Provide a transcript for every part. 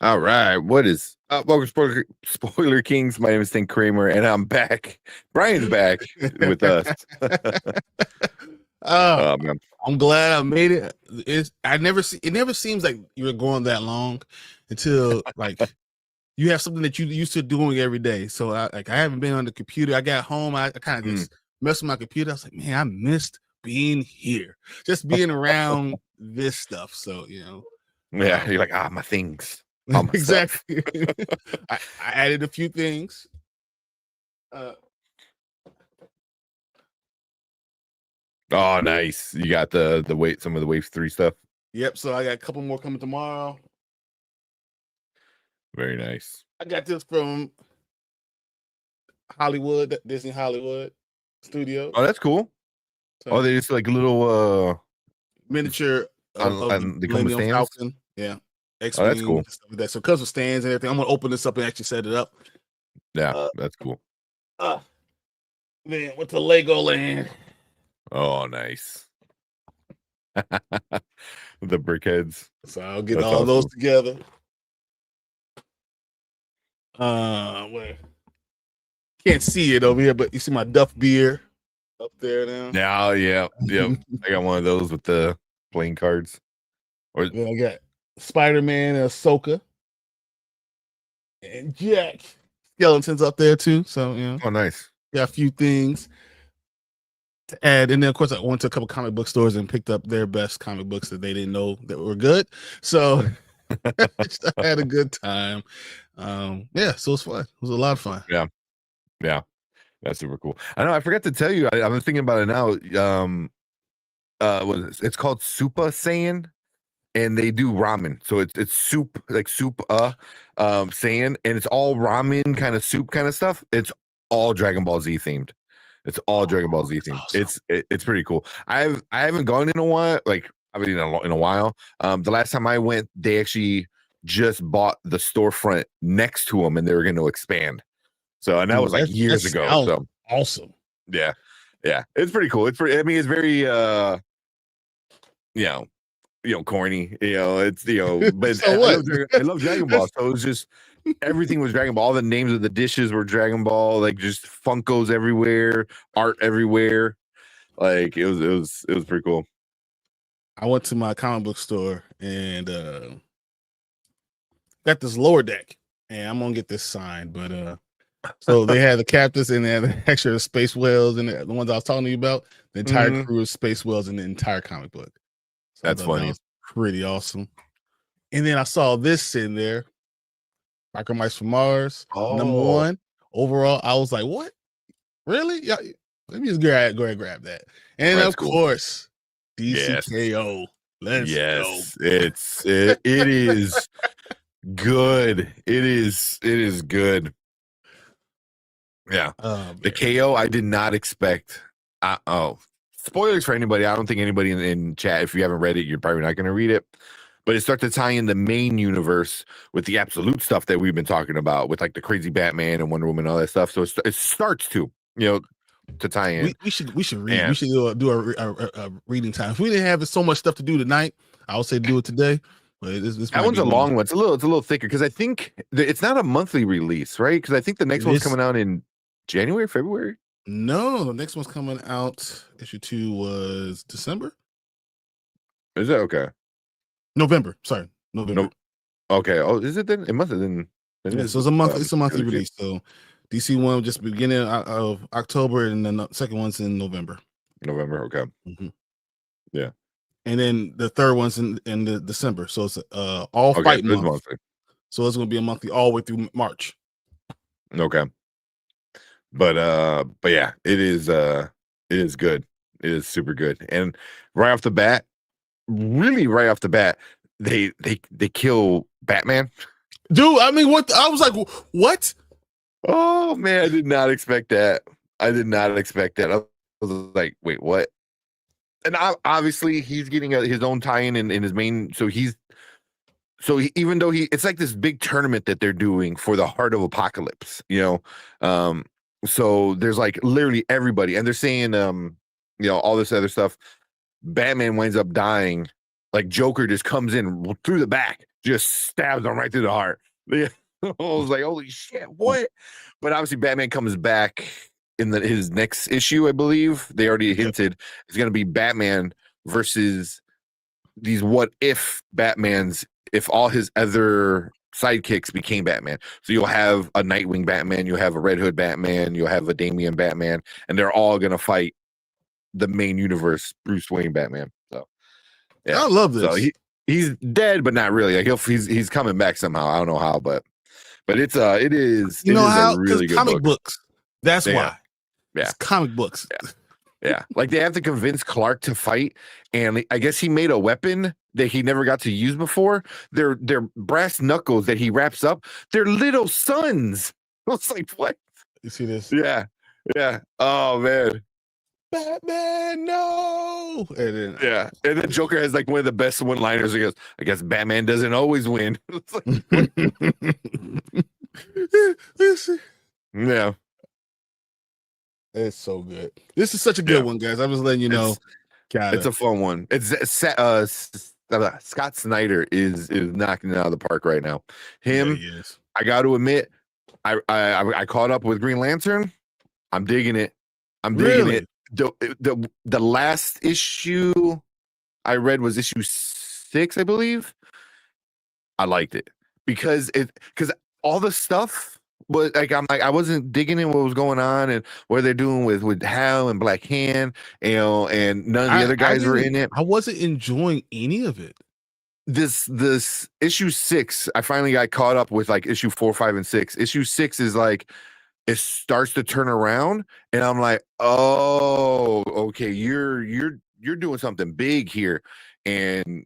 All right. What is up? Welcome, Spoiler Kings. My name is Tim Kramer, and I'm back. Brian's back with us. uh, Man. I'm glad I made it. It never seems like you're going that long until like you have something that you used to doing every day. So I haven't been on the computer. I got home. I kind of just messed with my computer. I was like, man, I missed being here, just being around this stuff. So Yeah, you're like, my things. All my exactly. I added a few things. Oh, nice. You got some of the Wave 3 stuff. Yep. So I got a couple more coming tomorrow. Very nice. I got this from Hollywood, Disney Hollywood Studio. Oh, that's cool. So, they just like little miniature of they come with stands. Falcon. Yeah. X-Wing, that's cool. Stuff like that. So it comes with stands and everything. I'm gonna open this up and actually set it up. Yeah, that's cool. Man, what's the Legoland? Oh, nice. The brickheads. So I'll get all those together. Where? Can't see it over here, but you see my Duff beer up there now. Yeah. I got one of those with the playing cards. I got Spider-Man and Ahsoka. And Jack Skellington's up there too. So Oh, nice. Got a few things to add. And then of course I went to a couple comic book stores and picked up their best comic books that they didn't know that were good. So I had a good time. So it's fun. It was a lot of fun. Yeah. That's super cool. I know I forgot to tell you, I'm thinking about it now. It's called Super Saiyan, and they do ramen. So it's soup, like soup Saiyan, and it's all ramen kind of soup kind of stuff. It's all Dragon Ball Z themed. It's all Dragon Ball Z themed. Awesome. It's pretty cool. I haven't gone in a while, like I've been in a while. The last time I went, they actually just bought the storefront next to them, and they were going to expand. So, and that was like years ago. So awesome. Yeah. It's pretty cool. It's very corny. It's but so I love Dragon Ball. So it was just everything was Dragon Ball. All the names of the dishes were Dragon Ball, like just Funkos everywhere, art everywhere. Like it was pretty cool. I went to my comic book store and got this lower deck, and I'm gonna get this signed, but so they had the captains and they had the extra space whales and the ones I was talking to you about. The entire crew of space whales in the entire comic book. So that's funny. That was pretty awesome. And then I saw this sitting there, Micro Mice from Mars, #1 overall. I was like, "What? Really? Yeah, let me just go ahead and grab that." And of course, DCKO. Let's go. It is good. It is good. Yeah. The KO I did not expect. Spoilers for anybody. I don't think anybody in chat, if you haven't read it, you're probably not going to read it. But it starts to tie in the main universe with the absolute stuff that we've been talking about, with like the crazy Batman and Wonder Woman and all that stuff. So it starts to tie in. We should read. Yeah. We should do a reading time. If we didn't have so much stuff to do tonight, I would say do it today. But that one's a long one. It's a little thicker because I think it's not a monthly release, right? Because I think the next one's coming out in January, February. No, the next one's coming out. Issue 2 was December. Is that okay? November. Sorry, November. No. Okay. Oh, is it then? It must have been. Yeah, so it's a month. It's a monthly release. So DC one will just beginning of October, and then the second one's in November. Okay. Yeah. And then the third one's in the December. So it's all fight month. Monthly. So it's going to be a monthly all the way through March. Okay. But yeah, it is good. It is super good. And right off the bat, they kill Batman. Dude, I mean, what? I was like, what? Oh man, I did not expect that. I was like, wait, what? And obviously he's getting his own tie-in in his main. So even though it's like this big tournament that they're doing for the Heart of Apocalypse, so there's like literally everybody, and they're saying, all this other stuff. Batman winds up dying. Like Joker just comes in through the back just stabs him right through the heart. Yeah. I was like, holy shit, what? But obviously, Batman comes back in his next issue, I believe. They already hinted it's going to be Batman versus these what if Batmans if all his other sidekicks became Batman. So you'll have a Nightwing Batman, you'll have a Red Hood Batman, you'll have a Damian Batman, and they're all going to fight the main universe Bruce Wayne Batman. So yeah, I love this. So he's dead, but not really. Like he's coming back somehow. I don't know how, but it is. You know how? A really good comic book. Books. That's why. Yeah, it's comic books. Yeah, like they have to convince Clark to fight, and I guess he made a weapon that he never got to use before. They're brass knuckles that he wraps up. They're little sons. I was like, what? You see this? Yeah. Oh man. Batman, no. And then Joker has like one of the best one-liners. He goes, I guess Batman doesn't always win. Yeah. It's so good. This is such a good one, guys. I'm just letting you know. It's a fun one. It's Scott Snyder is knocking it out of the park right now. Him, I got to admit, I caught up with Green Lantern. I'm digging it. It. The last issue I read was issue 6, I believe. I liked it because all the stuff was like I wasn't digging in what was going on and what they're doing with Hal and Black Hand, and none of the other guys were in it. I wasn't enjoying any of it. This issue 6, I finally got caught up with like issue 4, 5, and 6. Issue 6 is like it starts to turn around, and I'm like, oh, okay, you're doing something big here, and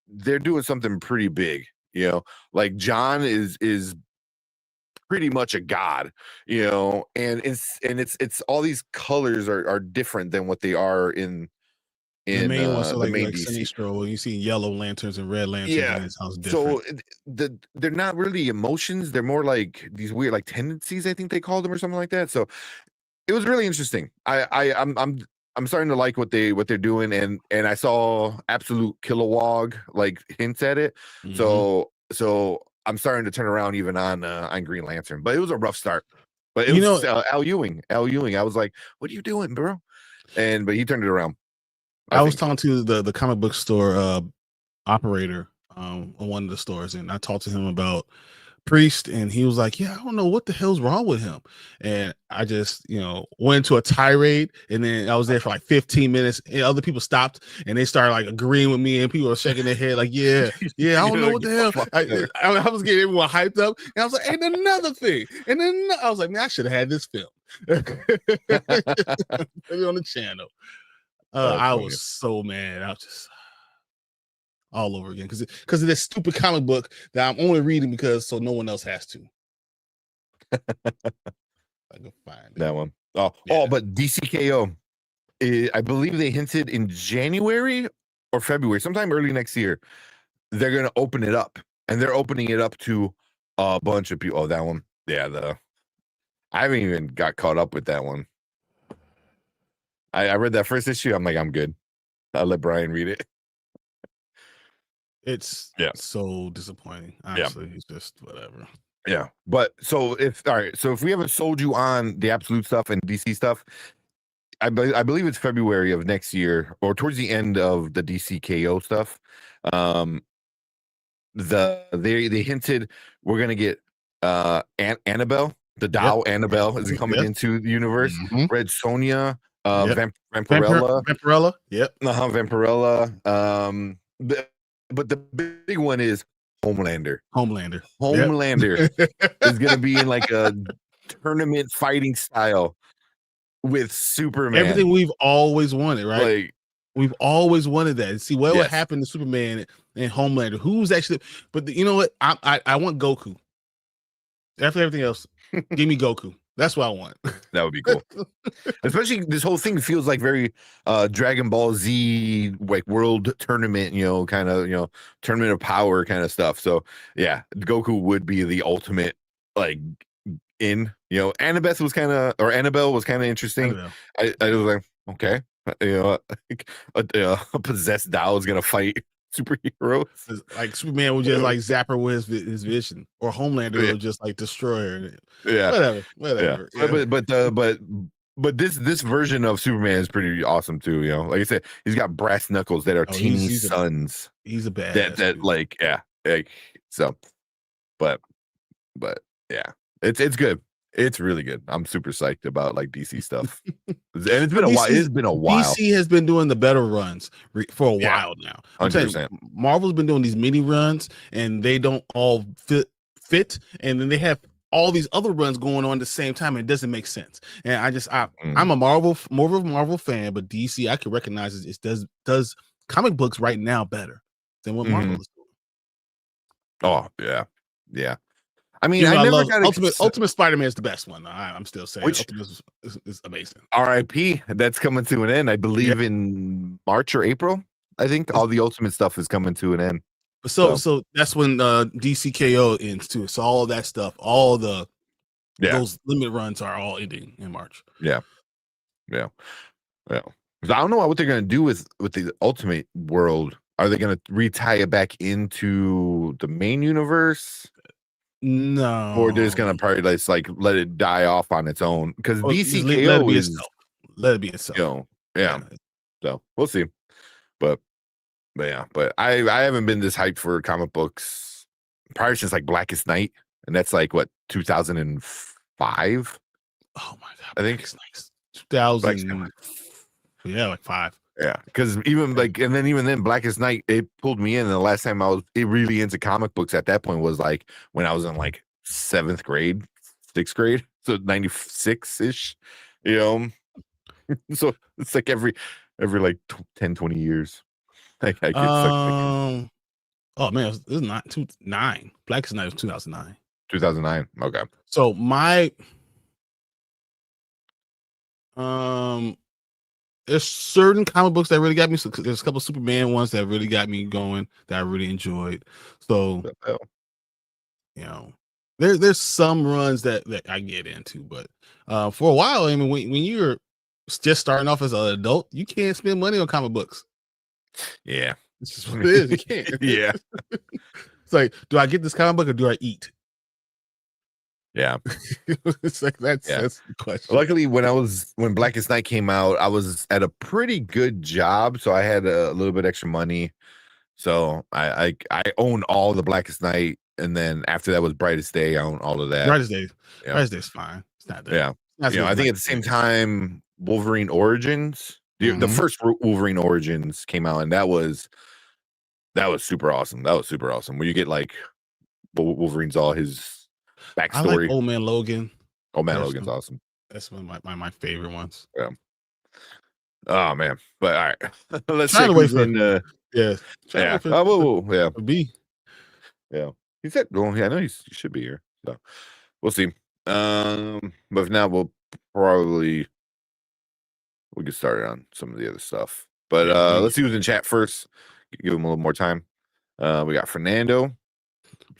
they're doing something pretty big. Like John is pretty much a god, and it's all these colors are different than what they are in the main ones. So the like main Sinestro, when you see yellow lanterns and red lanterns, and it sounds different. So they're not really emotions; they're more like these weird like tendencies. I think they called them or something like that. So it was really interesting. I'm starting to like what they're doing, and I saw Absolute Kilowog like hints at it. So I'm starting to turn around even on Green Lantern, but it was a rough start. But it was Al Ewing. I was like, "What are you doing, bro?" But he turned it around. I was talking to the comic book store operator on one of the stores, and I talked to him about Priest, and he was like, yeah, I don't know what the hell's wrong with him. And I just went into a tirade, and then I was there for like 15 minutes, and other people stopped and they started like agreeing with me, and people were shaking their head like, yeah, I don't know what the hell. I was getting everyone hyped up, and I was like, and another thing, and then I was like, man, I should have had this film on the channel. I was so mad. I was just all over again because of this stupid comic book that I'm only reading so no one else has to. I can find that one. But DCKO, I believe they hinted in January or February, sometime early next year, they're gonna open it up, and they're opening it up to a bunch of people. Oh, that one, I haven't even got caught up with that one. I read that first issue. I'm like, I'm good. I'll let Brian read it. It's so disappointing. Honestly, it's just whatever. Yeah, but so if we haven't sold you on the Absolute stuff and DC stuff, I believe it's February of next year or towards the end of the DCKO stuff. They hinted we're gonna get Annabelle, the doll. Annabelle is coming into the universe. Red Sonja. Vampirella. Vampirella. But the big one is Homelander. Homelander is going to be in like a tournament fighting style with Superman. Everything we've always wanted, right? Like we've always wanted that. See what would happen to Superman and Homelander. Who's actually? But you know what? I want Goku. After everything else, give me Goku. That's what I want. That would be cool. Especially this whole thing feels like very Dragon Ball Z, like world tournament, kind of, tournament of power kind of stuff. So yeah, Goku would be the ultimate like Annabelle was kind of interesting. I was like, okay, a possessed doll is gonna fight superheroes. Like Superman would just like zap her with his vision, or Homelander Yeah. would just like destroy her. Yeah. Whatever. Yeah. But this version of Superman is pretty awesome too. You know, like I said, he's got brass knuckles that are Oh, teeny suns. He's a That badass. Dude. like yeah, like so. But yeah, it's good. It's really good. I'm super psyched about like DC stuff, and it's been a while. It's been a while. DC has been doing the better runs for a Yeah, while now. I'm 100%. saying Marvel's been doing these mini runs, and they don't all fit, and then they have all these other runs going on at the same time, and it doesn't make sense. And I'm a Marvel fan, but DC I can recognize it does comic books right now better than what Marvel is doing. Oh yeah. I mean, Even I never love got Ultimate Spider-Man is the best one. I'm still saying Ultimate is amazing. RIP. That's coming to an end, I believe, in March or April. I think all the Ultimate stuff is coming to an end. So that's when DCKO ends too. So all of that stuff, all those limit runs are all ending in March. Yeah. I don't know what they're gonna do with the Ultimate world. Are they gonna retie it back into the main universe? No, or they're just gonna probably like let it die off on its own because DCKO is let it be itself. You know, yeah. So we'll see, but I haven't been this hyped for comic books prior since like Blackest Night, and that's like what 2005. Oh my god, I think 2000. Yeah, like 5. Yeah, because even then, Blackest Night, it pulled me in. And the last time I was really into comic books at that point was like when I was in like 7th grade, 6th grade, so 96 ish, you know. So it's like every like 10, 20 years. I get oh man, it was not 2009. Blackest Night was 2009. 2009. Okay. So my there's certain comic books that really got me. So there's a couple of Superman ones that really got me going that I really enjoyed. So you know, there's some runs that I get into, but for a while, I mean, when you're just starting off as an adult, you can't spend money on comic books. Yeah, this is what it is. You can't. Yeah, it's like, do I get this comic book or do I eat? Yeah, it's like that's the question. Luckily, when Blackest Night came out, I was at a pretty good job, so I had a little bit extra money. So I own all the Blackest Night, and then after that was Brightest Day. I own all of that. Brightest Day's fine. It's not that. Yeah, I think at the same time, Wolverine Origins, the first Wolverine Origins came out, and that was super awesome. That was super awesome. Where you get like Wolverine's all his backstory. I like Old Man Logan. Old Man Logan's awesome. That's one of my favorite ones. Yeah. Oh man, but all right, let's try to wait for B. Yeah, he said, "Well, yeah, I know he should be here." So we'll see. But for now, we'll get started on some of the other stuff. But let's see who's in chat first. Give him a little more time. We got Fernando.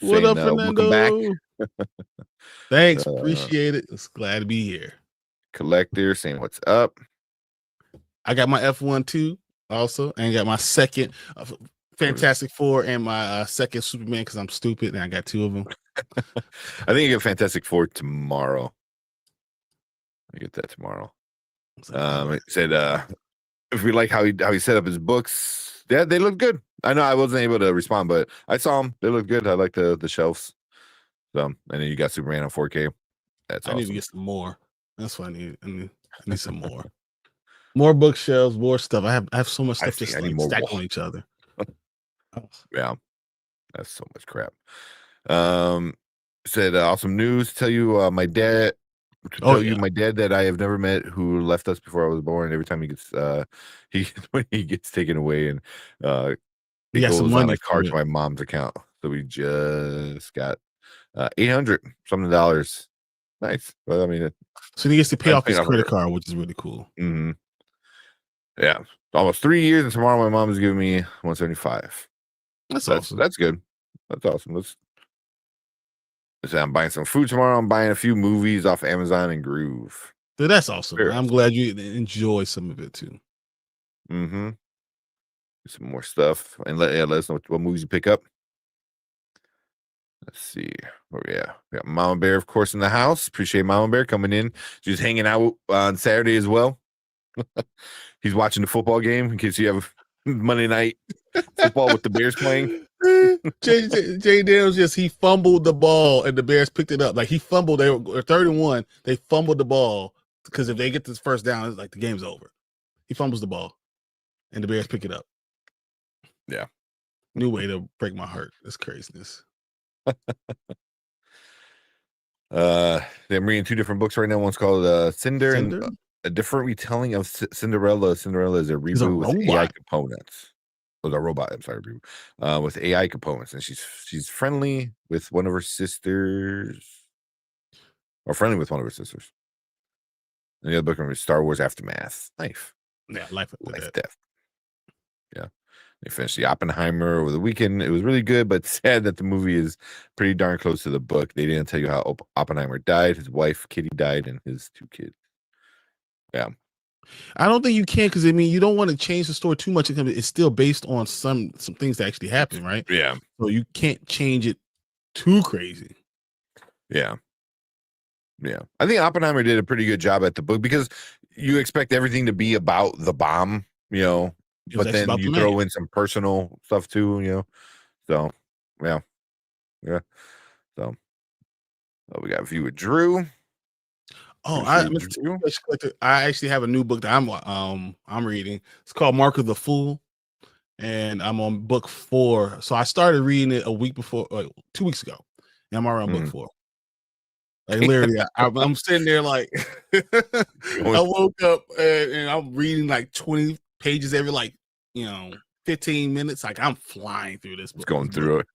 What up, Fernando? Welcome back. Thanks, appreciate it. It's glad to be here. Collector saying what's up. I got my F1 too, also, and got my second Fantastic Four and my second Superman because I'm stupid and I got 2 of them. I think I get Fantastic Four tomorrow. I get that tomorrow. It said if we like how he set up his books, yeah, they look good. I know I wasn't able to respond, but I saw them. They look good. I like the shelves. So, and then you got Superman on 4K. That's awesome. I need to get some more. That's what I need. I need some more. More bookshelves, more stuff. I have so much stuff just like stacked on each other. Yeah, that's so much crap. Said awesome news. Tell you my dad. My dad that I have never met who left us before I was born. Every time he gets when he gets taken away and it goes on a card to my mom's account. So we just got $800 something. Nice. Well, I mean, so he gets to pay off his credit card, which is really cool. Mm-hmm. Yeah, almost 3 years, and tomorrow my mom is giving me $175. That's awesome. That's good. That's awesome. Let's say I'm buying some food tomorrow. I'm buying a few movies off Amazon and Groove. Dude, that's awesome. I'm glad you enjoy some of it too. Mm-hmm. some more stuff and let us know what movies you pick up. Let's see. Oh yeah, we got Mama Bear, of course, in the house. Appreciate Mama Bear coming in. She's hanging out on Saturday as well. He's watching the football game in case you have Monday night football with the Bears playing. Jay Daniels he fumbled the ball and the Bears picked it up. Like he fumbled. They were 3rd-and-1. They fumbled the ball because if they get this first down, it's like the game's over. He fumbles the ball and the Bears pick it up. Yeah. New way to break my heart. That's craziness. I'm reading 2 different books right now. One's called Cinder and a different retelling of Cinderella. Cinderella is a reboot with AI components. Was a robot. I'm sorry, with AI components, and she's friendly with one of her sisters, or friendly with one of her sisters. And the other book is Star Wars Aftermath. Life death. Yeah, they finished the Oppenheimer over the weekend. It was really good, but sad that the movie is pretty darn close to the book. They didn't tell you how Oppenheimer died. His wife Kitty died, and his 2 kids. Yeah. I don't think you can because you don't want to change the story too much. It's still based on some things that actually happen, right? Yeah. So you can't change it too crazy. Yeah. Yeah. I think Oppenheimer did a pretty good job at the book because you expect everything to be about the bomb, but then you throw in some personal stuff too, So, yeah. Yeah. So, we got a view with Drew. Oh, I actually have a new book that I'm reading. It's called Mark of the Fool, and I'm on book 4. So I started reading it a week before, 2 weeks ago, and I'm already on book 4. Like literally, I'm sitting there like I woke up and I'm reading like 20 pages every 15 minutes. Like I'm flying through this book. Going through it.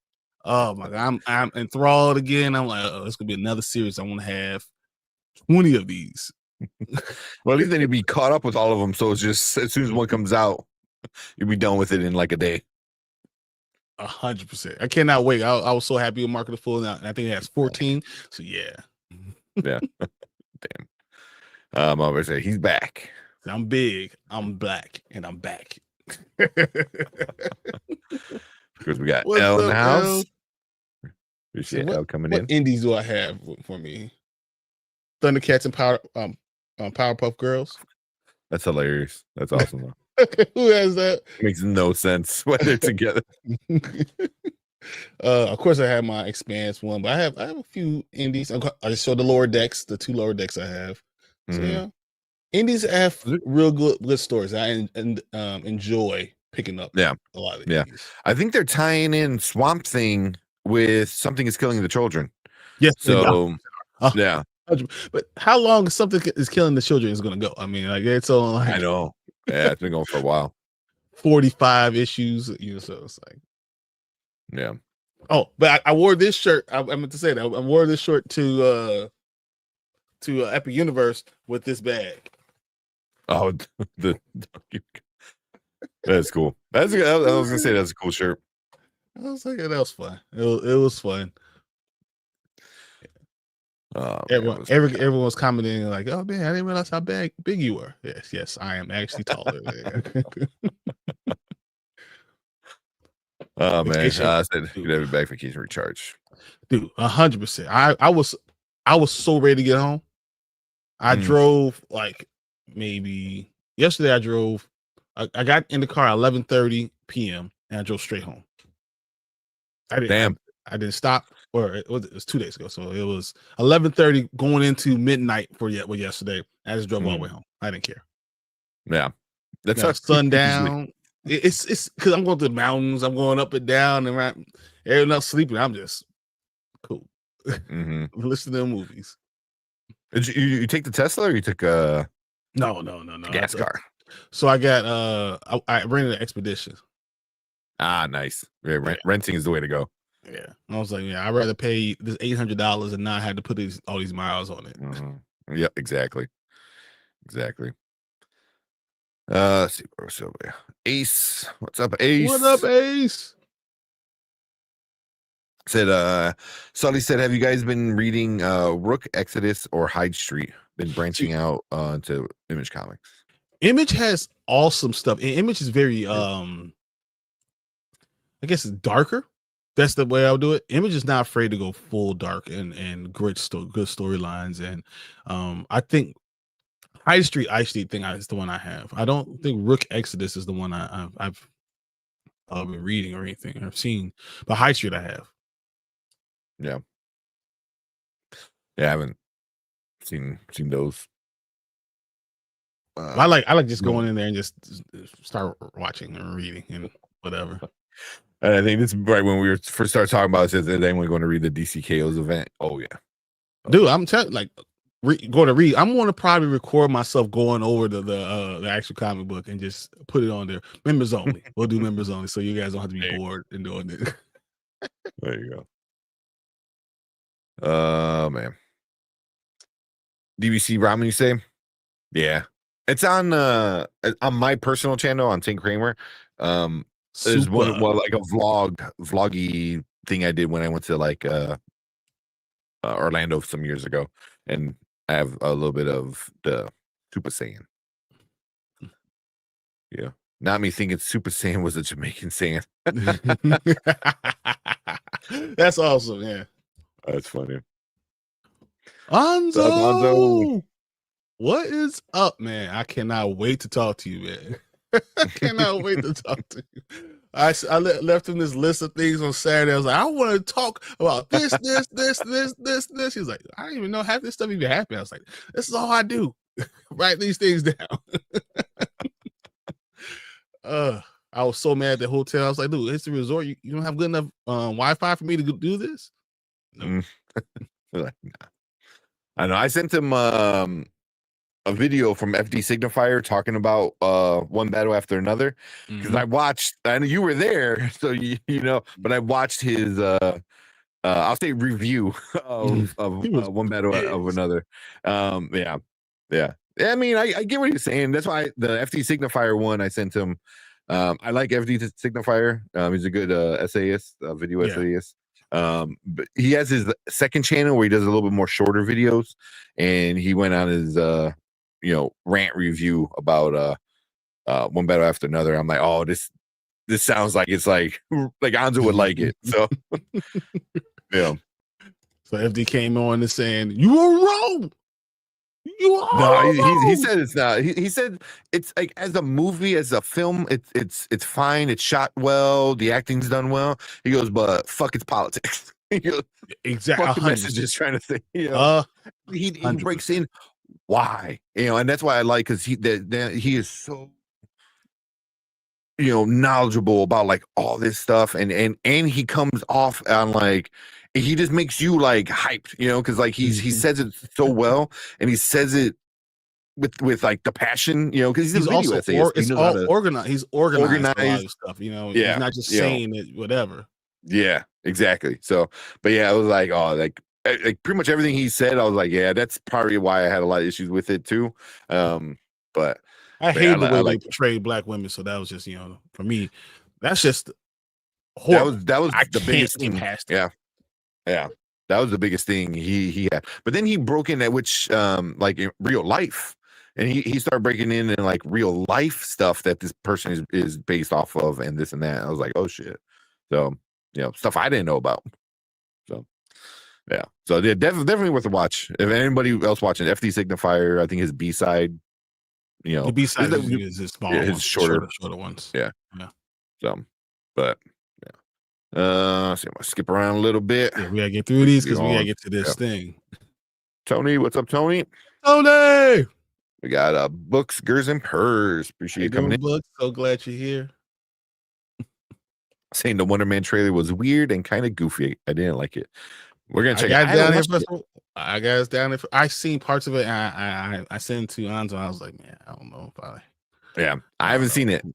Oh my God, I'm enthralled again. I'm like, oh, it's gonna be another series. I want to have 20 of these. Well, at least then you'd be caught up with all of them. So it's just as soon as one comes out, you'll be done with it in like a day. 100%. I cannot wait. I was so happy with Mark of the Fool. Now I think it has 14. So yeah. Yeah. Damn. I'm over say he's back. I'm big, I'm black, and I'm back. Because we got Elle in the house. Appreciate Elle coming in. What indies do I have for me? Thundercats and Powerpuff Girls. That's hilarious. That's awesome. Who has that? Makes no sense when they're together. Of course, I have my Expanse one, but I have a few indies. I just showed the lower decks, the 2 lower decks I have. So yeah, indies have real good stories. I enjoy picking up. Yeah, a lot of indies. I think they're tying in Swamp Thing with Something Is Killing the Children. Yes. So yeah. But how long Something Is Killing the Children is going to go? I mean, like it's on. Like, I know. Yeah, it's been going for a while. 45 issues. So it's like. Yeah. Oh, but I wore this shirt. I meant to say that I wore this shirt to Epic Universe with this bag. Oh, that's cool. I was gonna say that's a cool shirt. I was like, that was fun. It was fun. Everyone was commenting like, "Oh man, I didn't realize how big you were." Yes, I am actually taller. Oh man, I said you could have your back vacation recharge, dude. 100%. I was so ready to get home. I drove like maybe yesterday. I drove. I got in the car at 11:30 p.m. and I drove straight home. I didn't stop. Or it was 2 days ago, so it was 11:30 going into midnight for yesterday. I just drove all the way home. I didn't care. Yeah, that's sundown. It's because I'm going to the mountains. I'm going up and down and right. Everyone else sleeping. I'm just cool. Listening to movies. Did you take the Tesla or you took no gas car? So I got I rented an Expedition. Ah, nice. Yeah, renting is the way to go. Yeah, I was like, I'd rather pay this $800 and not have to put all these miles on it. Yeah, exactly. Let's see what's over there. Ace, what's up, Ace? What up, Ace? Said Sully said, have you guys been reading Rook, Exodus, or Hyde Street? Been branching out to Image Comics. Image has awesome stuff. Image is very I guess it's darker. That's the way I'll do it. Image is not afraid to go full dark and good storylines. And I think High Street Ice Street thing is the one I have. I don't think Rook Exodus is the one I've been reading or anything I've seen, but High Street I have. Yeah. Yeah, I haven't seen those. I like just going in there and just start watching and reading and whatever. And I think this is right when we first started talking about this. Then we're going to read the DCKO's event. Oh yeah, dude, I'm telling going to read. I'm going to probably record myself going over the actual comic book and just put it on there. Members only. We'll do members only, so you guys don't have to be bored and doing it. There you go. Man. DBC Ramen, you say? Yeah. It's on my personal channel on Tim Kramer. There's one like a vloggy thing I did when I went to like Orlando some years ago, and I have a little bit of the Super Saiyan. Yeah. Not me thinking Super Saiyan was a Jamaican Saiyan. That's awesome, yeah. That's funny. Anzo! What is up, man? I cannot wait to talk to you, man. I cannot wait to talk to you. I left him this list of things on Saturday. I was like, I want to talk about this. He's like, I don't even know half this stuff even happened. I was like, this is all I do. Write these things down. I was so mad at the hotel. I was like, dude, it's a resort. You don't have good enough Wi-Fi for me to do this? No. Like, nah. I know. I sent him a video from FD Signifier talking about one battle after another, because I watched, and you were there, so you know, but I watched his I'll say review of one battle of another. Yeah. I mean, I get what you're saying. That's why the FD Signifier one I sent him. I like FD Signifier. He's a good essayist, video essayist. But he has his second channel where he does a little bit more shorter videos, and he went on his rant review about one battle after another. I'm like, oh, this sounds like it's like Anzo would like it. So yeah. So FD came on and saying, you were wrong. You are wrong. He said it's not. He said it's like, as a movie, as a film, it's fine. It's shot well. The acting's done well. He goes, but fuck, it's politics. He goes, exactly. Fuck the message is trying to say. He breaks in. Why? And that's why I like, because he is so knowledgeable about like all this stuff, and he comes off on like, he just makes you like hyped, because like he says it so well, and he says it with like the passion, because he's also organized. He's organized a lot of stuff, he's not just saying it, whatever. Yeah, exactly. So, but yeah, I was like, oh, like pretty much everything he said, I was like, yeah, that's probably why I had a lot of issues with it too. But I hate the way they portrayed black women. So that was just, for me, that's just horrible. That was the biggest thing. Yeah. That was the biggest thing he had. But then he broke in at which like in real life. And he started breaking in like real life stuff that this person is based off of, and this and that. I was like, oh shit. So, stuff I didn't know about. So yeah. So yeah, definitely worth a watch. If anybody else watching, FD Signifier, I think his B-side, the B-side is his smaller his ones, shorter ones. Yeah. So, but yeah. So I'm gonna skip around a little bit. Yeah, we gotta get through these because we gotta get to this thing. Tony, what's up, Tony? Tony! We got Books, Gers, and Purrs. Appreciate you coming in. Books, so glad you're here. Saying the Wonder Man trailer was weird and kind of goofy. I didn't like it. We're gonna check it out. I got us down there. I seen parts of it. And I sent it to Anzo. I was like, man, I don't know if I haven't seen it.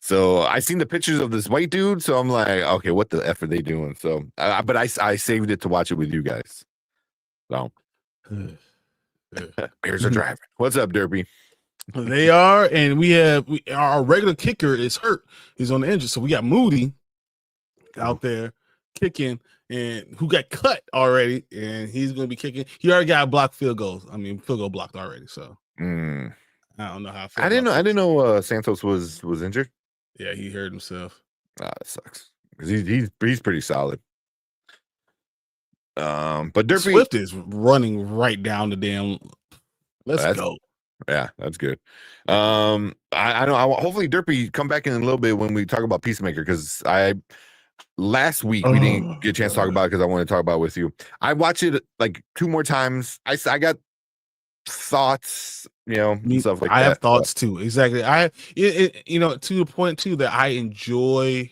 So I seen the pictures of this white dude. So I'm like, okay, what the F are they doing? So, but I saved it to watch it with you guys. So Bears are driving. What's up, Derpy? They are, and our regular kicker is hurt. He's on the injury, so we got Moody out there kicking, and who got cut already, and he's going to be kicking. He already got blocked field goals. I mean, field goal blocked already. So I don't know how. I didn't know Santos was injured. Yeah, he hurt himself. That sucks because he's pretty solid. But Derpy Swift is running right down the damn. Let's go. Yeah, that's good. I know. Hopefully Derpy come back in a little bit when we talk about Peacemaker because last week we didn't get a chance to talk about it because I want to talk about it with you. I watched it like 2 more times. I got thoughts, and stuff like that. I have thoughts too. Exactly. To the point too that I enjoy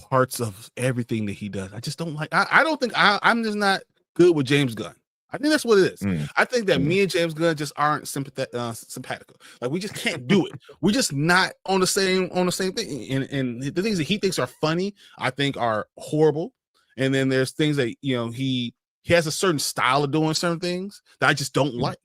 parts of everything that he does. I just don't like. I don't think I'm just not good with James Gunn. I think that's what it is. I think that me and James Gunn just aren't simpatical. Like we just can't do it. We're just not on the same thing. And the things that he thinks are funny, I think are horrible. And then there's things that he has a certain style of doing certain things that I just don't like.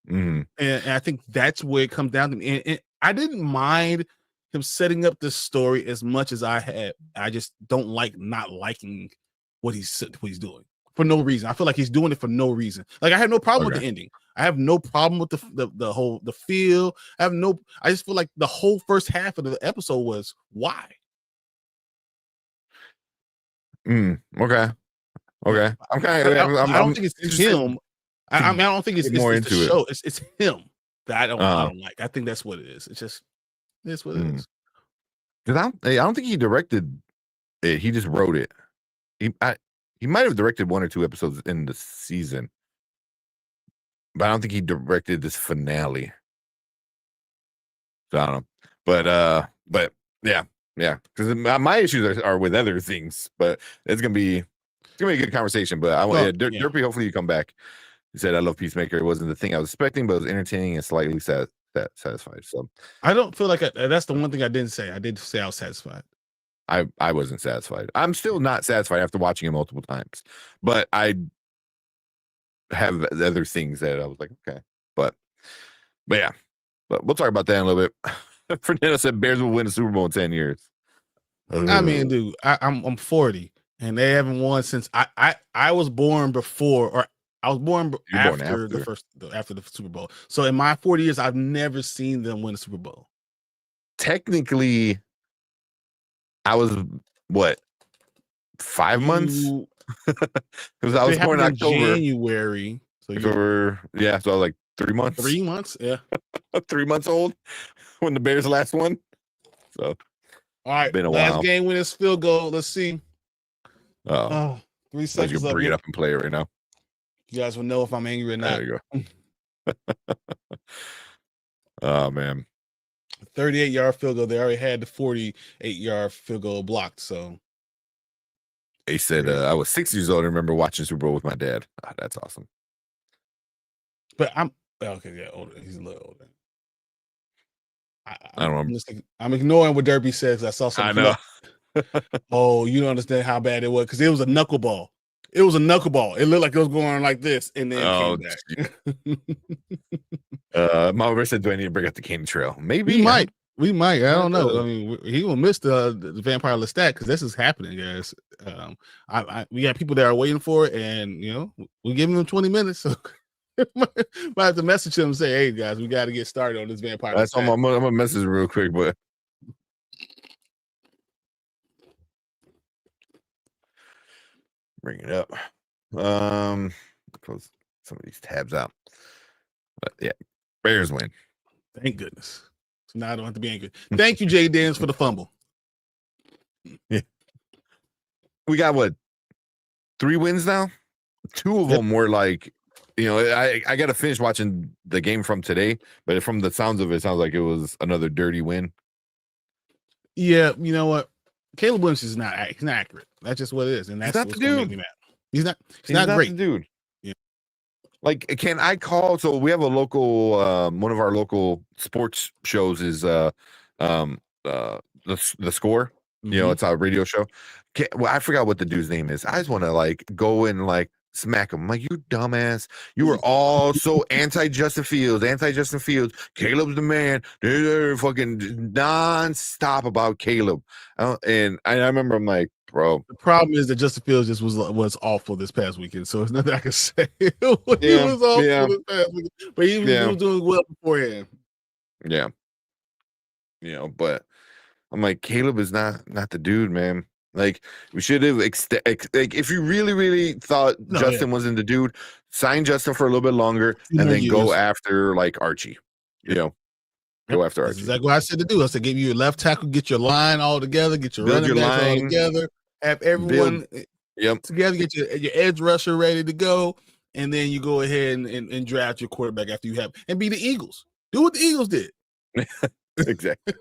And I think that's where it comes down to. And I didn't mind him setting up this story as much as I had. I just don't like not liking what he's doing for no reason. I feel like he's doing it for no reason. Like I have no problem with the ending. I have no problem with the feel. I just feel like the whole first half of the episode was why. Okay. I'm kind of. I don't think it's him. I don't think it's more it's into the it. show. It's him that I don't like. I think that's what it is. It's just that's what it is. Because I don't think he directed it. He just wrote it. He might have directed 1 or 2 episodes in the season, but I don't think he directed this finale. So I don't know. But yeah. Because my issues are with other things, but it's gonna be a good conversation. But Derpy, hopefully you come back. He said, "I love Peacemaker. It wasn't the thing I was expecting, but it was entertaining and slightly satisfied." So I don't feel like that's the one thing I didn't say. I did say I was satisfied. I wasn't satisfied. I'm still not satisfied after watching it multiple times, but I have other things that I was like, okay, but yeah, but we'll talk about that in a little bit. Fernando said Bears will win a Super Bowl in 10 years. I mean, dude, I'm 40 and they haven't won since I was born before, or I was born after the Super Bowl. So in my 40 years, I've never seen them win a Super Bowl. Technically, I was what 5 months because I was born in October, January. So so I was like 3 months. 3 months, yeah, 3 months old when the Bears last won. So all right, been a last while. game with this field goal. Let's see. 3 seconds. You can bring it up and play it right now. You guys will know if I'm angry or not. There you go. Oh man, 38-yard field goal. They already had the 48-yard field goal blocked. So they said I was 6 years old and remember watching Super Bowl with my dad. That's awesome. But I'm okay. Yeah, older. He's a little older. I don't know. I'm ignoring what Derpy says. I saw something. I know. Oh, you don't understand how bad it was because it was a knuckleball. It was a knuckleball. It looked like it was going like this, and then came back. Mama said, "Do I need to bring up the candy trail?" Maybe we might. I don't know. I mean, he will miss the vampire Lestat because this is happening, guys. We got people that are waiting for it, and we're giving them 20 minutes. So might have to message him and say, "Hey guys, we got to get started on this vampire." That's I'm gonna message real quick, but bring it up. Close some of these tabs out. But yeah, Bears win. Thank goodness. So now I don't have to be angry. Thank you, Jay Daniels, for the fumble. Yeah. We got 3 wins now? 2 of them were like, I got to finish watching the game from today, but from the sounds of it, sounds like it was another dirty win. Yeah, you know what? Caleb Williams is not accurate. That's just what it is, and that's what's going to make me mad. He's not great, dude. Yeah. Like, can I call? So we have a local, one of our local sports shows is the Score. It's our radio show. I forgot what the dude's name is. I just want to go and smack him. I'm like, you dumbass. You were all so anti-Justin Fields. Caleb's the man. They're fucking non-stop about Caleb. And I remember I'm like, bro. The problem is that Justin Fields just was awful this past weekend. So there's nothing I can say. He was awful this past weekend. But he was doing well beforehand. Yeah. But I'm like, Caleb is not the dude, man. Like, we should have like, if you really thought Justin wasn't the dude, sign Justin for a little bit longer and then go after like Archie. You know, go after Archie. That's exactly what I said to do. I said, give you your left tackle, get your line all together, get your running backs all together, have everyone together, get your edge rusher ready to go, and then you go ahead and draft your quarterback after you have, and be the Eagles. Do what the Eagles did. Exactly.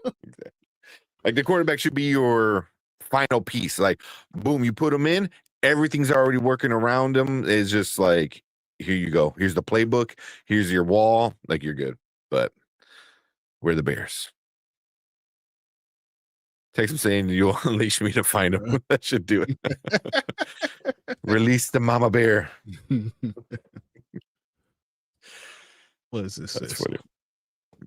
Like the quarterback should be your final piece. Like, boom, you put him in, everything's already working around him. It's just like, here you go. Here's the playbook. Here's your wall. Like, you're good. But we're the Bears. Text him saying you'll unleash me to find him. That should do it. Release the mama bear. What is this? That's funny.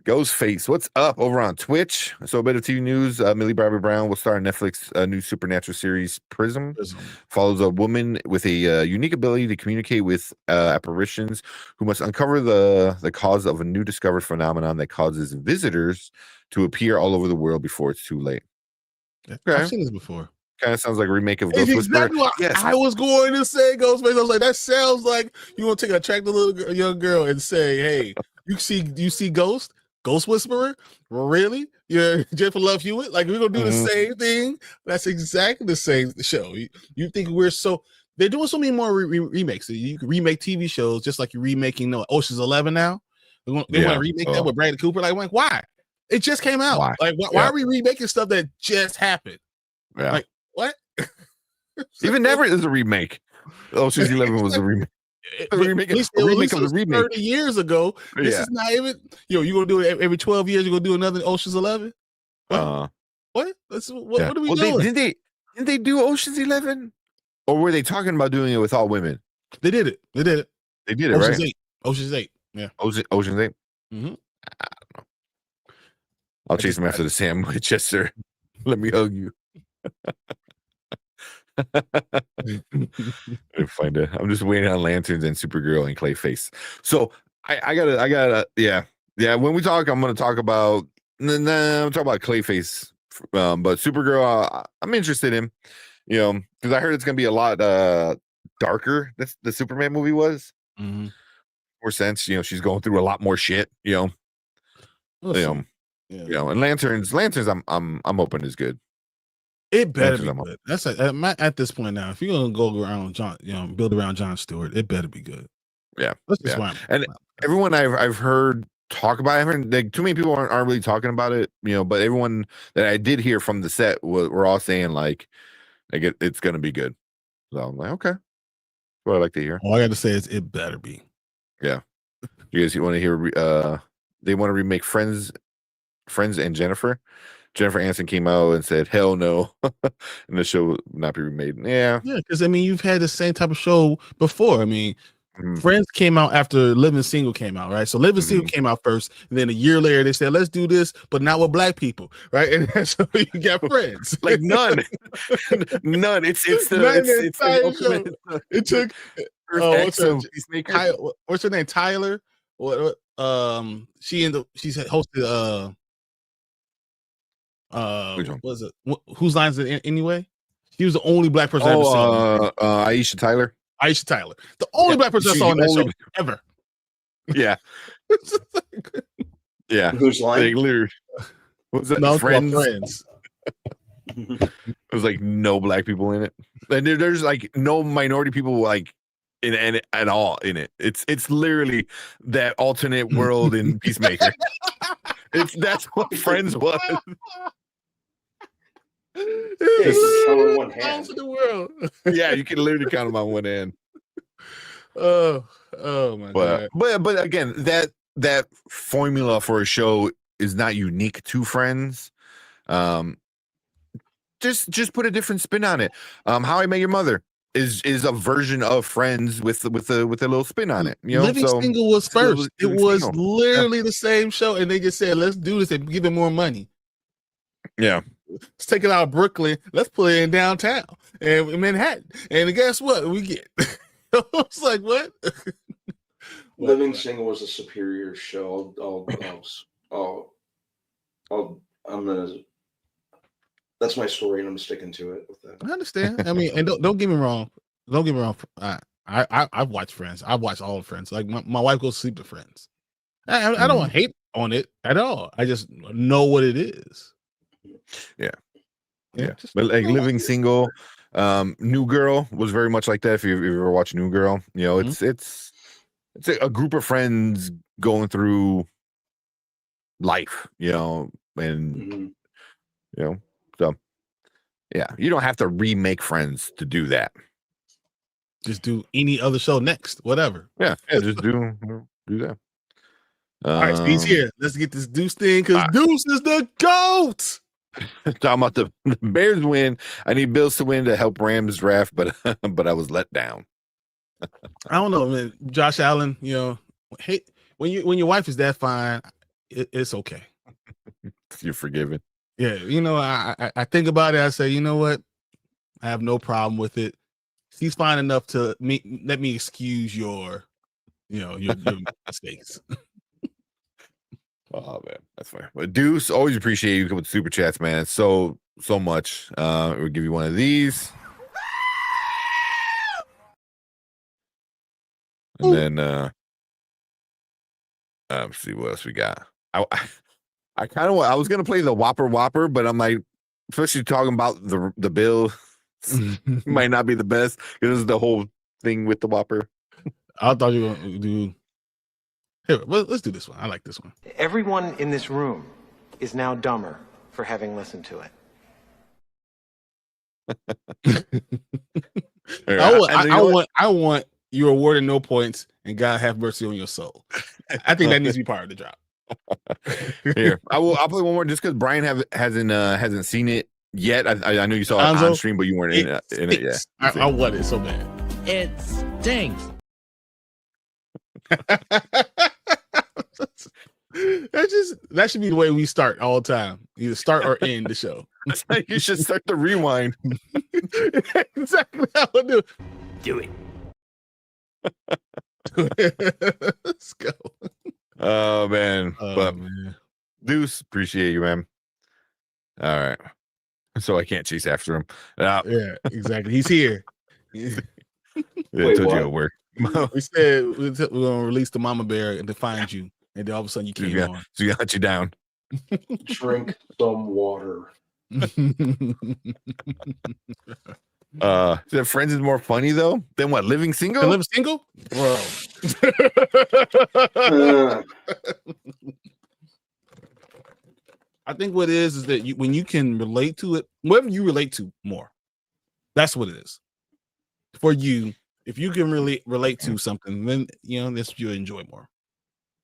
Ghostface, what's up over on Twitch? So a bit of TV news. Millie Bobby Brown will star in Netflix new supernatural series Prism. Follows a woman with a unique ability to communicate with apparitions who must uncover the cause of a new discovered phenomenon that causes visitors to appear all over the world before it's too late. Okay. I've seen this before. Kind of sounds like a remake of Ghost Whisperer. Exactly what I was going to say, Ghostface. I was like, that sounds like you want to take an attractive little young girl and say, hey, you see Ghost Whisperer? Really? You're Jennifer Love Hewitt? Like, we're going to do the same thing? That's exactly the same show. You think we're so... They're doing so many more remakes. You can remake TV shows just like you're remaking Ocean's 11 now. They want to remake that with Bradley Cooper. Like, why? It just came out. Why? Like, why are we remaking stuff that just happened? Yeah. Like, what? Even Never is a remake. Ocean's 11 was a remake. A remake of the remake 30 years ago. This is not even. You're gonna do it every 12 years. You're gonna do another Ocean's 11. What? What are we doing? Didn't they do Ocean's 11? Or were they talking about doing it with all women? They did it. They did it, Ocean's right? 8. Ocean's 8. Yeah. Ocean's 8. Mm-hmm. I don't know. I'll chase him after the sandwich. Yes, sir. Let me hug you. Find it. I'm just waiting on Lanterns and Supergirl and Clayface. So I gotta yeah. When we talk, I'm gonna talk about I'm talking about Clayface, but Supergirl I'm interested in, because I heard it's gonna be a lot darker. That's the Superman movie was. Mm-hmm. More sense, she's going through a lot more shit. And Lanterns I'm open is good. It better be good. That's at this point now. If you're gonna go around John, build around John Stewart, it better be good. Yeah, that's just why. And everyone I've heard talk about it, I haven't, like, too many people aren't really talking about it, but everyone that I did hear from the set were all saying like it's gonna be good. So I'm like, okay, that's what I like to hear. All I got to say is it better be. Yeah, you guys want to hear? They want to remake Friends and Jennifer. Jennifer Aniston came out and said, hell no. And the show will not be remade. Yeah, because you've had the same type of show before. Friends came out after Living Single came out, right? So Living Single came out first, and then a year later they said, let's do this, but not with black people, right? And so you got Friends. Like none. It's the ultimate. It took Peacemaker. What's her name? Tyler. What she's hosted what was it? Whose lines is it anyway? She was the only black person I ever saw. Aisha Tyler. The only black person I saw on that show ever. Yeah. Yeah. Whose line? Like, what was that? Friends. It was like no black people in it. And there's like no minority people like in it at all in it. It's literally that alternate world in Peacemaker. That's what Friends was. One hand. The world. Yeah, you can literally count them on one hand. Oh my god! But again, that formula for a show is not unique to Friends. Just put a different spin on it. How I Met Your Mother is a version of Friends with a little spin on it. Living Single was first. It was literally the same show, and they just said, "Let's do this and give it more money." Yeah. Let's take it out of Brooklyn. Let's put it in downtown and in Manhattan. And guess what? We get. I was like, what? Living Single was a superior show. I'm gonna That's my story, and I'm sticking to it with that. I understand. I mean, and don't get me wrong. Don't get me wrong. I've watched Friends. I've watched all of Friends. Like my wife goes to sleep with Friends. I don't hate on it at all. I just know what it is. Yeah. Just, But like Living Single, New Girl was very much like that. If you ever watch New Girl, you know, it's a group of friends going through life, you know, and you know, so yeah, you don't have to remake Friends to do that. just do any other show next, whatever. Yeah, just do that. All right, so he's here. Let's get this Deuce thing because Deuce is the GOAT. Talking about the Bears win. I need Bills to win to help Rams draft, but I was let down. I don't know, man. Josh Allen, you know, hey, when your wife is that fine, it's okay. You're forgiven. Yeah, you know, I think about it. I say, you know what? I have no problem with it. She's fine enough to let me excuse your mistakes. Oh man, that's fair. But Deuce, always appreciate you with super chats, man. So much. We'll give you one of these. And then let's see what else we got. I kind of I was gonna play the Whopper, but I'm like, especially talking about the bill might not be the best because this is the whole thing with the Whopper. I thought you were gonna do. Here, let's do this one. I like this one. Everyone in this room is now dumber for having listened to it. I want you awarded no points and God have mercy on your soul. I think that needs to be part of the drop. Here, I'll play one more just because Brian hasn't seen it yet. I know you saw it on stream, but you weren't in it yet. I want it so bad. It stinks. That should be the way we start all the time. Either start or end the show. You should start the rewind. Exactly how I do. Do it. Let's go. Oh man. Man. Deuce, appreciate you, man. All right. So I can't chase after him. Yeah, exactly. He's here. Wait, Wait, told what? you it'll work. We said we're gonna release the mama bear and to find you, and then all of a sudden you came on. So you got you down. Drink some water. The Friends is more funny though than what Living Single? Living Single, bro. I think what it is that when you can relate to it, whatever you relate to more, that's what it is for you. If you can really relate to something, then you know this you enjoy more.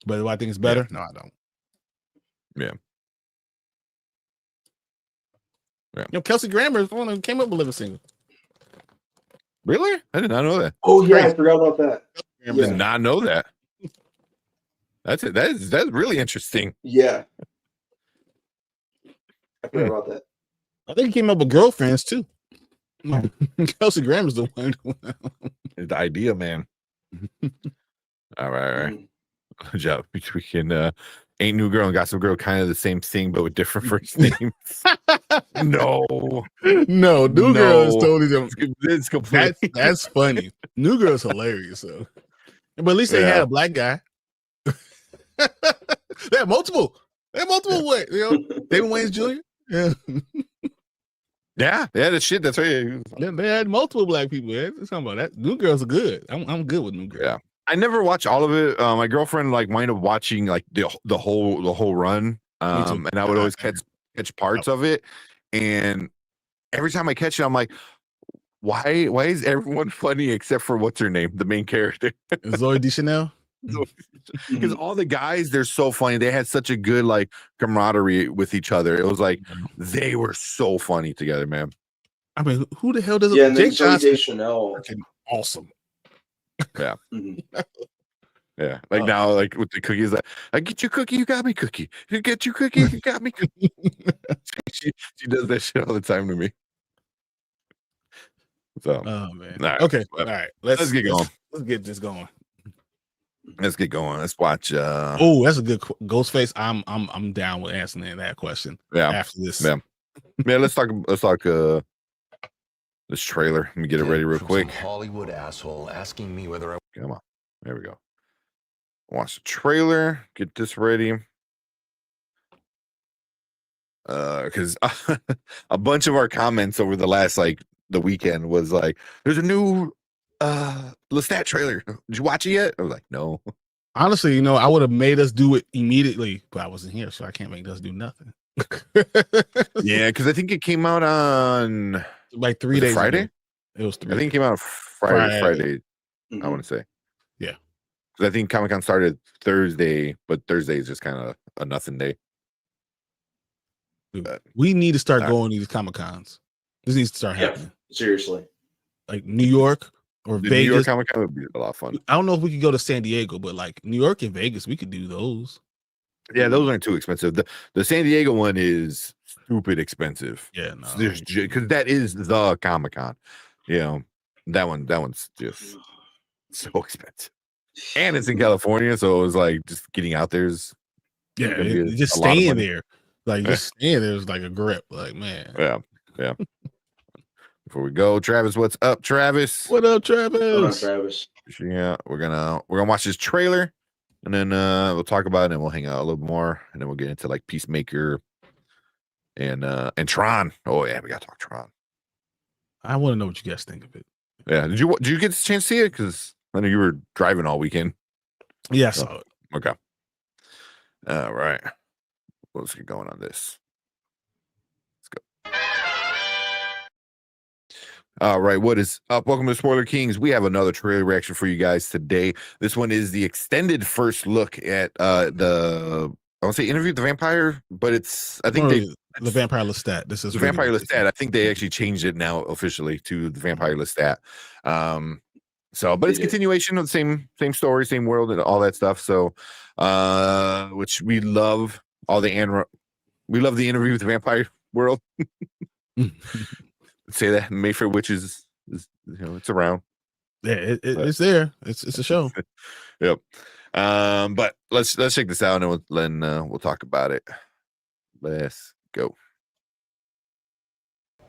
But do I think it's better? No, I don't. Yeah. You know, Kelsey Grammer is the one who came up with Living Single. Really? I did not know that. Oh yeah, I forgot about that. I did not know that. That's it. That's really interesting. Yeah. I forgot about that. I think he came up with Girlfriends too. Kelsey Grammer's the one. The idea, man. All right. Good job. We can Ain't New Girl and Gossip Girl kind of the same thing, but with different first names. No, New Girl is totally different. It's completely. That's funny. New Girl's hilarious, though. But at least they had a black guy. They had multiple. Way, you know, David Wayne's Jr. Yeah. Yeah, the shit. That's right. They had multiple black people. Yeah. Talking about that. New Girls are good. I'm good with New Girl. Yeah. I never watched all of it. My girlfriend like wound up watching like the whole run. And I would always catch parts of it. And every time I catch it, I'm like, why is everyone funny except for what's her name, the main character? Zoe Deschanel. Because all the guys, they're so funny. They had such a good like camaraderie with each other. It was like they were so funny together, man. I mean, who the hell does it? Yeah, Jake Johnson? Deschanel. Awesome. Yeah. Yeah. Like now, like with the cookies, like I get you cookie, you got me cookie. You get you cookie, you got me cookie. she does that shit all the time to me. So oh man. Right. Okay. All right. Let's get going. Let's get this going. Let's get going. Let's watch oh, that's a good Ghostface. I'm down with answering that question. Yeah. After this. Yeah. Man, let's talk this trailer. Let me get it ready real quick. Hollywood asshole asking me whether I Come on. There we go. Watch the trailer. Get this ready. Because a bunch of our comments over the last the weekend was like, there's a new Lestat trailer. Did you watch it yet? I was like, no. Honestly, I would have made us do it immediately, but I wasn't here, so I can't make us do nothing. Yeah, because I think it came out on like 3 days Friday. ago. It was 3 I think it came out Friday. Mhm. I want to say. Yeah. Because I think Comic-Con started Thursday, but Thursday is just kind of a nothing day. Dude, we need to start going to these Comic-Cons. This needs to start happening. Seriously. Like New York or The Vegas. New York Comic-Con would be a lot of fun. I don't know if we could go to San Diego, but like New York and Vegas, we could do those. Yeah, those aren't too expensive. The San Diego one is stupid expensive. Yeah, no. Because that is the Comic-Con. That one's just so expensive. And it's in California, so it was like just getting out there is just staying there. Like just staying there is like a grip. Like, man. Yeah. Before we go, Travis, what's up, Travis? What up, Travis? Hold on, Travis. Yeah, we're gonna watch this trailer, and then we'll talk about it, and we'll hang out a little more, and then we'll get into like Peacemaker and Tron. Oh yeah, we gotta talk Tron. I want to know what you guys think of it. Yeah, did you get a chance to see it? Because I know you were driving all weekend. Yeah, I saw it. Okay. All right. Let's get going on this. Let's go. All right, what is up? Welcome to Spoiler Kings. We have another trailer reaction for you guys today. This one is the extended first look at I want to say Interview with the Vampire, but it's the Vampire Lestat. This is the Vampire Lestat. I think they actually changed it now officially to the Vampire Lestat. But it's continuation of the same story, same world, and all that stuff. So, which we love we love the Interview with the Vampire world. Say that Mayfair Witches is it's around. Yeah, it's there. It's a show. Yep. But let's check this out, and we'll talk about it. Let's go.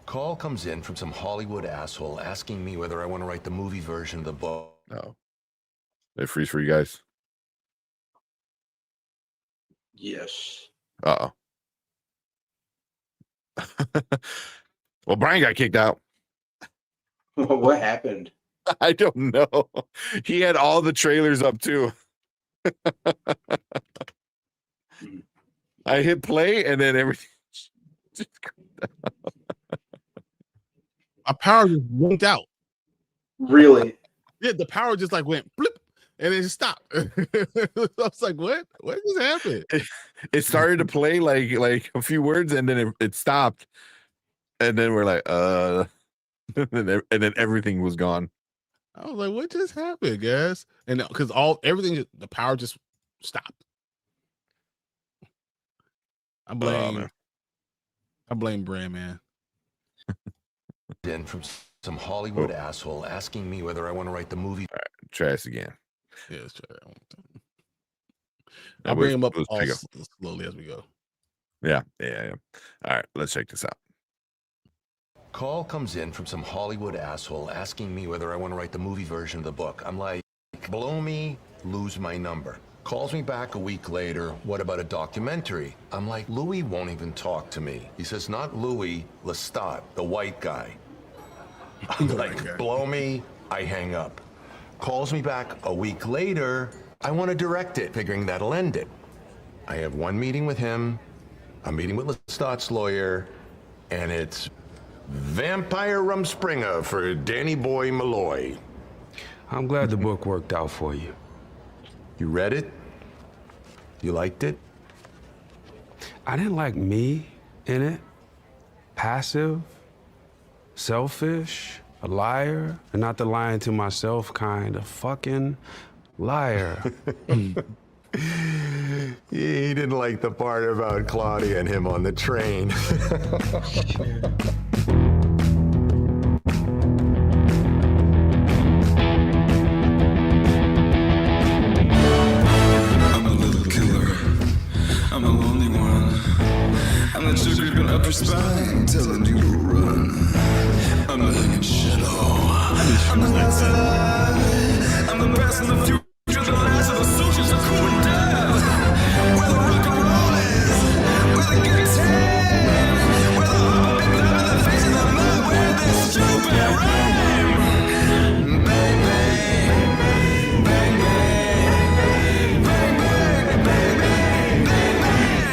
Call comes in from some Hollywood asshole asking me whether I want to write the movie version of the book. Oh, they freeze for you guys. Yes. Uh-oh. Well, Brian got kicked out. What happened? I don't know. He had all the trailers up too. I hit play and then everything. My power just winked out. Really? Yeah, the power just like went blip and it just stopped. I was like, what? What just happened? It started to play like a few words and then it stopped. And then we're like, and then everything was gone. I was like, what just happened, guys? And because the power just stopped. I blame Brand, man. In from some Hollywood asshole asking me whether I want to write the movie. All right, try this again. Yeah, let's try that. I'll bring him up slowly as we go. Yeah. All right, let's check this out. Call comes in from some Hollywood asshole asking me whether I want to write the movie version of the book. I'm like, blow me, lose my number. Calls me back a week later, what about a documentary? I'm like, Louis won't even talk to me. He says, not Louis, Lestat, the white guy. I'm like, blow me, I hang up. Calls me back a week later, I want to direct it, figuring that'll end it. I have one meeting with him, a meeting with Lestat's lawyer, and it's Vampire Rumspringa for Danny Boy Malloy. I'm glad the book worked out for you. You read it? You liked it? I didn't like me in it. Passive, selfish, a liar, and not the lying to myself kind of fucking liar. He didn't like the part about Claudia and him on the train. I'm a little killer. I'm a lonely one. I'm the sugar creeping up your spine, telling you to run. I'm the hanging shadow. I'm the last alive. I'm the past and the future, the last of the soldiers are cooling down. Where the rock and roll is, where the guitar, where the heart and blood and the face of the mud, where this stupid rhyme. Bang, bang, bang, bang, bang, bang, bang, bang, bang.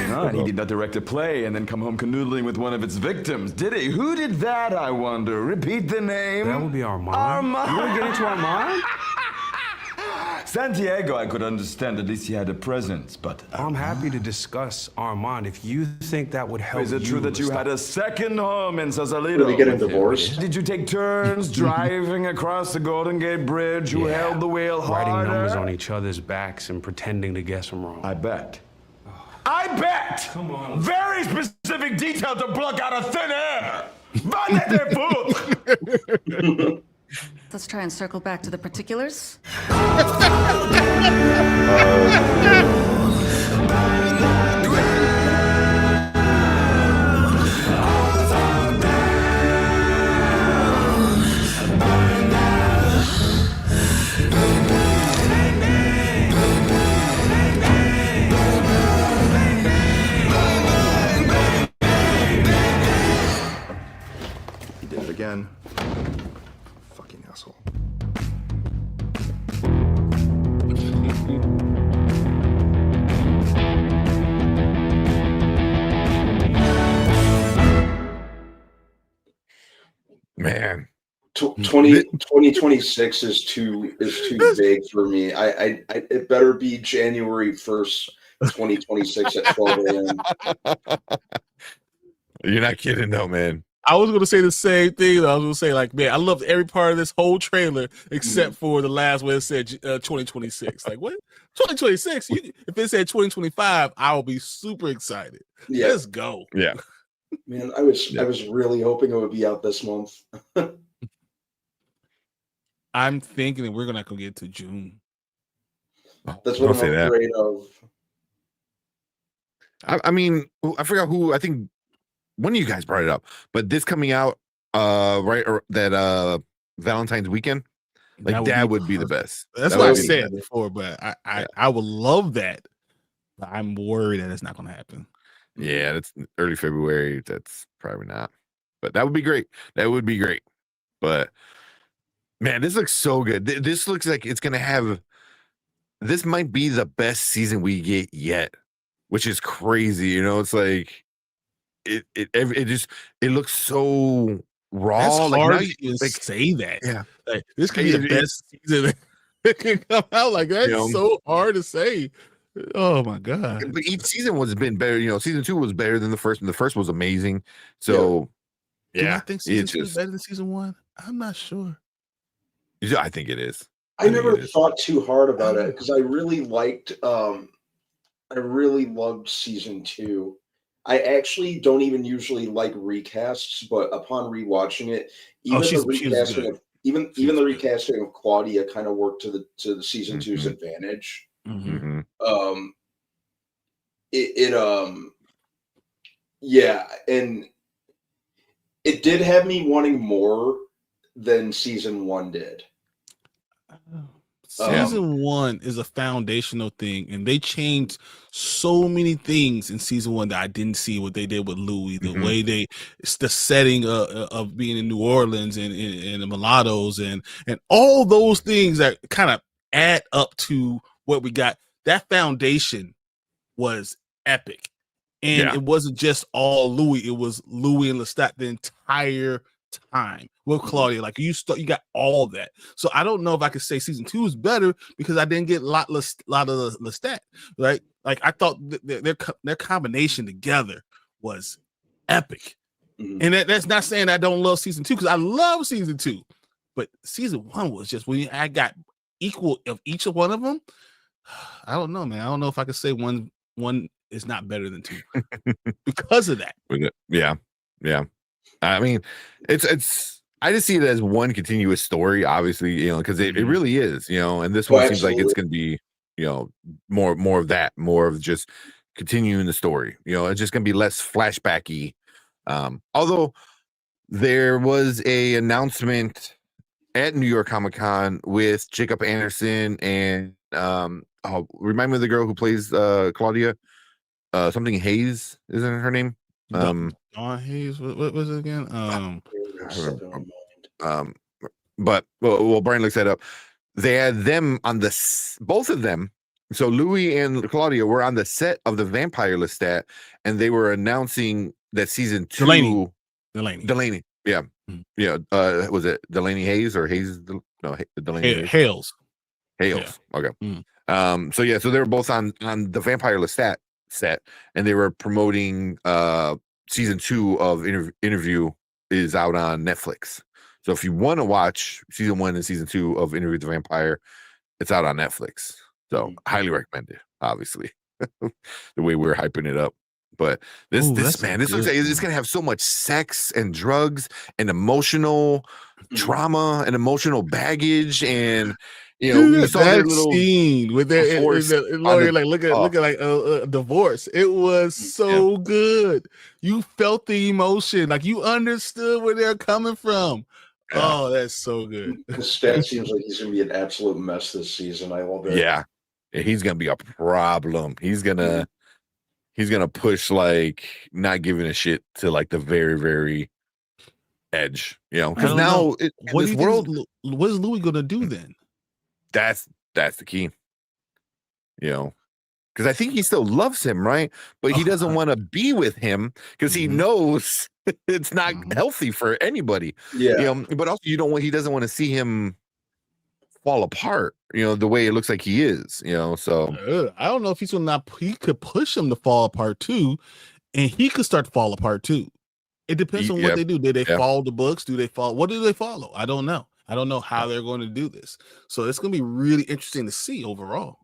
Ah, and he did not direct a play and then come home canoodling with one of its victims, did he? Who did that, I wonder? Repeat the name. That would be Armand. Armand. You want to get into Armand? Santiago, I could understand. At least he had a presence, but I'm happy to discuss Armand if you think that would help. is it true that you had a second home in Sausalito? Were they getting divorced? Did you take turns driving across the Golden Gate Bridge? Who held the wheel harder? Writing numbers on each other's backs and pretending to guess them wrong. I bet. I bet! Come on. Very specific detail to pluck out of thin air! Vale de Let's try and circle back to the particulars. He did it again. Fucking asshole. Man, 2026 is too big for me. I it better be January 1st, 2026 at 12 a.m. you're not kidding though, man. I was gonna say the same thing. I was gonna say, like, man, I loved every part of this whole trailer except for the last one that said 2026. Like, what? 2026? If it said 2025, I will be super excited. Yeah. Let's go. Yeah. Man, I was really hoping it would be out this month. I'm thinking that we're not gonna get to June. That's what Don't say I'm that. afraid of. I mean, I forgot who. I think one of you guys brought it up, but this coming out right or that Valentine's weekend, like that would be the best. That's That what I would be said the before, but I would love that. But I'm worried that it's not gonna happen. best. Yeah, that's early February. That's probably not, but that would be great. That would be great. But man, this looks so good. This looks like it's gonna have. This might be the best season we get yet, which is crazy. You know, it's like it looks so raw. That's like, hard now to you- even like, say that. yeah. Like, this could be the best season that can come out. Like, that's so hard to say. Oh my god! But each season was been better. You know, season 2 was better than the first, and the first was amazing. So, Do I think season it's 2 is just. better than season 1? I'm not sure. Yeah, I think it is. I never thought too hard about it because I really loved season 2. I actually don't even usually like recasts, but upon rewatching it, even the recasting of even the recasting of Claudia kind of worked to the season 2's advantage. Mm-hmm. Yeah, and it did have me wanting more than season 1 did. Season 1 is a foundational thing, and they changed so many things in season 1 that I didn't see what they did with Louis. The way it's the setting of being in New Orleans and the mulattoes and all those things that kind of add up to what we got. That foundation was epic, and it wasn't just all Louis. It was Louis and Lestat the entire time with Claudia. Like you got all that. So I don't know if I could say season 2 is better because I didn't get a lot of Lestat. Right? Like I thought their combination together was epic. And that's not saying I don't love season 2 because I love season 2, but season 1 was just when I got equal of each of one of them. I don't know, man. I don't know if I could say one is not better than 2 because of that. Yeah. I mean, it's. I just see it as one continuous story, obviously, you know, because it really is, you know. And this one seems like it's going to be, you know, more of that, more of just continuing the story. You know, it's just going to be less flashbacky Although there was a announcement at New York Comic Con with Jacob Anderson and remind me of the girl who plays Claudia, something Hayes, isn't her name? Dawn Hayes. What was it again? But well, Brian looks that up. They had them on both of them. So Louis and Claudia were on the set of the Vampire Lestat, and they were announcing that season 2. Delaney. Yeah. Yeah. Was it Delaney Hayes or Hayes? No, Delaney Hales. Yeah. Okay. So yeah, so they were both on the Vampire Lestat set, and they were promoting season 2 of Interview is out on Netflix. So if you want to watch season 1 and season 2 of Interview with the Vampire, it's out on Netflix. So highly recommend it, obviously. The way we're hyping it up. But this looks like it's gonna have so much sex and drugs and emotional trauma and emotional baggage, and you saw that little scene with the lawyer look at like a divorce. It was so good. You felt the emotion, like you understood where they're coming from. Oh, that's so good. Lestat seems like he's gonna be an absolute mess this season. I love it. Yeah, he's gonna be a problem. He's gonna push like not giving a shit to like the very, very edge, because now in this world, what is Louis gonna do then? That's the key, because I think he still loves him, right? But he doesn't want to be with him because he knows it's not healthy for anybody. Yeah. But also he doesn't want to see him fall apart, the way it looks like he is, so I don't know if he could push him to fall apart too, and he could start to fall apart too. It depends on what they do. Did they follow the books? What do they follow? I don't know. I don't know how they're going to do this. So it's going to be really interesting to see overall.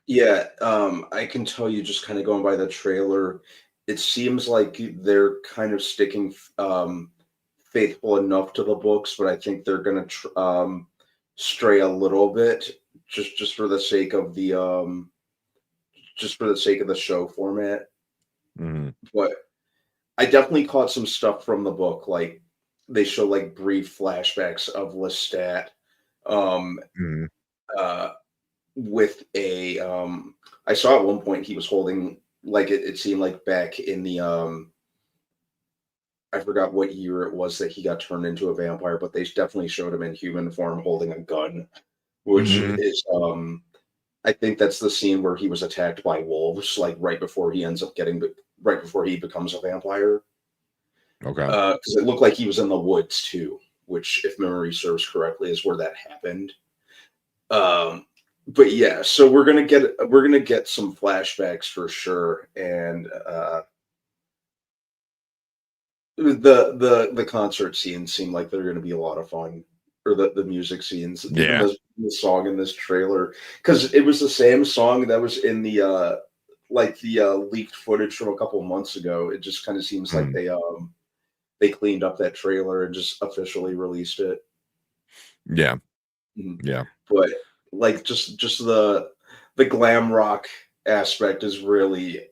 Yeah, I can tell you, just kind of going by the trailer, it seems like they're kind of sticking faithful enough to the books, but I think they're going to stray a little bit just for the sake of the show format. But I definitely caught some stuff from the book, like they show like brief flashbacks of Lestat with a I saw at one point he was holding, like it seemed like back in the I forgot what year it was that he got turned into a vampire, but they definitely showed him in human form holding a gun, which is I think that's the scene where he was attacked by wolves, like right before he becomes a vampire. Okay. Because it looked like he was in the woods too, which, if memory serves correctly, is where that happened. But yeah, so we're gonna get some flashbacks for sure, and the concert scenes seem like they're gonna be a lot of fun, or the music scenes. Yeah, the song in this trailer, because it was the same song that was in the leaked footage from a couple of months ago. It just kind of seems like they cleaned up that trailer and just officially released it. Yeah. But like just the glam rock aspect is really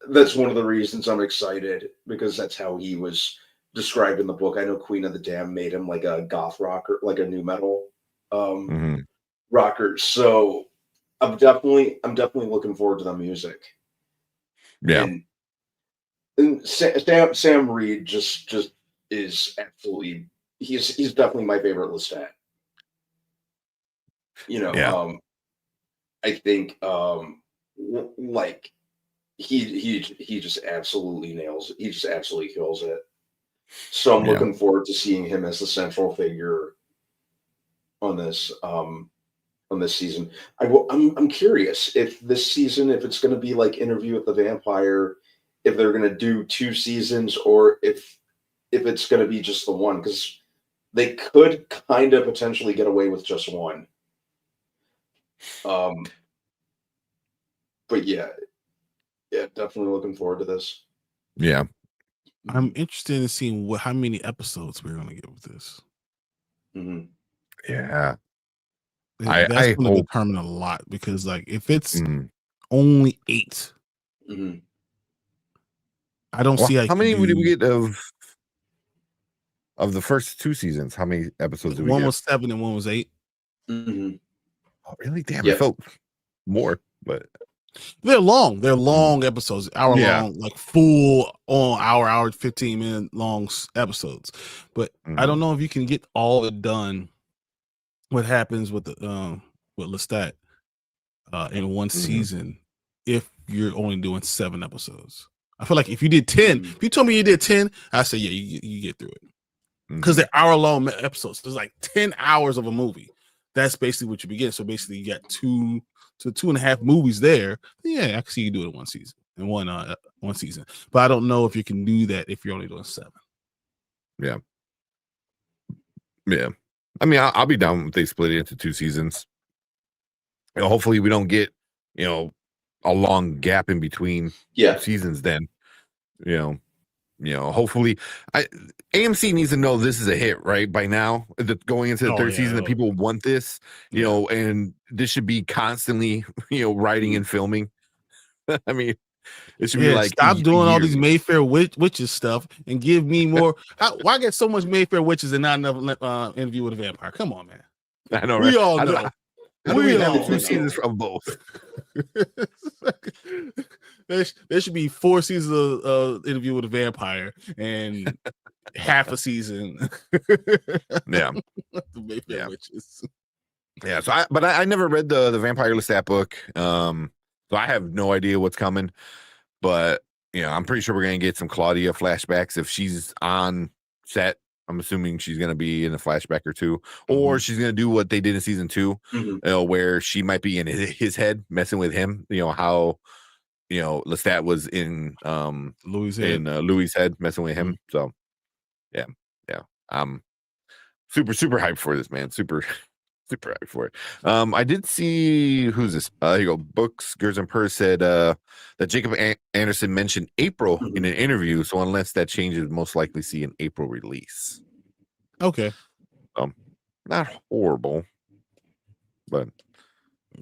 that's one of the reasons I'm excited, because that's how he was described in the book. I know Queen of the Damned made him like a goth rocker, like a new metal rocker. So I'm definitely looking forward to the music. Yeah. And Sam Reed just is absolutely, he's definitely my favorite Lestat. I think like he just absolutely nails it. He just absolutely kills it. So I'm looking forward to seeing him as the central figure on this season. I'm curious if this season, if it's going to be like Interview with the Vampire, if they're going to do 2 seasons, or if it's going to be just the one, because they could kind of potentially get away with just one. But yeah, definitely looking forward to this. Yeah, I'm interested in seeing how many episodes we're going to get with this. Yeah, that's going to determine a lot, because like if it's only 8, I don't see How many did we do- get of the first 2 seasons? How many episodes did we one get? was 7 and one was 8. Mhm. Oh, really? Damn, Yeah. I felt more, but They're long. They're long episodes, hour Yeah. long, like full on hour 15-minute long episodes. But I don't know if you can get all it done. What happens with the with Lestat in one season if you're only doing 7 episodes? I feel like if you did 10, if you told me you did 10, I say yeah, you get through it because they're hour long episodes. There's like 10 hours of a movie. That's basically what you begin. So basically, you got 2 to 2.5 movies there. Yeah, I can see you do it in one season, in one season. But I don't know if you can do that if you're only doing 7. Yeah. Yeah. I mean, I'll be down if they split it into 2 seasons. You know, hopefully we don't get, a long gap in between seasons then. You know, hopefully AMC needs to know this is a hit, right? By now, going into the third season, that people want this, and this should be constantly, writing and filming. I mean, it should be like stop doing all these Mayfair witches stuff and give me more. Why get so much Mayfair witches and not enough Interview with a Vampire? Come on, man. I know, right? We all know. How do we have 2 seasons of both? There should be 4 seasons of Interview with a Vampire and half a season. Yeah. The Mayfair witches. Yeah. So I never read the Vampire Lestat book. So I have no idea what's coming. But I'm pretty sure we're gonna get some Claudia flashbacks if she's on set. I'm assuming she's gonna be in a flashback or 2, or she's gonna do what they did in season 2, where she might be in his head messing with him. How Lestat was in Louis' head messing with him. So yeah. I'm super hyped for this, man. Super hyped for it. I did see, who's this? Here you go. Books Gers and Purrs said that Jacob Anderson mentioned April in an interview. So unless that changes, most likely see an April release. Okay. Not horrible, but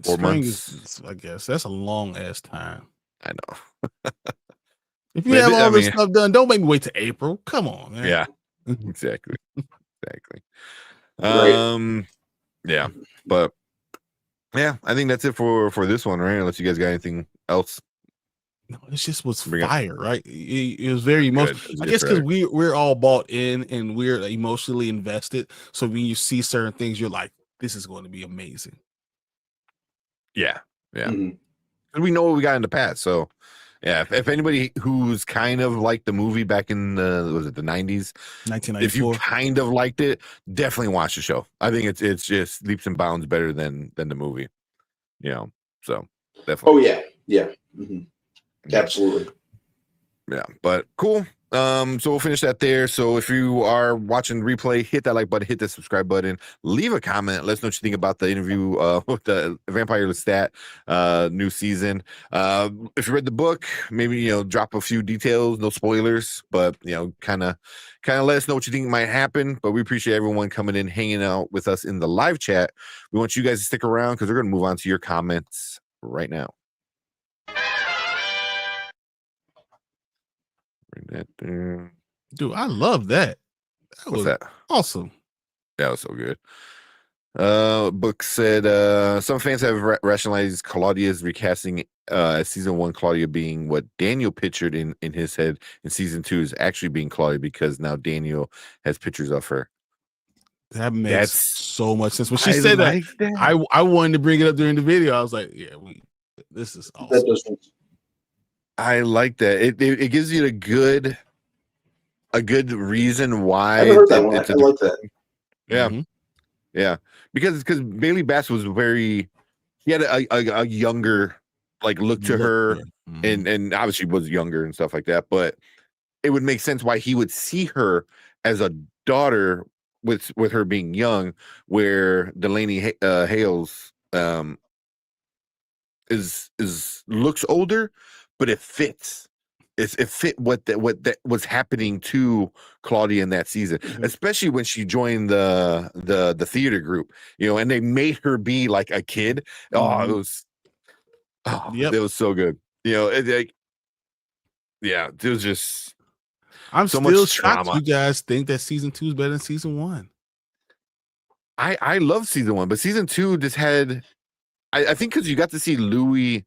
4 months. I guess that's a long ass time. I know. If you have all this stuff done, don't make me wait to April. Come on, man. Yeah, exactly. Right. Yeah, but yeah, I think that's it for this one, right? Unless you guys got anything else. No, it just was fire, right? It was very emotional. I guess because we're all bought in and we're emotionally invested. So when you see certain things, you're like, this is going to be amazing. Yeah. And we know what we got in the past. So yeah, if anybody who's kind of like the movie back in the 90s, 1994, if you kind of liked it, definitely watch the show. I think it's just leaps and bounds better than the movie. So definitely. Oh yeah. Absolutely. Yeah, but cool. So we'll finish that there. So if you are watching the replay, hit that like button, hit the subscribe button, leave a comment. Let us know what you think about the interview with the Vampire Lestat new season. If you read the book, maybe drop a few details, no spoilers, but kind of let us know what you think might happen. But we appreciate everyone coming in, hanging out with us in the live chat. We want you guys to stick around because we're going to move on to your comments right now. Bring that there. Dude, I love that. What's that? Awesome. That was so good. Book said some fans have rationalized Claudia's recasting season 1 Claudia being what Daniel pictured in his head in season 2 is actually being Claudia because now Daniel has pictures of her. That makes so much sense. When she said that, I wanted to bring it up during the video. I was like, yeah, this is awesome. That does sense. I like that. It gives you a good reason why. I heard that one. I like that. Yeah, yeah. Because Bailey Bass was he had a younger look to her, and obviously was younger and stuff like that. But it would make sense why he would see her as a daughter with her being young, where Delaney Hales is looks older. But it fits. It fit what that was happening to Claudia in that season, especially when she joined the theater group, and they made her be like a kid. It was so good. yeah, it was just I'm so still much shocked trauma. you guys think that season 2 is better than season 1. I love season 1, but season 2 just had. I think because you got to see Louis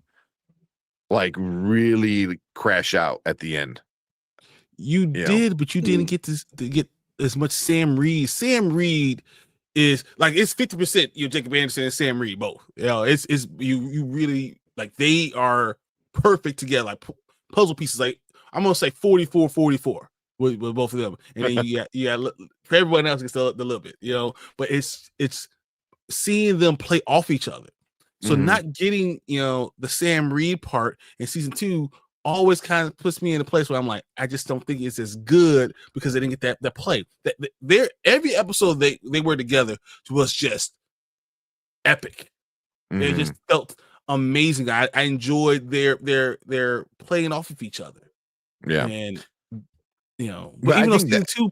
like really crash out at the end. You did, but you didn't get to get as much Sam Reed. Sam Reed is like it's 50%. Jacob Anderson and Sam Reed both. It's you really like they are perfect together, like puzzle pieces. Like I'm gonna say 44-44 with both of them, and then you got for everyone else gets the little bit, But it's seeing them play off each other. So not getting the Sam Reed part in season 2 always kind of puts me in a place where I'm like, I just don't think it's as good because they didn't get that play. Every episode they were together was just epic. It just felt amazing. I enjoyed their playing off of each other. Yeah, and But but I even though think season 2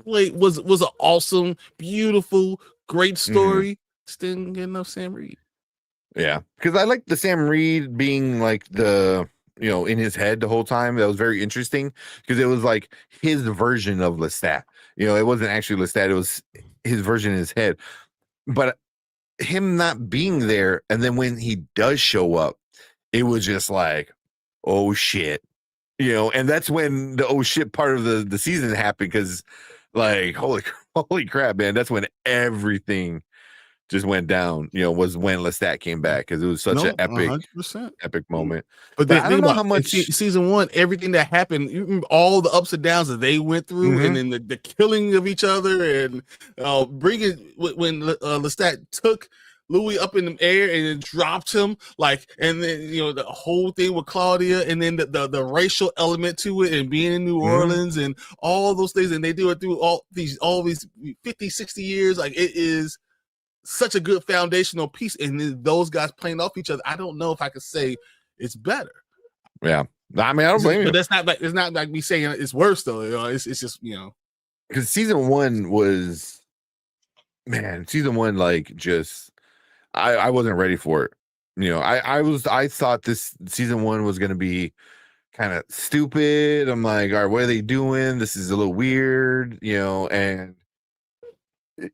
play was an awesome, beautiful, great story, still didn't get enough Sam Reed. Yeah, because I like the Sam Reed being like the in his head the whole time. That was very interesting because it was like his version of Lestat. It wasn't actually Lestat; it was his version in his head. But him not being there, and then when he does show up, it was just like, oh shit, And that's when the oh shit part of the season happened because, like, holy crap, man! That's when everything just went down, was when Lestat came back because it was such an epic 100%. moment. But But then I think don't know about how in much. season 1, everything that happened, you remember all the ups and downs that they went through, and then the killing of each other, and bringing when Lestat took Louis up in the air and then dropped him, and then the whole thing with Claudia, and then the racial element to it, and being in New Orleans, and all those things, and they do it through all these 50, 60 years. Like it is such a good foundational piece, and then those guys playing off each other. I don't know if I could say it's better. Yeah, I mean, I don't blame you. But that's not like it's not like me saying it's worse though. It's just because season 1 was, man, season 1 like just I wasn't ready for it. I thought this season 1 was gonna be kind of stupid. I'm like, all right, what are they doing? This is a little weird, and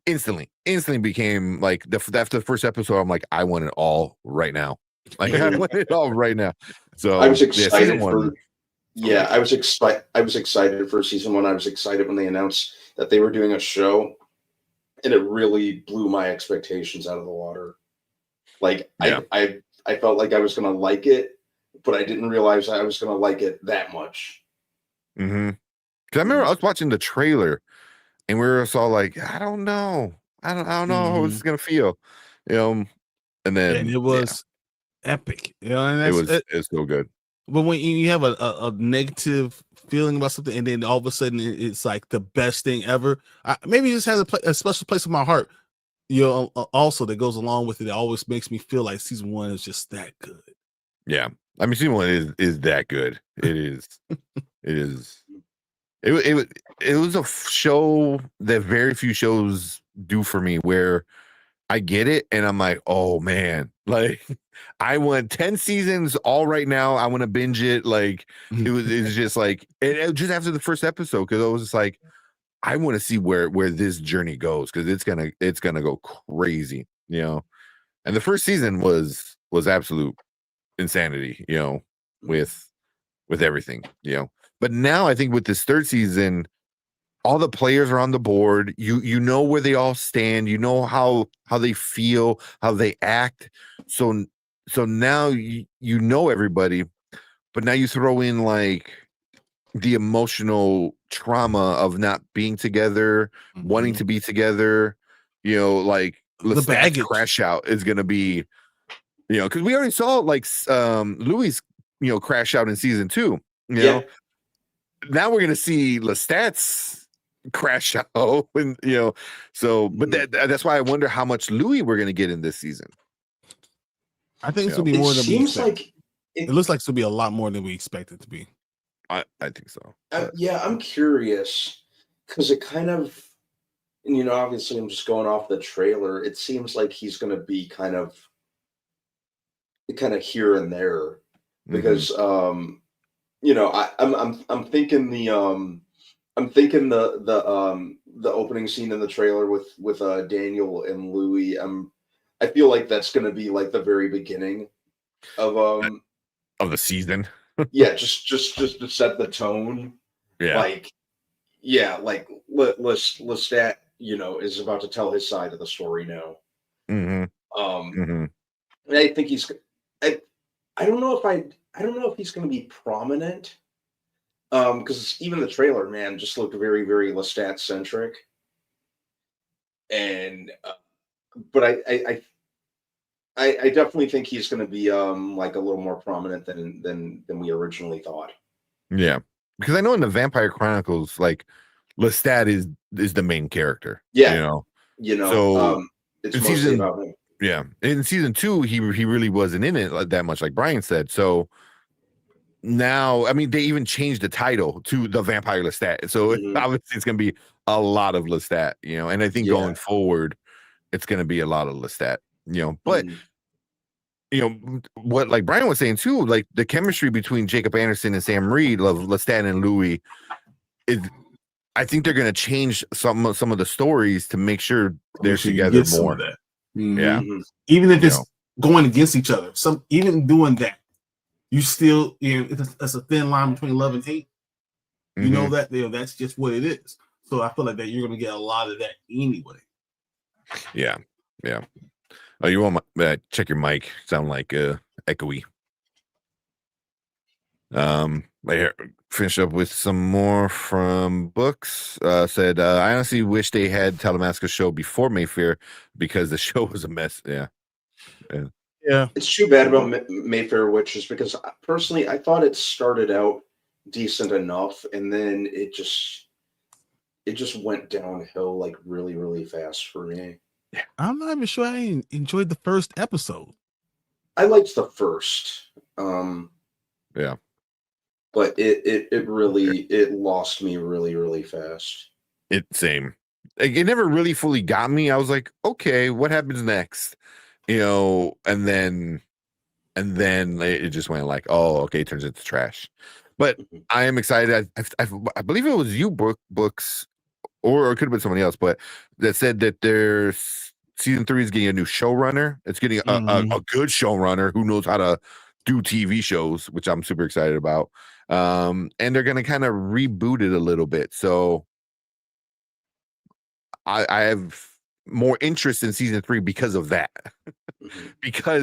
instantly became like after the first episode, I'm like, I want it all right now. Like I want it all right now. So I was excited I was excited for season 1. I was excited when they announced that they were doing a show, and it really blew my expectations out of the water. Like I felt like I was gonna like it, but I didn't realize I was gonna like it that much. Because I remember I was watching the trailer, and we were just all like, I don't know how this is gonna feel, and then it was epic, and it was so good. But when you have a negative feeling about something, and then all of a sudden it's like the best thing ever, maybe it just has a special place in my heart. Also that goes along with it. It always makes me feel like season 1 is just that good. Yeah, I mean, season 1 is that good. It is. It is. It was a show that very few shows do for me, where I get it and I'm like, oh man, like I want 10 seasons all right now. I want to binge it. Like it's just like it just after the first episode, because I was just like, I want to see where this journey goes, because it's gonna go crazy, And the first season was absolute insanity, with everything, But now I think with this third season, all the players are on the board. You know where they all stand. You know how they feel, how they act. So now you know everybody, but now you throw in like the emotional trauma of not being together, wanting to be together. Like The baggage. crash out is gonna be, because we already saw like Louis, crash out in season 2. Now we're gonna see Lestat's crash out, and so. But that's why I wonder how much Louis we're gonna get in this season. I think it's gonna be more than we expect. Like it looks like it's gonna be a lot more than we expect it to be. I think so. I'm curious because it kind of, and obviously I'm just going off the trailer. It seems like he's going to be kind of here and there because I'm thinking the opening scene in the trailer with Daniel and Louis. I feel like that's going to be like the very beginning of the season. Yeah, just to set the tone. Yeah. Like, yeah, like Lestat, is about to tell his side of the story now. Mm-hmm. And I think I don't know if he's going to be prominent. Because even the trailer, man, just looked very, very Lestat centric. And but I definitely think he's going to be like a little more prominent than we originally thought. Yeah, because I know in the Vampire Chronicles, like Lestat is the main character. Yeah, so it's in mostly season, about him. Yeah, in season 2, he really wasn't in it that much, like Brian said. So now, I mean, they even changed the title to the Vampire Lestat. So obviously, it's going to be a lot of Lestat, and I think going forward, it's going to be a lot of Lestat, but. What like Brian was saying too, like the chemistry between Jacob Anderson and Sam Reed, Lestat and Louis, I think they're going to change some of the stories to make sure they're together more. Yeah, even if it's going against each other, even doing that, you still that's a thin line between love and hate. You know that that's just what it is. So I feel like that you're going to get a lot of that anyway. Yeah. Oh, you want check your mic? Sound like echoey. Here, finish up with some more from books. Said I honestly wish they had Talamasca's show before Mayfair because the show was a mess. Yeah. It's too bad about Mayfair Witches because personally I thought it started out decent enough and then it just went downhill like really, really fast for me. I'm not even sure I enjoyed the first episode. I liked the first. But it really lost me really, really fast. Same. It never really fully got me. I was like, okay, what happens next? And then it just went like, oh, okay, it turns into trash. But I am excited. I believe it was you books. Or it could have been somebody else, but that said that there's season 3 is getting a new showrunner. It's getting a good showrunner who knows how to do TV shows, which I'm super excited about. And they're going to kind of reboot it a little bit. So I have more interest in season 3 because of that. because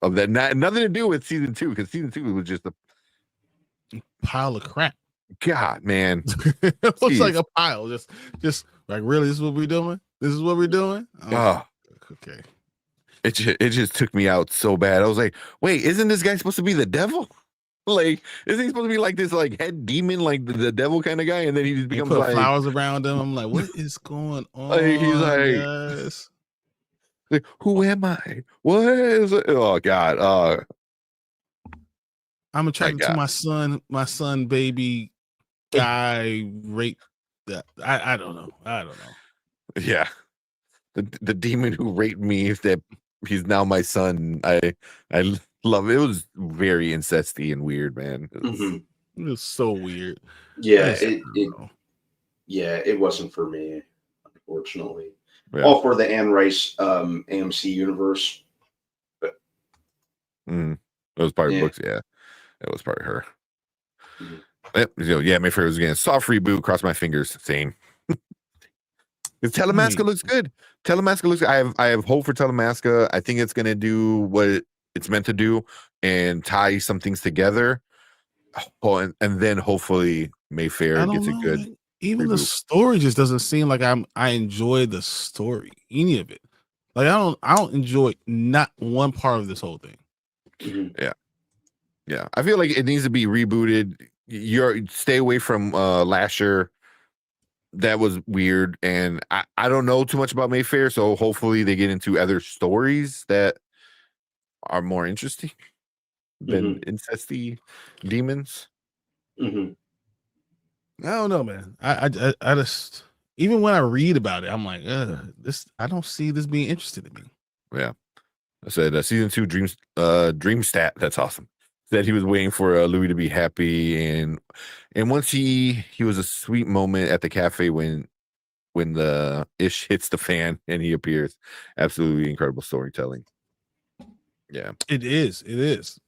of that. Nothing to do with season 2, because season 2 was just a pile of crap. God, man. It looks like a pile. Just like, really, this is what we're doing? This is what we're doing? Oh, okay. It just took me out so bad. I was like, wait, isn't this guy supposed to be the devil? Like, isn't he supposed to be like this like head demon, like the devil kind of guy? And then he just becomes put like flowers around him. I'm like, what is going on? Like, he's like, who am I? What is it? Oh God. I'm attracted to my son baby guy rape that I don't know. Yeah. The demon who raped me, that he's now my son. I love it. It was very incesty and weird, man. It was so weird. Yeah, it wasn't for me, unfortunately. Yeah. All for the Anne Rice AMC universe. But it was part of books, yeah. It was part of her. Mayfair was again soft reboot. Cross my fingers. Same. Telemasca looks good. Telemasca looks. I have hope for Telemasca. I think it's gonna do what it's meant to do and tie some things together. Oh, and then hopefully Mayfair gets a good. Even the story just doesn't seem like I enjoy the story, any of it. Like I don't enjoy not one part of this whole thing. Yeah. I feel like it needs to be rebooted. Stay away from Lasher. That was weird, and I don't know too much about Mayfair, so hopefully they get into other stories that are more interesting than incesty demons. I don't know, man. I just, even when I read about it, I'm like, I don't see this being interested in me. Yeah. I said season 2 Dreamstat. That's awesome. said he was waiting for Louis to be happy, and once he was a sweet moment at the cafe when the ish hits the fan and he appears. Absolutely incredible storytelling. Yeah, it is. It is.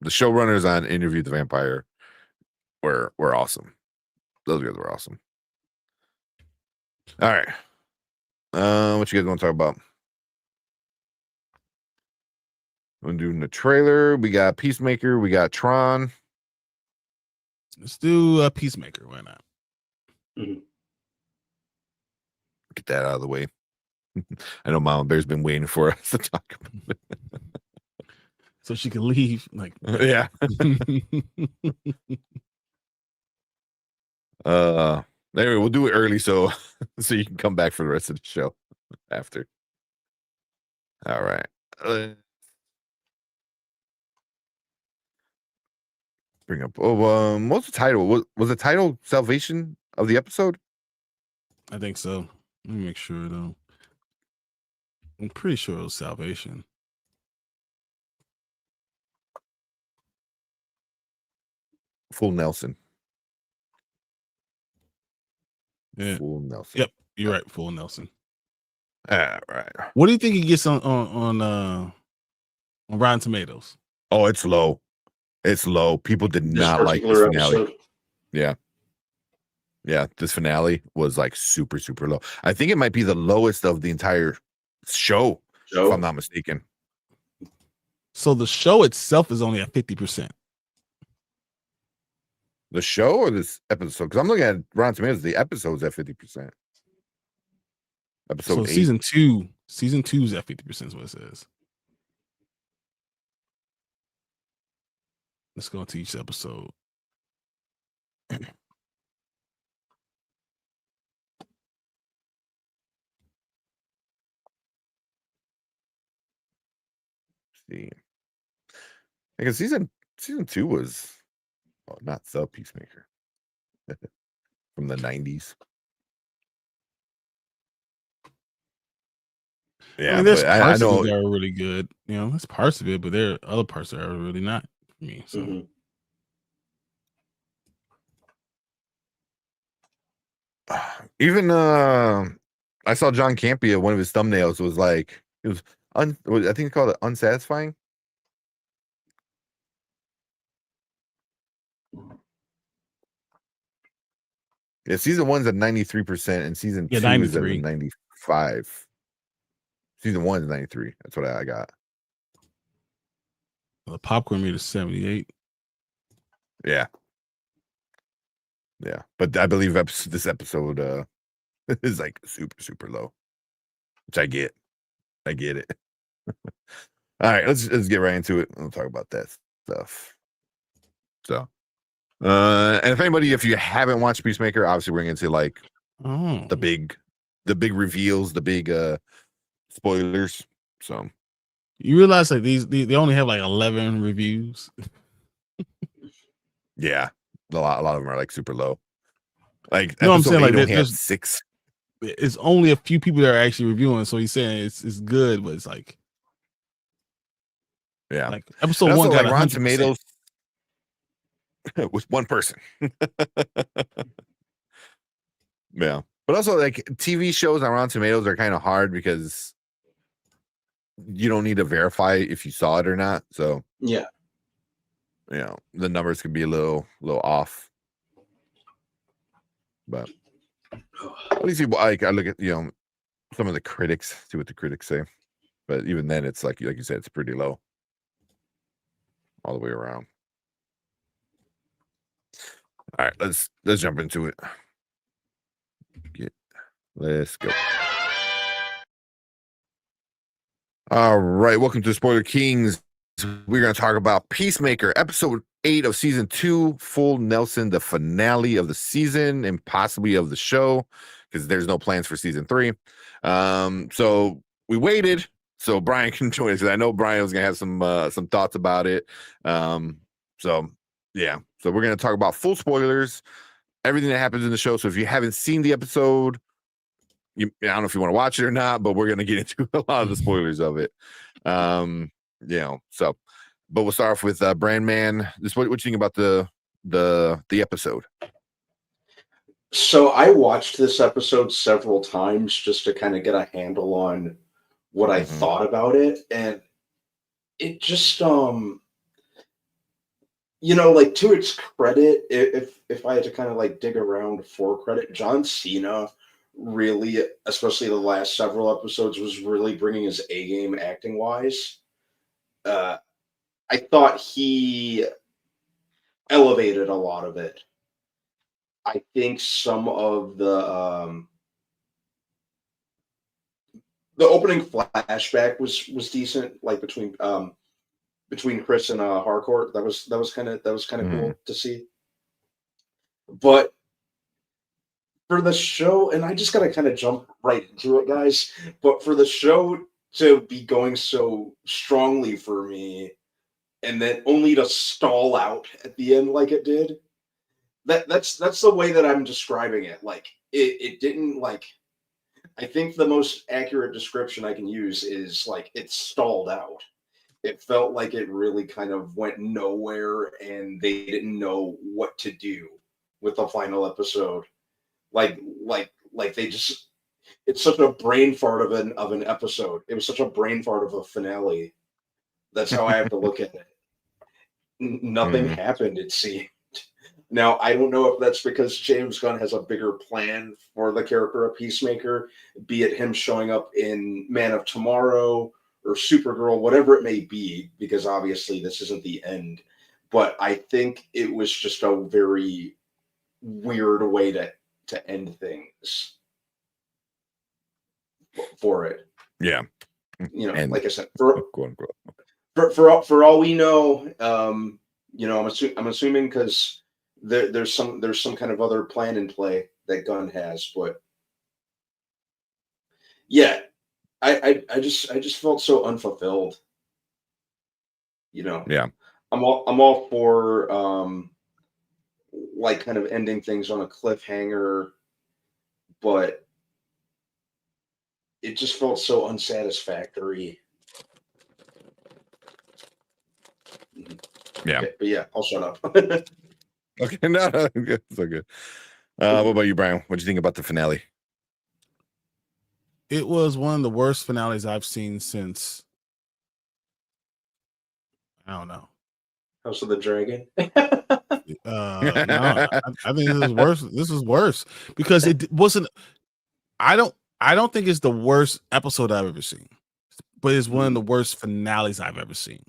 The showrunners on Interview with the Vampire were awesome. Those guys were awesome. All right, what you guys want to talk about? We're doing the trailer. We got Peacemaker. We got Tron. Let's do a Peacemaker. Why not? Get that out of the way. I know Mama Bear's been waiting for us to talk about it. So she can leave. Like, yeah. Anyway, we'll do it early so you can come back for the rest of the show after. All right. Bring up. Oh, what's the title? Was the title Salvation of the episode? I think so. Let me make sure though. I'm pretty sure it was Salvation. Full Nelson. Yeah. Full Nelson. Yep, you're right. Full Nelson. All right. What do you think he gets on Rotten Tomatoes? Oh, it's low. It's low. People did not like this finale. Episode. Yeah, this finale was like super, super low. I think it might be the lowest of the entire show, if I'm not mistaken. So the show itself is only at 50%. The show or this episode? Because I'm looking at Rotten Tomatoes, the episode's at 50%. Episode So 8. season two is at 50% is what it says. Let's go into each episode. See, because season 2 was not the Peacemaker from the 90s. Yeah, I mean, there's but parts I of know it that are really good. You know, there's parts of it, but there are other parts that are really not for me. So even I saw John Campia, one of his thumbnails was like it was I think he called it unsatisfying. Yeah, season 1's at 93% and season 2 is at 93. 95. Season 1 is 93. That's what I got. The popcorn meter is 78. Yeah. Yeah. But I believe this episode is like super, super low. Which I get. I get it. All right, let's get right into it. We'll talk about that stuff. So and if you haven't watched Peacemaker, obviously we're going to like the big reveals, the big spoilers. So you realize like they only have like 11 reviews. yeah, a lot of them are like super low. Like no, I'm saying like there's 6. It's only a few people that are actually reviewing. So he's saying it's good, but it's like like episode 1 got like 100%. Rotten Tomatoes with one person. Yeah, but also like TV shows on Rotten Tomatoes are kind of hard because you don't need to verify if you saw it or not. So yeah, you know the numbers can be a little off. But at least I look at some of the critics, see what the critics say. But even then, it's like you said, it's pretty low all the way around. All right, let's jump into it. Let's go. All right, welcome to Spoiler Kings. We're going to talk about Peacemaker, episode 8 of season 2, Full Nelson, the finale of the season and possibly of the show, because there's no plans for season 3. So we waited so Brian can join us, because I know Brian was going to have some thoughts about it. So yeah, so we're going to talk about full spoilers, everything that happens in the show. So if you haven't seen the episode, I don't know if you want to watch it or not, but we're going to get into a lot of the spoilers of it. So but we'll start off with Brandman. What you think about the episode? So I watched this episode several times just to kind of get a handle on what I thought about it, and it just like, to its credit, if I had to kind of like dig around for credit, John Cena really, especially the last several episodes, was really bringing his A game acting wise. I thought he elevated a lot of it. I think some of the opening flashback was decent, like between Chris and Harcourt. That was kind of cool to see. But for the show, and I just gotta kind of jump right into it, guys. But for the show to be going so strongly for me, and then only to stall out at the end like it did, that's the way that I'm describing it. Like it didn't, like, I think the most accurate description I can use is like it stalled out. It felt like it really kind of went nowhere, and they didn't know what to do with the final episode. Like they just, it's such a brain fart of an episode. It was such a brain fart of a finale. That's how I have to look at it. Nothing happened, it seemed. Now, I don't know if that's because James Gunn has a bigger plan for the character of Peacemaker, be it him showing up in Man of Tomorrow or Supergirl, whatever it may be, because obviously this isn't the end. But I think it was just a very weird way to end things for it. Yeah. And like I said, for all we know, I'm assuming because there's some kind of other plan in play that Gunn has, but yeah, I just felt so unfulfilled. Yeah. I'm all for like kind of ending things on a cliffhanger, but it just felt so unsatisfactory. Yeah. Okay, but yeah, I'll shut up. Okay, no, good. So good. What about you, Brian? What do you think about the finale? It was one of the worst finales I've seen since, I don't know, House of the Dragon. No, I think this is worse. This is worse because it wasn't. I don't think it's the worst episode I've ever seen, but it's one of the worst finales I've ever seen.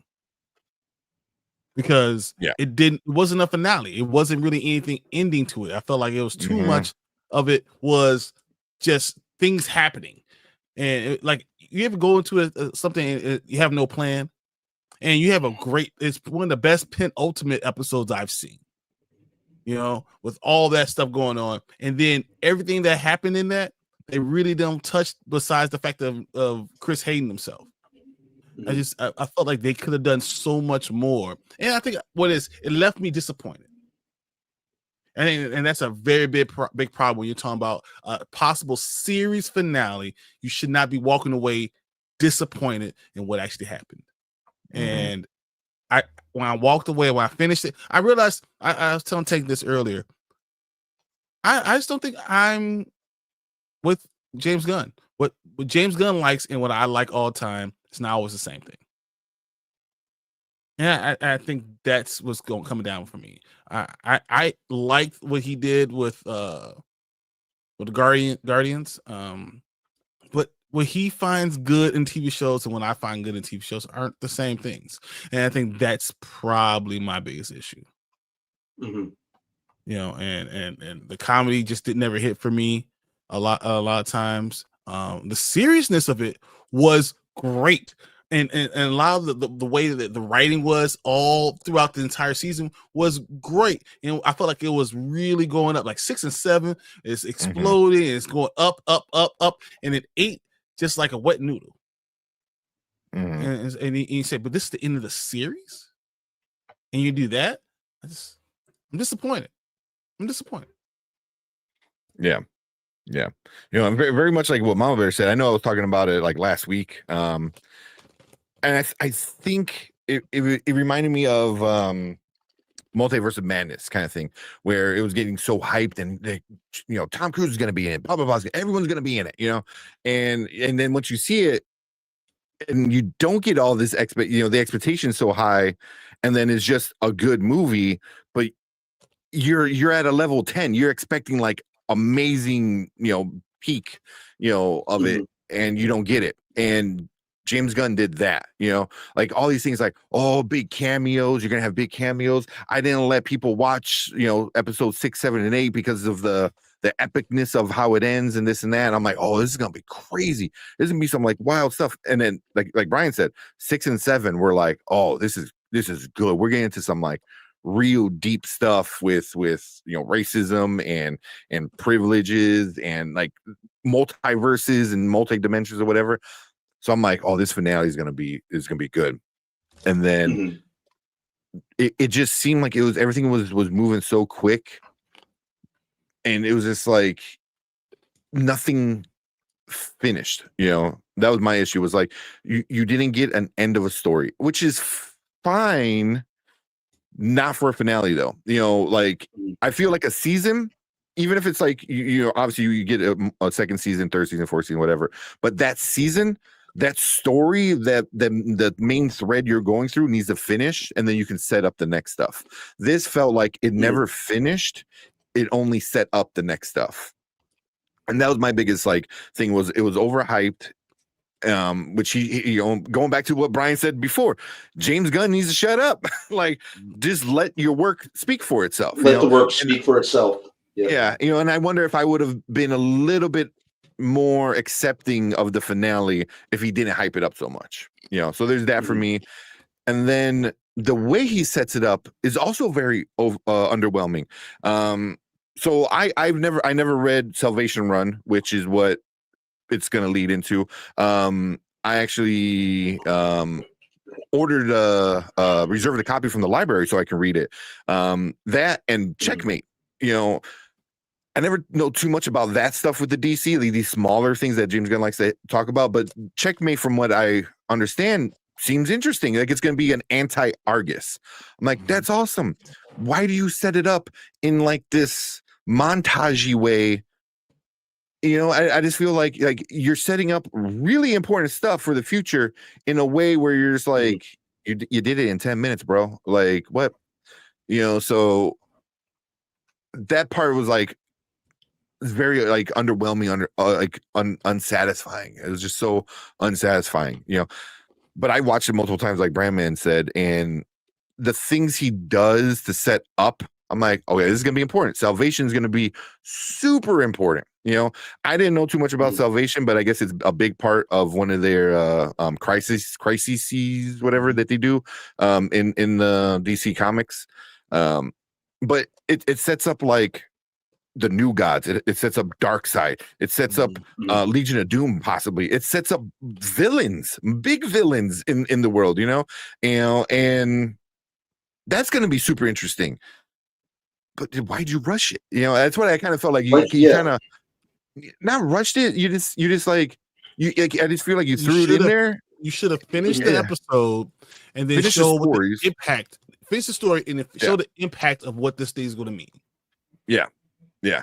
Because it wasn't a finale. It wasn't really anything ending to it. I felt like it was too much of it was just things happening, and like, you ever go into something and you have no plan, and you have it's one of the best penultimate episodes I've seen. With all that stuff going on, and then everything that happened in that, they really don't touch besides the fact of Chris hating himself. I felt like they could have done so much more, and I think it left me disappointed. And that's a very big problem when you're talking about a possible series finale. You should not be walking away disappointed in what actually happened. And when I walked away, when I finished it, I realized I was telling Tank this earlier. I just don't think I'm with James Gunn. What James Gunn likes and what I like all the time, it's not always the same thing. Yeah, I think that's what's coming down for me. I liked what he did with the Guardians, but what he finds good in TV shows and what I find good in TV shows aren't the same things, and I think that's probably my biggest issue. And the comedy just never hit for me a lot of times. The seriousness of it was great, and a lot of the way that the writing was all throughout the entire season was great. And I felt like it was really going up, like 6 and 7. It's exploding, and it's going up, and it ate just like a wet noodle. And he said, "But this is the end of the series, and you do that." I'm disappointed. Yeah. I'm very, very much like what Mama Bear said. I know I was talking about it like last week. And I think it reminded me of Multiverse of Madness kind of thing, where it was getting so hyped and Tom Cruise is going to be in it, blah blah blah, everyone's going to be in it, and then once you see it and you don't get all this the expectation so high, and then it's just a good movie, but you're at a level 10, you're expecting like amazing peak of it, and you don't get it. And James Gunn did that, like all these things, like, oh, big cameos. You're gonna have big cameos. I didn't let people watch, episodes 6, 7, and 8 because of the epicness of how it ends and this and that. And I'm like, oh, this is gonna be crazy. This is gonna be some like wild stuff. And then, like Brian said, 6 and 7 were like, oh, this is good. We're getting into some like real deep stuff with racism and privileges and like multiverses and multi-dimensions or whatever. So I'm like, oh, this finale is gonna be good. And then it just seemed like everything was moving so quick, and it was just like nothing finished. That was my issue. Was like you didn't get an end of a story, which is fine. Not for a finale though. Like I feel like a season, even if it's like obviously you get a second season, third season, fourth season, whatever. But that season, that story, that the main thread you're going through needs to finish, and then you can set up the next stuff. This felt like it never finished. It only set up the next stuff. And that was my biggest thing, was it was overhyped. Which he going back to what Brian said before, James Gunn needs to shut up. Like, just let your work speak for itself. Let the work speak for itself. Yeah. And I wonder if I would have been a little bit more accepting of the finale if he didn't hype it up so much. So there's that for me. And then the way he sets it up is also very underwhelming. So I never read Salvation Run, which is what it's going to lead into. I actually ordered reserved a copy from the library so I can read it. That and Checkmate. I never know too much about that stuff with the DC, these smaller things that James Gunn likes to talk about, but Checkmate, from what I understand, seems interesting. Like it's going to be an anti-Argus. I'm like, that's awesome. Why do you set it up in like this montagey way? I just feel like you're setting up really important stuff for the future in a way where you're just like, you did it in 10 minutes, bro. Like what? So that part was like very like underwhelming, unsatisfying. It was just so unsatisfying, but I watched it multiple times, like Brandman said, and the things he does to set up, I'm like, okay, this is going to be important. Salvation is going to be super important. I didn't know too much about Salvation, but I guess it's a big part of one of their crises, whatever that they do in the DC comics. But it sets up like the New Gods. It sets up Darkseid. It sets up Legion of Doom, possibly. It sets up villains, big villains in the world, and that's going to be super interesting. But why'd you rush it? That's what I kind of felt like. You kind of not rushed it. You just like I just feel like you threw it in there. You should have finished the episode and then show the impact. Finish the story and show the impact of what this thing is going to mean. Yeah.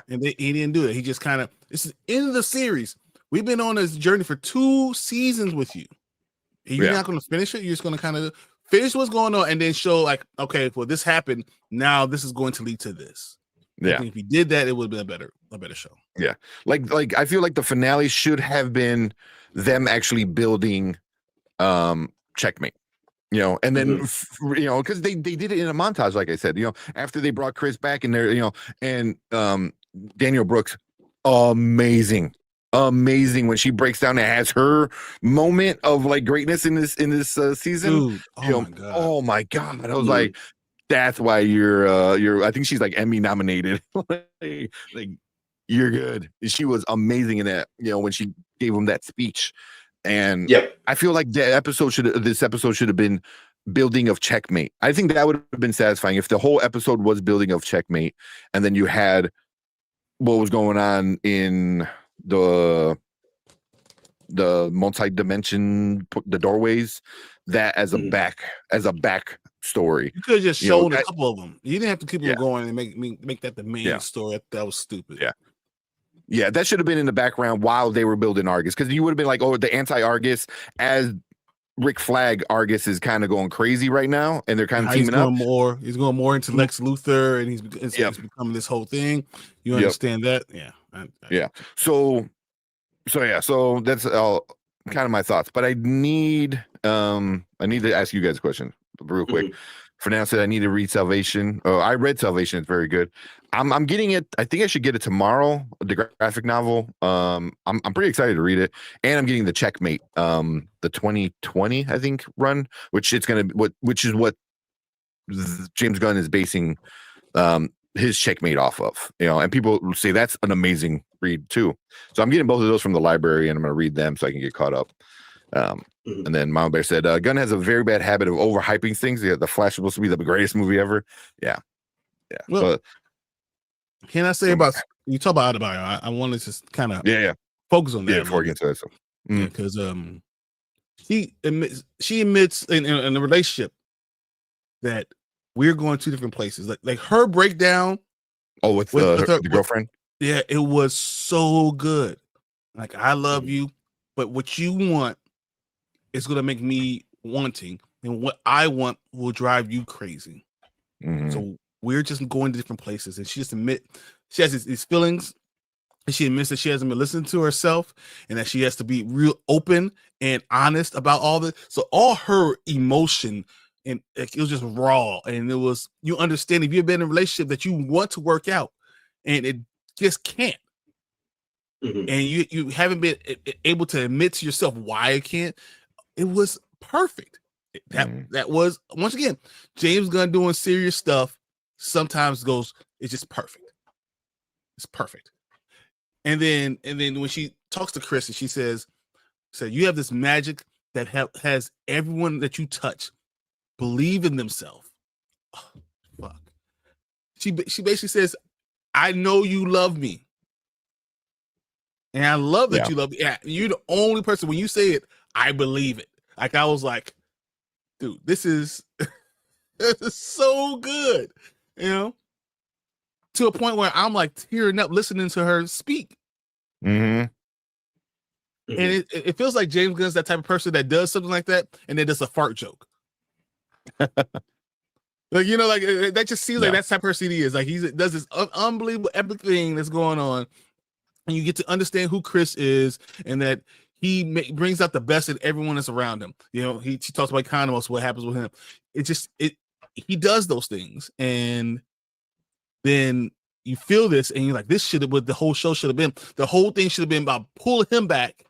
And he didn't do it. He just kind of, this is the end of the series. We've been on this journey for 2 seasons with you. And you're not going to finish it. You're just going to kind of finish what's going on and then show like, okay, well, this happened. Now this is going to lead to this. Yeah. If you did that, it would have been a better show. Yeah. Like I feel like the finale should have been them actually building Checkmate. And then because they did it in a montage, like I said, after they brought Chris back in there, and Daniel Brooks, amazing when she breaks down and has her moment of like greatness in this season. Dude, oh my god, I was like, that's why you're I think she's like Emmy nominated. like you're good. She was amazing in that, when she gave him that speech. And I feel like this episode should have been building of Checkmate. I think that would have been satisfying if the whole episode was building of Checkmate, and then you had what was going on in the multi-dimension, the doorways, that as a back story. You could have just shown a couple of them. You didn't have to keep them going and make that the main story. That was stupid. Yeah, that should have been in the background while they were building Argus, because you would have been like, oh, the anti-Argus, as Rick Flag Argus is kind of going crazy right now, and they're kind of teaming up. He's going more into Lex Luthor, and he's becoming this whole thing. You understand that? Yeah. So that's all kind of my thoughts. But I need to ask you guys a question real quick. Fernando said I need to read Salvation. Oh, I read Salvation. It's very good. I'm getting it. I think I should get it tomorrow. The graphic novel. I'm pretty excited to read it, and I'm getting the Checkmate. The 2020 I think run, which is what James Gunn is basing his Checkmate off of. And people say that's an amazing read too. So I'm getting both of those from the library, and I'm going to read them so I can get caught up. And then Mama Bear said, Gunn has a very bad habit of overhyping things. The Flash is supposed to be the greatest movie ever. Yeah. Well, but can I say about you talk about Adebayo? I want to just kind of focus on that. Before I get to that. So. Because she admits in a relationship that we're going two different places. Like her breakdown. Oh, with the girlfriend. Yeah, it was so good. Like, I love you, but what you want is going to make me wanting, and what I want will drive you crazy. So we're just going to different places, and she has these feelings, and she admits that she hasn't been listening to herself, and that she has to be real open and honest about all this. So all her emotion, and it was just raw, and it was, you understand, if you've been in a relationship that you want to work out, and it just can't. And you haven't been able to admit to yourself why it can't. It was perfect. That was, once again, James Gunn doing serious stuff sometimes it's just perfect. It's perfect. And then when she talks to Chris and she says you have this magic that has everyone that you touch believe in themselves. Oh, fuck. She basically says, I know you love me. And I love that you love me. Yeah, you're the only person, when you say it, I believe it. Like, I was like, dude, this is so good. To a point where I'm like tearing up listening to her speak. And it feels like James Gunn's that type of person that does something like that, and then does a fart joke. Like, that just seems like that's the type of person he is. Like, he does this unbelievable epic thing that's going on, and you get to understand who Chris is, and that he brings out the best in everyone that's around him. She talks about Economos, what happens with him. He does those things, and then you feel this, and you're like, this should have what the whole show should have been. The whole thing should have been about pulling him back,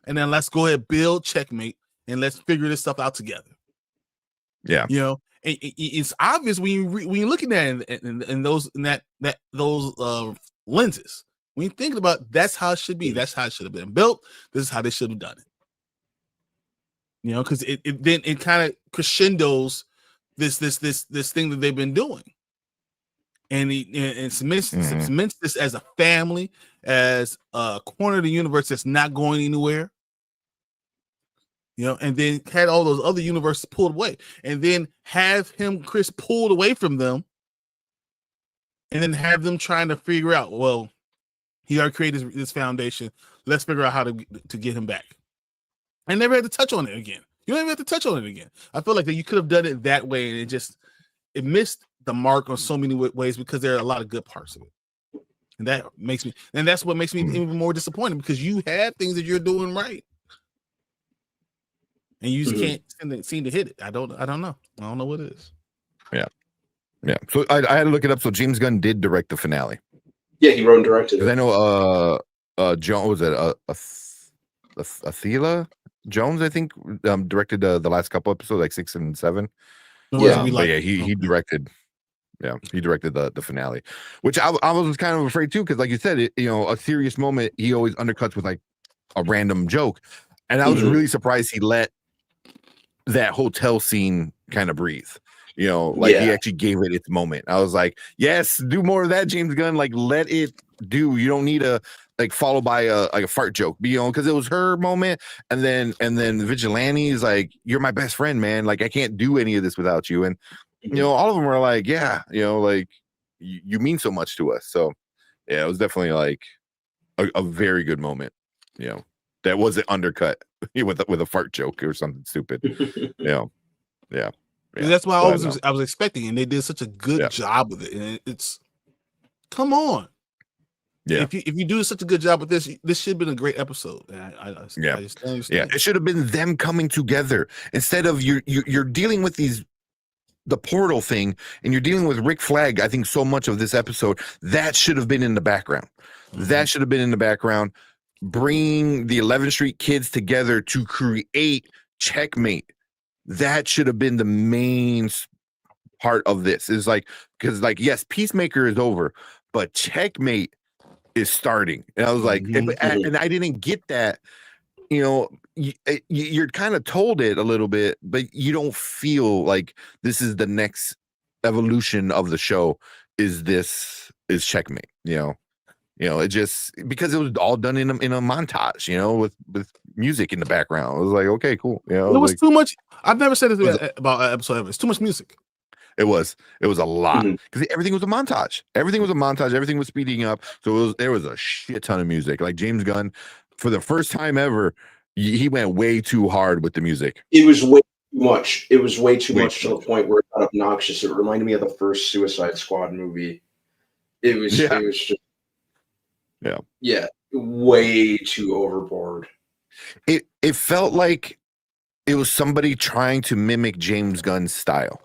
and then let's go ahead, build Checkmate, and let's figure this stuff out together. Yeah. It's obvious when you're looking at it in those lenses. When you think about, that's how it should be. That's how it should have been built. This is how they should have done it. Because it kind of crescendos this thing that they've been doing, and it cements this as a family, as a corner of the universe that's not going anywhere. And then had all those other universes pulled away, and then have Chris pulled away from them, and then have them trying to figure out, well, he already created this foundation. Let's figure out how to get him back. And never had to touch on it again. You don't even have to touch on it again. I feel like that you could have done it that way, and it missed the mark on so many ways, because there are a lot of good parts of it. And that's what makes me even more disappointed, because you had things that you're doing right, and you just can't seem to hit it. I don't know. I don't know what it is. Yeah. So I had to look it up. So James Gunn did direct the finale. Yeah, he wrote and directed it. I know Joan, was it Athela Jones, I think, directed the last couple episodes, like 6 and 7. He directed. Yeah, he directed the finale, which I was kind of afraid too, because like you said, a serious moment he always undercuts with like a random joke, and I was really surprised he let that hotel scene kind of breathe. He actually gave it its moment. I was like, yes, do more of that, James Gunn. Like, let it do. You don't need a like followed by a fart joke, because it was her moment, and then Vigilante is like, "You're my best friend, man. Like I can't do any of this without you." And all of them were like, "Yeah, like you mean so much to us." So yeah, it was definitely like a very good moment. That wasn't undercut with a fart joke or something stupid. Yeah. That's why But no. I was expecting, and they did such a good job with it. And it's come on. Yeah. If you do such a good job with this should have been a great episode. And I just don't understand. It should have been them coming together instead of you're dealing with the portal thing, and you're dealing with Rick Flag. I think so much of this episode that should have been in the background. That should have been in the background. Bringing the 11th Street kids together to create Checkmate. That should have been the main part of this. Is like, because like, yes, Peacemaker is over, but Checkmate is starting. And I was like, and I didn't get that. You're kind of told it a little bit, but you don't feel like this is the next evolution of the show. Is Checkmate? It just, because it was all done in a montage, with music in the background. It was like, okay, cool. It was like, too much. I've never said this about an episode ever. It's too much music. It was a lot, because everything was a montage. Everything was speeding up. So there was a shit ton of music. Like James Gunn, for the first time ever, he went way too hard with the music. It was way too much. It was way too much to the point where it got obnoxious. It reminded me of the first Suicide Squad movie. It was just way too overboard. It felt like it was somebody trying to mimic James Gunn's style.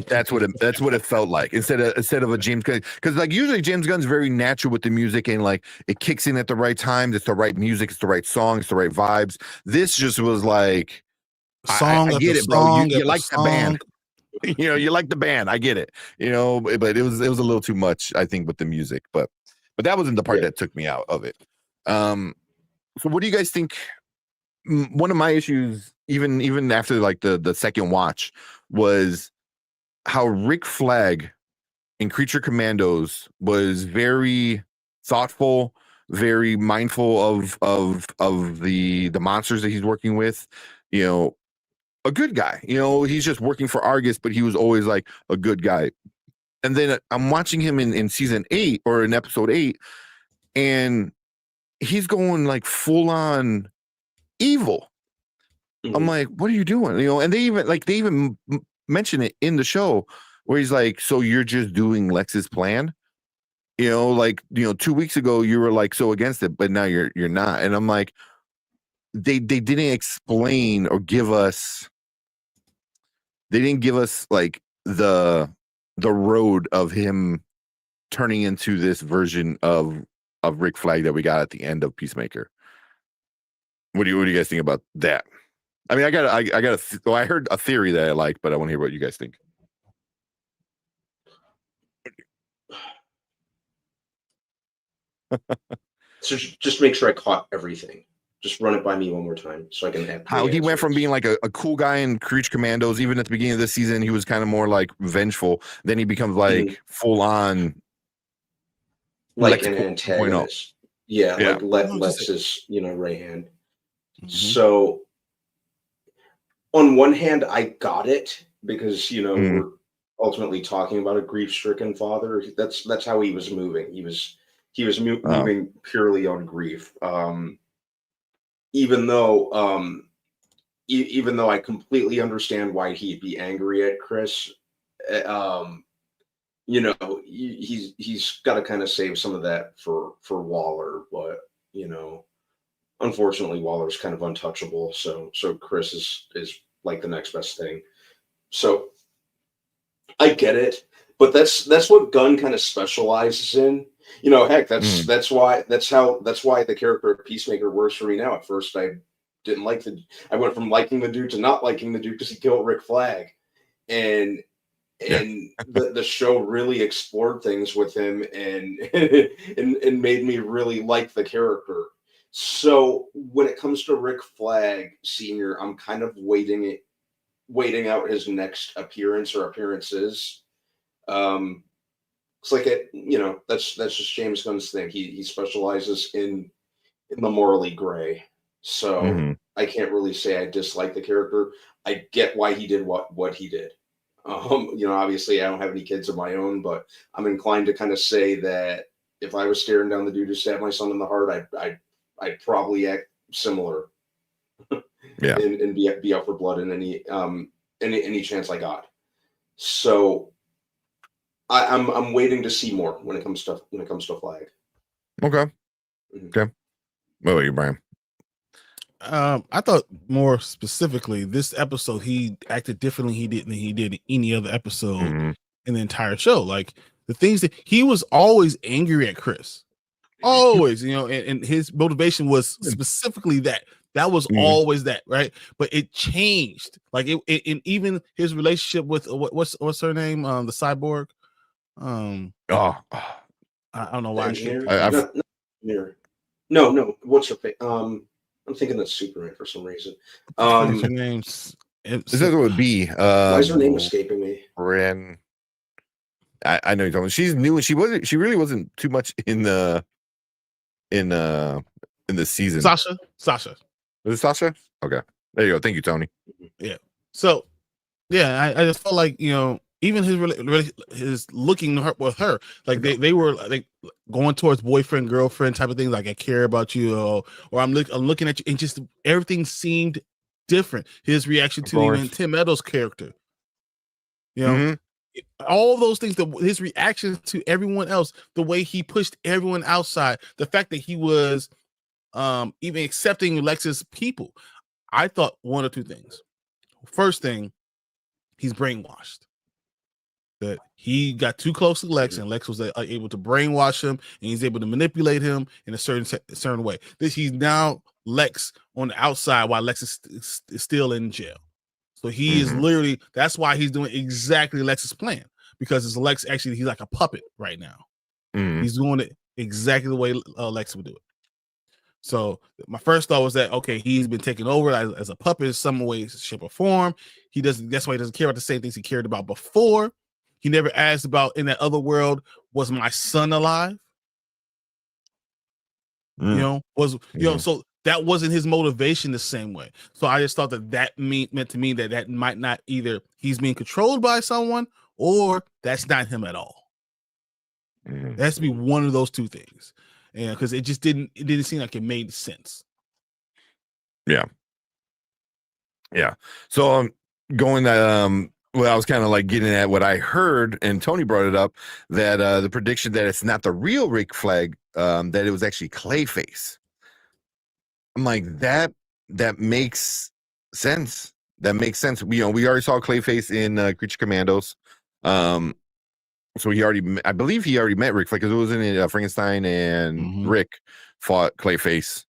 That's what it felt like, instead of a James Gunn, because like usually James Gunn's very natural with the music, and like it kicks in at the right time. It's the right music, it's the right song, it's the right vibes. This just was like, I get it, bro. You like the band. You like the band. I get it. But it was a little too much, I think, with the music. But that wasn't the part that took me out of it. So what do you guys think? One of my issues, even after like the second watch, was how Rick Flag in Creature Commandos was very thoughtful, very mindful of the monsters that he's working with. A good guy. He's just working for Argus, but he was always like a good guy. And then I'm watching him in season 8 or in episode 8, and he's going like full on evil. I'm like, what are you doing? And they even mention it in the show, where he's like, so you're just doing Lex's plan? 2 weeks ago you were like so against it, but now you're not. And I'm like, they didn't explain or give us like the road of him turning into this version of Rick Flag that we got at the end of Peacemaker. What do you guys think about that? I mean, I heard a theory that I like, but I want to hear what you guys think. So just make sure I caught everything. Just run it by me one more time so I can have how he went from being like a cool guy in Creature Commandos. Even at the beginning of this season, he was kind of more like vengeful. Then he becomes like full on, like an antagonist. Like Lex's, right hand. So on one hand, I got it, because we're ultimately talking about a grief-stricken father. That's how he was moving. He was moving purely on grief. Even though I completely understand why he'd be angry at Chris, he's got to kind of save some of that for Waller, but unfortunately Waller's kind of untouchable, so Chris is like the next best thing. So I get it, but that's what Gunn kind of specializes in. Heck, that's why the character of Peacemaker works for me now. At first, I went from liking the dude to not liking the dude because he killed Rick Flag, and the show really explored things with him and made me really like the character. So when it comes to Rick Flag Sr., I'm kind of waiting out his next appearance or appearances. It's like that's just James Gunn's thing. He specializes in the morally gray. So Mhm. I can't really say I dislike the character. I get why he did what he did. Obviously I don't have any kids of my own, but I'm inclined to kind of say that if I was staring down the dude who stabbed my son in the heart, I'd probably act similar. Yeah. And be out for blood in any chance I got. So I'm waiting to see more when it comes to Flag. Okay. Mhm. Okay. What about you, Brian? I thought more specifically this episode he acted differently than he did in any other episode Mhm. in the entire show. Like the things that he was always angry at Chris, always, and his motivation was specifically that. That was always that, right? But it changed. Like and even his relationship with what's her name, the cyborg. Oh, I don't know The why. engineer? I've- Not engineer. No. What's her face? I'm thinking that's Superman for some reason. Her name's. this is what it would be. Why is her name escaping me? Ren. I know you're talking. She's new, and she really wasn't too much in the season. Sasha. Was it Sasha? Okay, there you go. Thank you, Tony. Yeah. So, yeah, I just felt like even his looking with her, like they were like going towards boyfriend girlfriend type of thing. Like I care about you, or I'm looking at you, and just everything seemed different. His reaction to even Tim Meadows' character, all those things. His reaction to everyone else, the way he pushed everyone outside, the fact that he was even accepting Lex's people. I thought one or two things. First thing, he's brainwashed. That he got too close to Lex, and Lex was able to brainwash him, and he's able to manipulate him in a certain way. He's now Lex on the outside while Lex is still in jail. So he is literally, that's why he's doing exactly Lex's plan, because it's Lex actually, he's like a puppet right now. He's doing it exactly the way Lex would do it. So my first thought was that, okay, he's been taken over as a puppet in some way, shape, or form. That's why he doesn't care about the same things he cared about before. He never asked about, in that other world, was my son alive? So that wasn't his motivation the same way. So I just thought that meant to me that might not, either he's being controlled by someone or that's not him at all. It has to be one of those two things. Yeah, because it didn't seem like it made sense. Yeah. So going well, I was kind of like getting at what I heard, and Tony brought it up, that the prediction that it's not the real Rick Flag, that it was actually Clayface. I'm like, that makes sense. That makes sense. We already saw Clayface in Creature Commandos. So I believe he already met Rick Flag, because it was in Frankenstein, and Rick fought Clayface.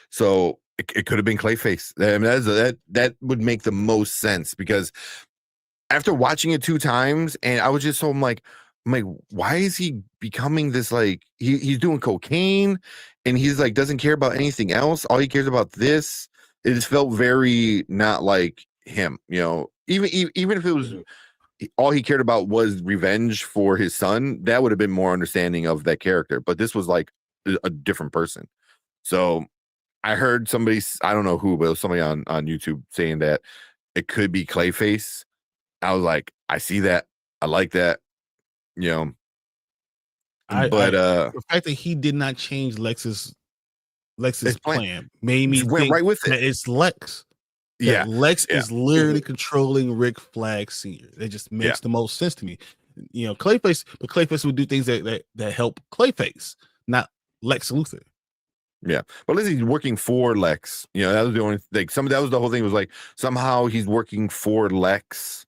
So it could have been Clayface. I mean, that would make the most sense, because after watching it 2 times, and I was just so I'm like, why is he becoming this, like he's doing cocaine, and he's like doesn't care about anything else. All he cares about this. It just felt very not like him. Even if it was. All he cared about was revenge for his son, that would have been more understanding of that character. But this was like a different person. So I heard somebody, I don't know who, but it was somebody on YouTube saying that it could be Clayface. I was like, I see that. I like that. The fact that he did not change Lex's plan made me went think right with it. that it's Lex. Yeah, Lex is literally controlling Rick Flag Sr. It just makes the most sense to me. Clayface would do things that help Clayface, not Lex Luthor. Yeah, but at least he's working for Lex. That was the only thing. That was the whole thing. Was like somehow he's working for Lex.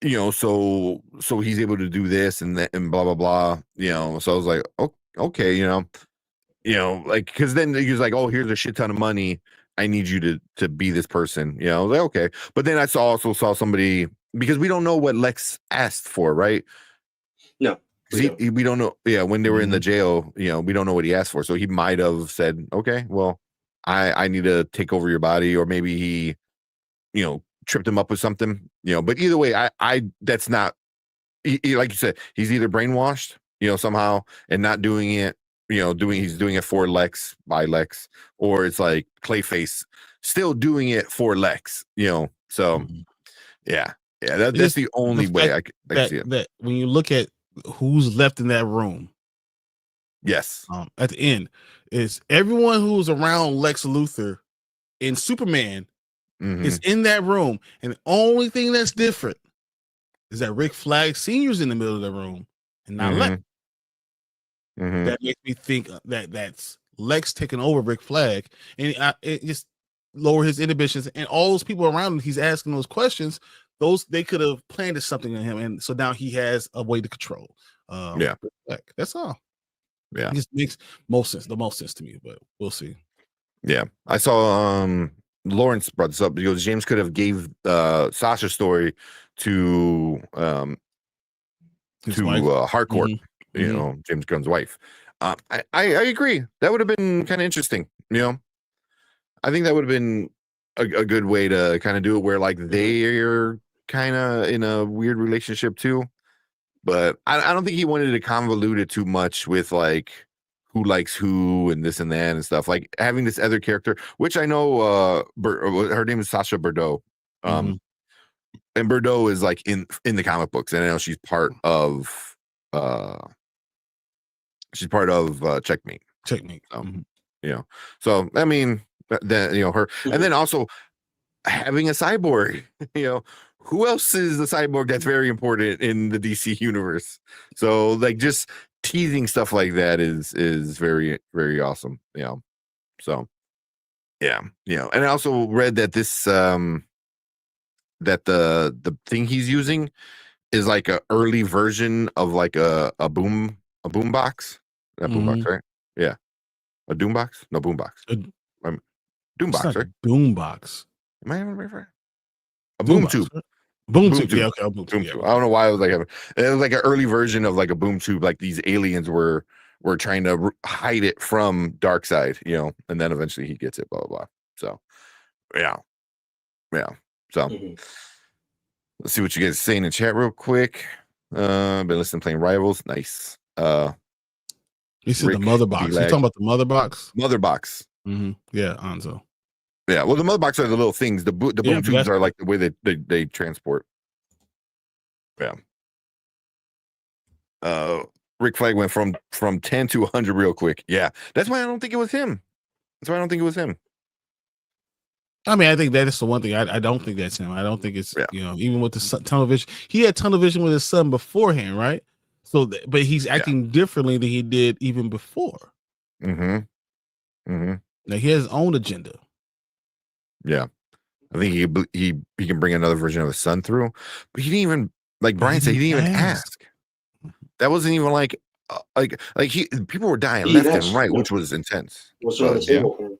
So he's able to do this and that and blah blah blah. So I was like, okay, like, because then he was like, oh, here's a shit ton of money. I need you to be this person. I was like, okay. But then I also saw somebody, because we don't know what Lex asked for, right? No. We don't know. Yeah, when they were in the jail, we don't know what he asked for. So he might have said, okay, well, I need to take over your body, or maybe he, tripped him up with something. But either way, I that's not like you said, he's either brainwashed, somehow, and not doing it, he's doing it for Lex by Lex, or it's like Clayface still doing it for Lex, So yeah, that's the only way I can see it. That when you look at who's left in that room, yes, at the end, is everyone who's around Lex Luthor in Superman is in that room, and the only thing that's different is that Rick Flag Sr.'s in the middle of the room and not Lex. That makes me think that that's Lex taking over Rick Flag, and it just lower his inhibitions, and all those people around him, he's asking those questions. They could have planted something in him, and so now he has a way to control. Rick Flag. That's all. Yeah, it just makes the most sense to me, but we'll see. Yeah, I saw Lawrence brought this up because James could have gave Sasha's story to Harcourt, James Gunn's wife. I agree. That would have been kind of interesting. I think that would have been a good way to kind of do it, where like they're kind of in a weird relationship too. But I don't think he wanted to convolute it too much with like who likes who and this and that and stuff. Like having this other character, which I know her name is Sasha Bordeaux. And Bordeaux is like in the comic books, and I know she's part of Checkmate. So I mean, then her, and then also having a cyborg. Who else is the cyborg that's very important in the DC universe? So like just teasing stuff like that is very, very awesome. So yeah. And I also read that this that the thing he's using is like a early version of like a boom box. That boom box, right? Yeah. A doom box? No, boom box. Doom box, right? Boom box. Am I having right? A boom tube. Right? Boom tube. Yeah, okay. Boom tube. I don't know why it was like an early version of like a boom tube. Like these aliens were trying to hide it from Darkseid, and then eventually he gets it. Blah blah blah. So yeah. So let's see what you guys are saying in chat real quick. Been listening, playing Rivals. Nice. You said the mother box. You talking about the mother box? Mother box. Yeah, Anzo. Yeah, well, the mother box are the little things. The boom tubes are like the way they transport. Yeah. Rick Flag went from 10 to 100 real quick. Yeah, that's why I don't think it was him. I mean, I think that is the one thing. I don't think that's him. I don't think it's even with the tunnel vision. He had tunnel vision with his son beforehand, right? So, but he's acting differently than he did even before. Now he has his own agenda. Yeah, I think he can bring another version of his son through, but he didn't even, like Brian said, he didn't even ask. That wasn't even like people were dying left and right, which was intense. What's on the table?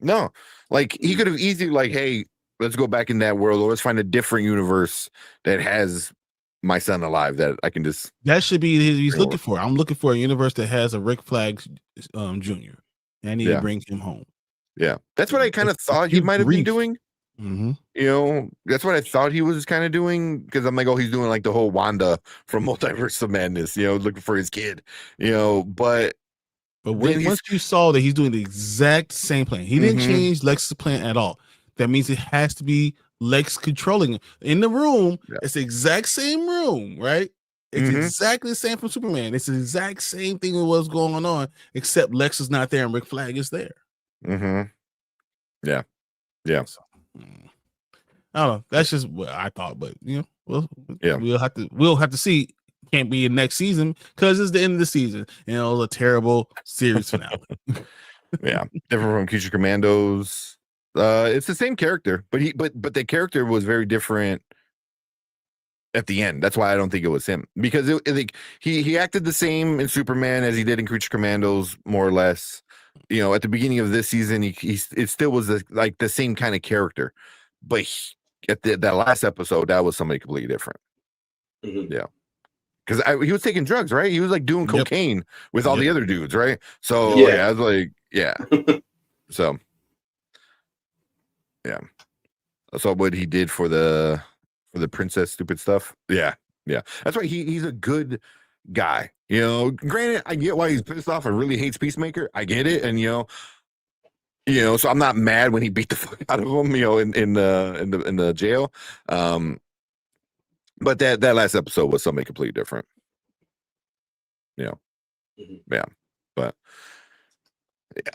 No, like he could have easily like, hey, let's go back in that world, or let's find a different universe that has my son alive that I can just. That should be he's looking for. I'm looking for a universe that has a Rick Flag Jr. I need to bring him home. Yeah, that's what I kind of thought he might have been doing. That's what I thought he was kind of doing, because I'm like, oh, he's doing like the whole Wanda from Multiverse of Madness, looking for his kid, but once you saw that he's doing the exact same plan, he didn't change Lex's plan at all. That means it has to be Lex controlling him in the room. It's the exact same room, right? It's exactly the same from Superman. It's the exact same thing with what's going on, except Lex is not there and Rick Flag is there. Yeah. So, I don't know. That's just what I thought, but we'll have to see. Can't be in next season because it's the end of the season, and it was a terrible series finale. Different from Future Commandos. It's the same character, but the character was very different at the end. That's why I don't think it was him, because he acted the same in Superman as he did in Creature Commandos, more or less. At the beginning of this season, it still was like the same kind of character, but at that last episode, that was somebody completely different. Yeah, because he was taking drugs, right? He was like doing cocaine with all the other dudes, right? So I was like, so I saw what he did for the princess stupid stuff. Yeah, Yeah, that's why he's a good guy. You know, granted, I get why he's pissed off and really hates Peacemaker. I get it, and so I'm not mad when he beat the fuck out of him. In the jail. But that last episode was something completely different. Yeah, but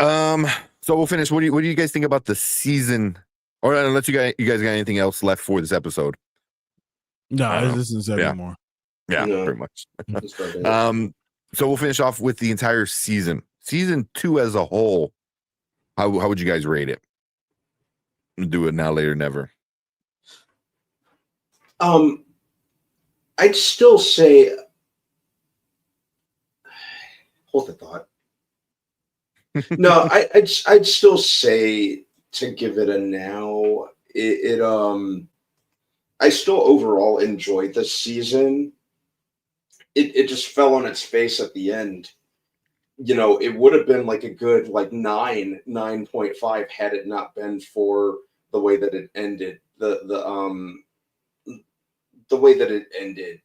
so we'll finish. What do you guys think about the season? Or unless you guys got anything else left for this episode? No, this isn't anymore. Yeah, No. pretty much. That's about it. So we'll finish off with the entire season. Season 2 as a whole. How would you guys rate it? Do it now, later, never. I'd still say. Hold the thought. No, I'd still say to give it a now. I still overall enjoyed this season. It just fell on its face at the end. It would have been like a good 9.5 had it not been for the way that it ended. The way that it ended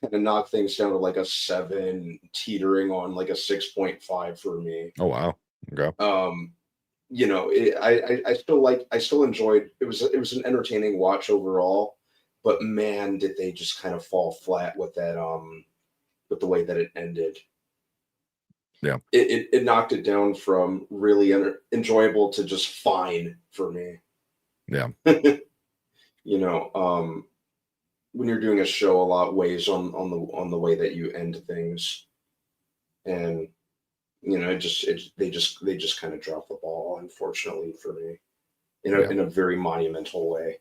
kind of knocked things down to like a 7, teetering on like a 6.5 for me. Oh wow. Okay. I still enjoyed it. Was an entertaining watch overall, but man, did they just kind of fall flat with that with the way that it ended. Yeah. It knocked it down from really enjoyable to just fine for me. Yeah. When you're doing a show, a lot weighs on the way that you end things, and they just kind of drop the ball, unfortunately for me, in a very monumental way.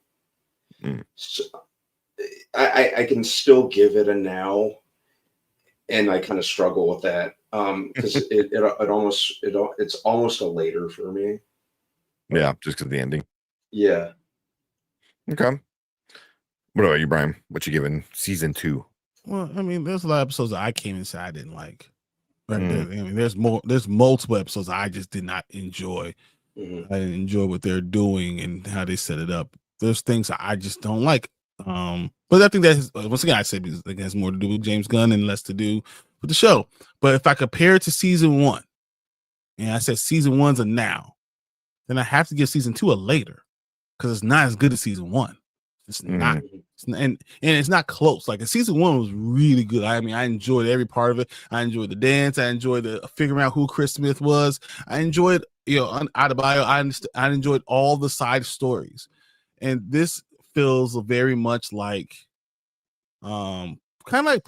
So, I can still give it a now, and I kind of struggle with that because it's almost a later for me. Yeah, just because the ending. Yeah. Okay. What about you, Brian? What you giving season 2? Well, I mean, there's a lot of episodes that I came inside I didn't like. Right there. I mean, there's multiple episodes I just did not enjoy. I didn't enjoy what they're doing and how they set it up. There's things I just don't like. But I think that once again I said it has more to do with James Gunn and less to do with the show. But if I compare it to season 1, and I said season 1's a now, then I have to give season 2 a later because it's not as good as season 1. It's not, and it's not close. Like season 1 was really good. I mean, I enjoyed every part of it. I enjoyed the dance. I enjoyed the figuring out who Chris Smith was. I enjoyed, Adebayo. I enjoyed all the side stories, and this feels very much like, kind of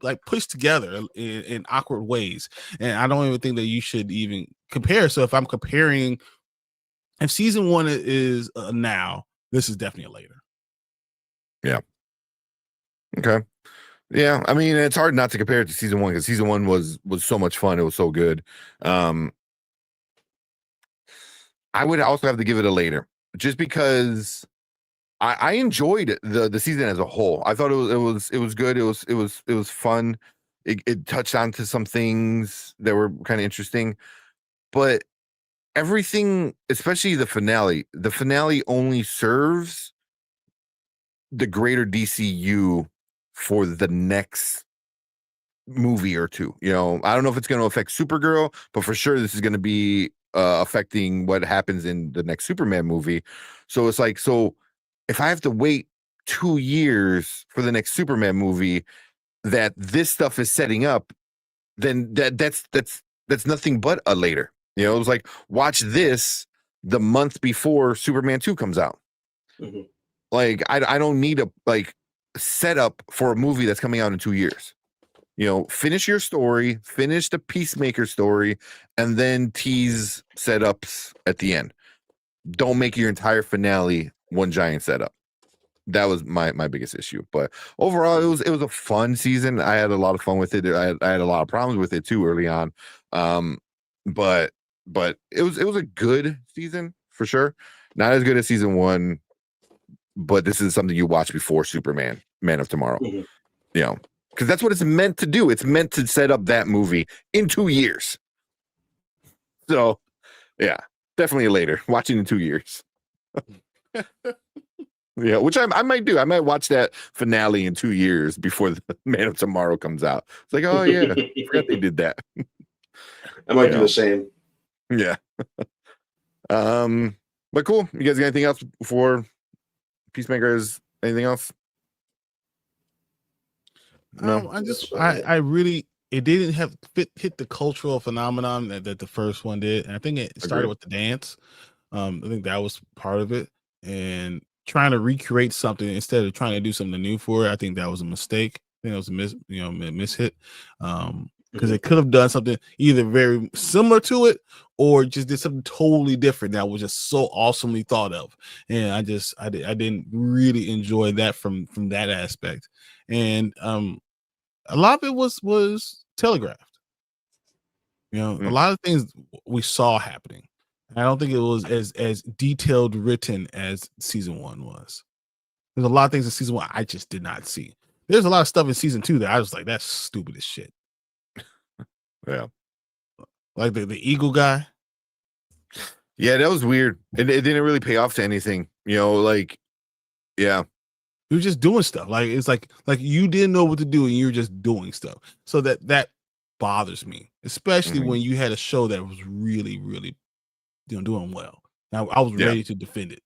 like pushed together in awkward ways. And I don't even think that you should even compare. So if I'm comparing, if season 1 is now, this is definitely a later. Yeah. Okay. Yeah. I mean, it's hard not to compare it to season 1 because season 1 was so much fun. It was so good. I would also have to give it a later just because I enjoyed the season as a whole. I thought it was good. It was fun. It touched on to some things that were kind of interesting, but everything, especially the finale only serves the greater DCU for the next movie or two. I don't know if it's going to affect Supergirl, but for sure this is going to be affecting what happens in the next Superman movie. So it's like, if I have to wait 2 years for the next Superman movie that this stuff is setting up, then that's nothing but a later. It was like, watch this the month before Superman 2 comes out. Like, I don't need a setup for a movie that's coming out in 2 years. Finish your story, finish the Peacemaker story, and then tease setups at the end. Don't make your entire finale one giant setup. That was my biggest issue. But overall, it was a fun season. I had a lot of fun with it. I had a lot of problems with it too early on. But it was a good season for sure. Not as good as season 1, but this is something you watch before Superman, Man of Tomorrow. Because that's what it's meant to do. It's meant to set up that movie in 2 years. So, yeah, definitely later. Watching in 2 years. Yeah, which I might do. I might watch that finale in 2 years before the Man of Tomorrow comes out. It's like, oh yeah, I forgot they did that. I might do the same. Yeah. But cool. You guys got anything else for Peacemakers? Anything else? No. I really, it didn't hit the cultural phenomenon that the first one did. And I think it started with the dance. I think that was part of it. And trying to recreate something instead of trying to do something new for it, I think that was a mistake. I think it was a mishit. Because they could have done something either very similar to it or just did something totally different that was just so awesomely thought of. And I didn't really enjoy that from that aspect. And a lot of it was telegraphed. A lot of things we saw happening. I don't think it was as detailed written as season 1 was. There's a lot of things in season 1 I just did not see. There's a lot of stuff in season 2 that I was like, that's stupid as shit. Yeah. Like the eagle guy. Yeah, that was weird. It didn't really pay off to anything. Like, yeah. You were just doing stuff. Like it's like you didn't know what to do and you were just doing stuff. So that bothers me, especially when you had a show that was really, really doing well. Now I was ready to defend it.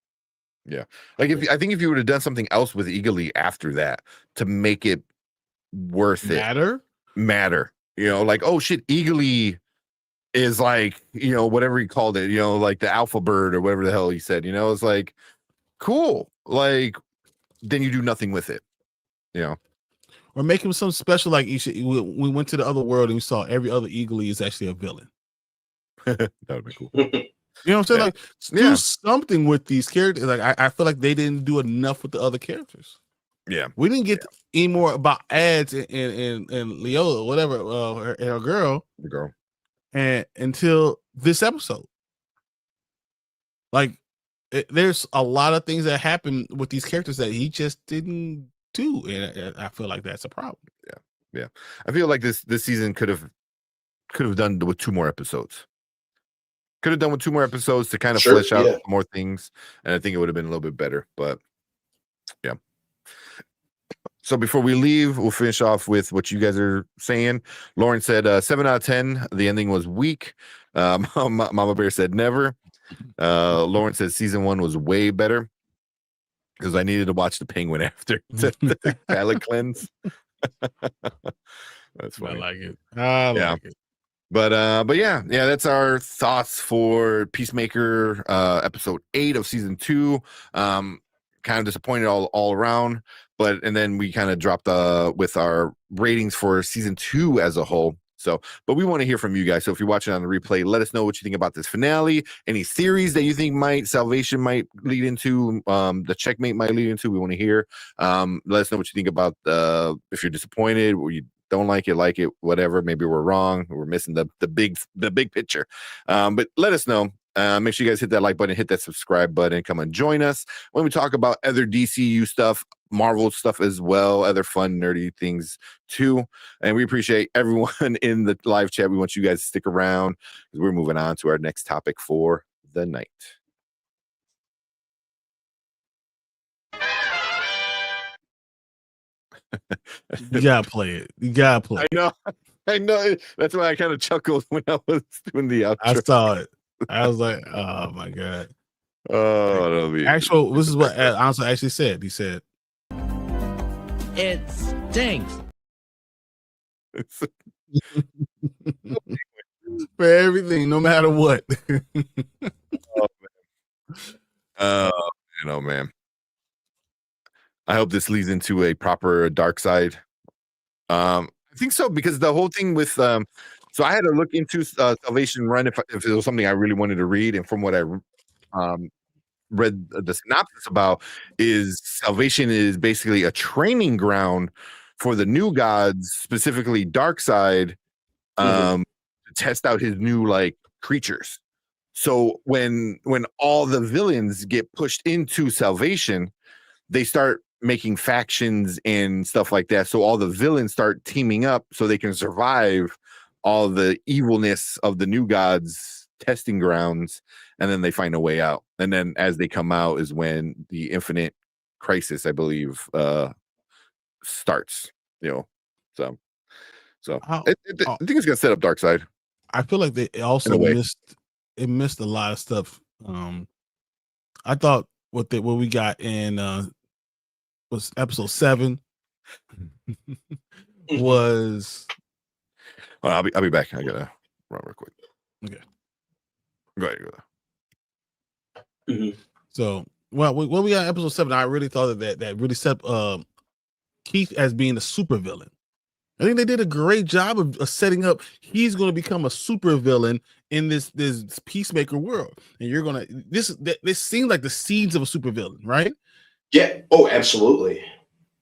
Yeah. Like I think if you would have done something else with Eagly after that to make it worth matter. Like, oh shit, Eagly is like, whatever he called it, like the alpha bird or whatever the hell he said, it's like cool. Like then you do nothing with it, or make him some special. Like we went to the other world and we saw every other Eagly is actually a villain. That would be cool. You know what I'm saying? Like do something with these characters. Like I feel like they didn't do enough with the other characters. Yeah, we didn't get any more about ads and Leola, whatever, her girl, the girl, and until this episode. Like, there's a lot of things that happen with these characters that he just didn't do, and I feel like that's a problem. Yeah. I feel like this season could have done with 2 more episodes. Could have done with 2 more episodes to kind of flesh out more things, and I think it would have been a little bit better. But yeah. So before we leave, we'll finish off with what you guys are saying. Lauren said 7 out of 10. The ending was weak. Mama Bear said never. Lauren said season 1 was way better because I needed to watch the Penguin after the palate cleanse. That's funny. I like it. I like it. But yeah, that's our thoughts for Peacemaker, episode 8 of season 2. Kind of disappointed all around, and then we kind of dropped with our ratings for season 2 as a whole. So, but we want to hear from you guys. So if you're watching on the replay, let us know what you think about this finale. Any theories that you think Salvation might lead into, the Checkmate might lead into. We want to hear. Let us know what you think about if you're disappointed or you don't like it, whatever. Maybe we're wrong. We're missing the big picture. But let us know. Make sure you guys hit that like button, hit that subscribe button, come and join us when we talk about other DCU stuff, Marvel stuff as well, other fun, nerdy things too. And we appreciate everyone in the live chat. We want you guys to stick around because we're moving on to our next topic for the night. You gotta play it. I know. That's why I kind of chuckled when I was doing the outro. I saw it. I was like, oh my god. Oh, this is what Ansel actually said. He said, It stinks. For everything, no matter what. Man. I hope this leads into a proper dark side. I think so, because the whole thing with so I had to look into Salvation Run if it was something I really wanted to read, and from what I read the synopsis about, is Salvation is basically a training ground for the new gods, specifically Darkseid, to test out his new creatures. So when all the villains get pushed into Salvation, they start making factions and stuff like that. So all the villains start teaming up so they can survive all the evilness of the new gods testing grounds, and then they find a way out. And then as they come out is when the Infinite Crisis, I believe, starts. So How, I think it's gonna set up Darkseid. I feel like they In also a way. missed a lot of stuff. I thought what we got in was episode 7 was. Oh, I'll be back. I gotta run real quick. Okay. Go ahead. So, well, when we got episode 7, I really thought that really set Keith as being a supervillain. I think they did a great job of setting up he's going to become a supervillain in this Peacemaker world, and you're gonna this seems like the seeds of a supervillain, right? Yeah. Oh, absolutely.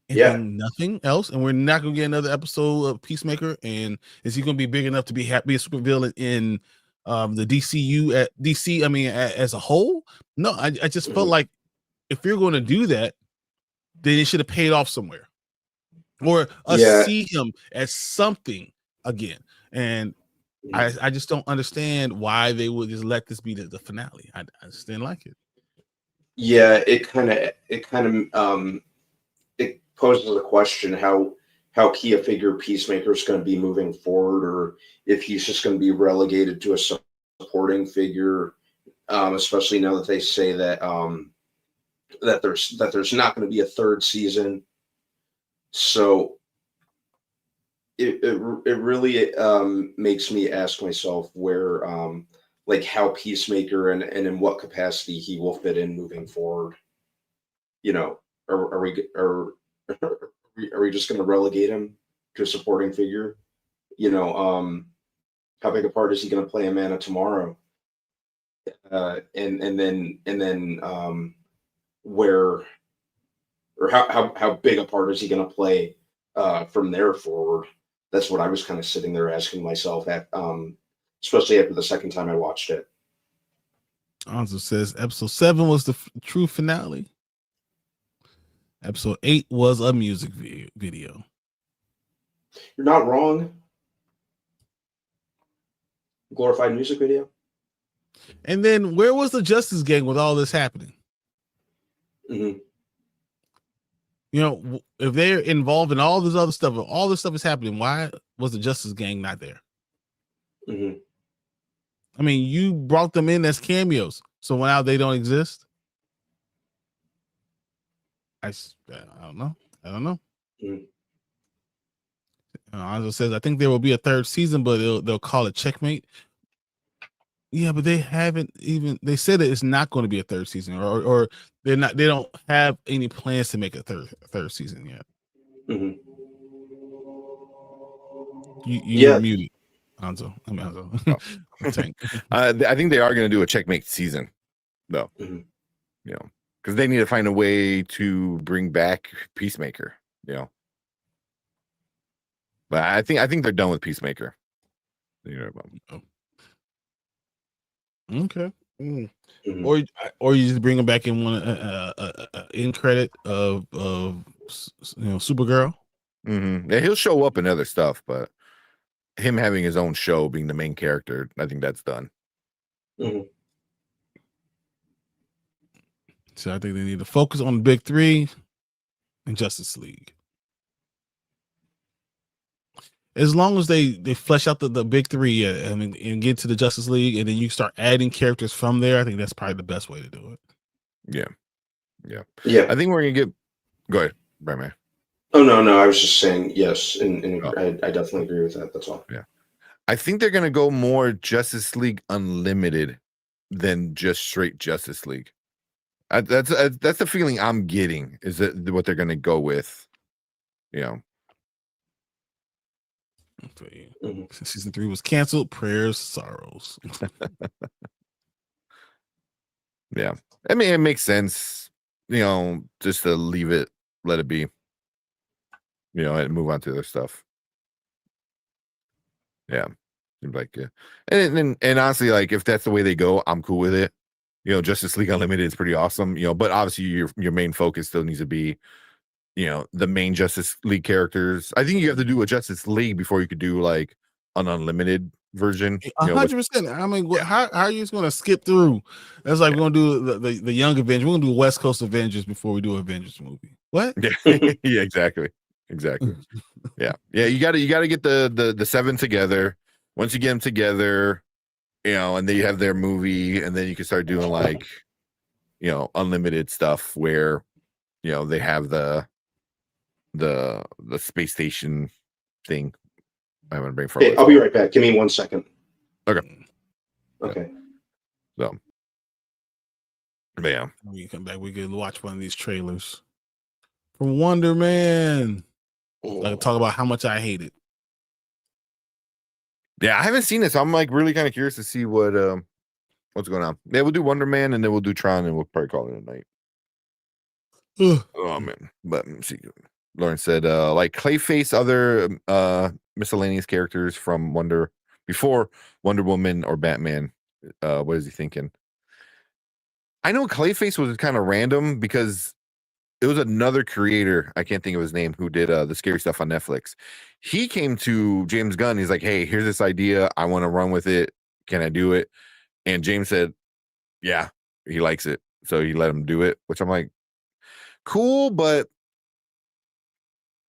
And then nothing else, and we're not going to get another episode of Peacemaker. And is he going to be big enough to be a supervillain in the DCU at DC? I mean, as a whole, no. I just felt like if you're going to do that, then it should have paid off somewhere, or see him as something again. And I just don't understand why they would just let this be the finale. I just didn't like it. Yeah, it kind of it poses a question how key a figure Peacemaker is going to be moving forward, or if he's just going to be relegated to a supporting figure, especially now that they say that that there's not going to be a third season. So it really makes me ask myself where like how Peacemaker and in what capacity he will fit in moving forward. Are we just going to relegate him to a supporting figure? How big a part is he going to play in Man of Tomorrow? And then where or how big a part is he going to play from there forward? That's what I was kind of sitting there asking myself at, especially after the second time I watched it. Anzo says episode 7 was the true finale. Episode 8 was a music video. You're not wrong. Glorified music video. And then where was the Justice Gang with all this happening? If they're involved in all this other stuff, if all this stuff is happening, why was the Justice Gang not there? I mean, you brought them in as cameos, so now they don't exist. I don't know. Anzo says, I think there will be a third season, but they'll call it Checkmate. Yeah, but they haven't even. They said that it's not going to be a third season, or they don't have any plans to make a third season yet. You're muted, Anzo. Anzo. I think they are going to do a Checkmate season, though. Because they need to find a way to bring back Peacemaker. But I think they're done with Peacemaker. Okay. Or you just bring him back in one in credit of Supergirl. Yeah, he'll show up in other stuff, but him having his own show, being the main character, I think that's done. So I think they need to focus on the big 3 and Justice League. As long as they flesh out the big 3 and get to the Justice League, and then you start adding characters from there, I think that's probably the best way to do it. Yeah. I think we're gonna get. Go ahead, Brian. Oh no, I was just saying yes, and I definitely agree with that. That's all. Yeah, I think they're gonna go more Justice League Unlimited than just straight Justice League. That's the feeling I'm getting. Is that what they're gonna go with? Season 3 was canceled. Prayers, sorrows. Yeah, I mean it makes sense. Just to leave it, let it be. And move on to other stuff. Yeah, seems like and honestly, like if that's the way they go, I'm cool with it. Justice League Unlimited is pretty awesome. But obviously your main focus still needs to be the main Justice League characters. I think you have to do a Justice League before you could do like an Unlimited version. 100%. I mean, how are you just going to skip through? That's like we're going to do the Young Avengers. We're going to do West Coast Avengers before we do Avengers movie. What? Yeah, exactly. Yeah. You got to get the 7 together. Once you get them together, and then you have their movie, and then you can start doing like, unlimited stuff where, they have the space station thing. I'm gonna bring forward. Okay, I'll be right back. Give me 1 second. Okay. So, but yeah, when we come back, we can watch one of these trailers from Wonder Man. I can talk about how much I hate it. Yeah, I haven't seen it, so I'm like really kind of curious to see what's going on. Yeah, we'll do Wonder Man, and then we'll do Tron, and we'll probably call it a night. Oh man, but let's see. Lauren said, like Clayface, other miscellaneous characters from before Wonder Woman or Batman. What is he thinking? I know Clayface was kind of random because it was another creator, I can't think of his name, who did the scary stuff on Netflix. He came to James Gunn. He's like, hey, here's this idea. I want to run with it. Can I do it? And James said, yeah, he likes it. So he let him do it, which I'm like, cool, but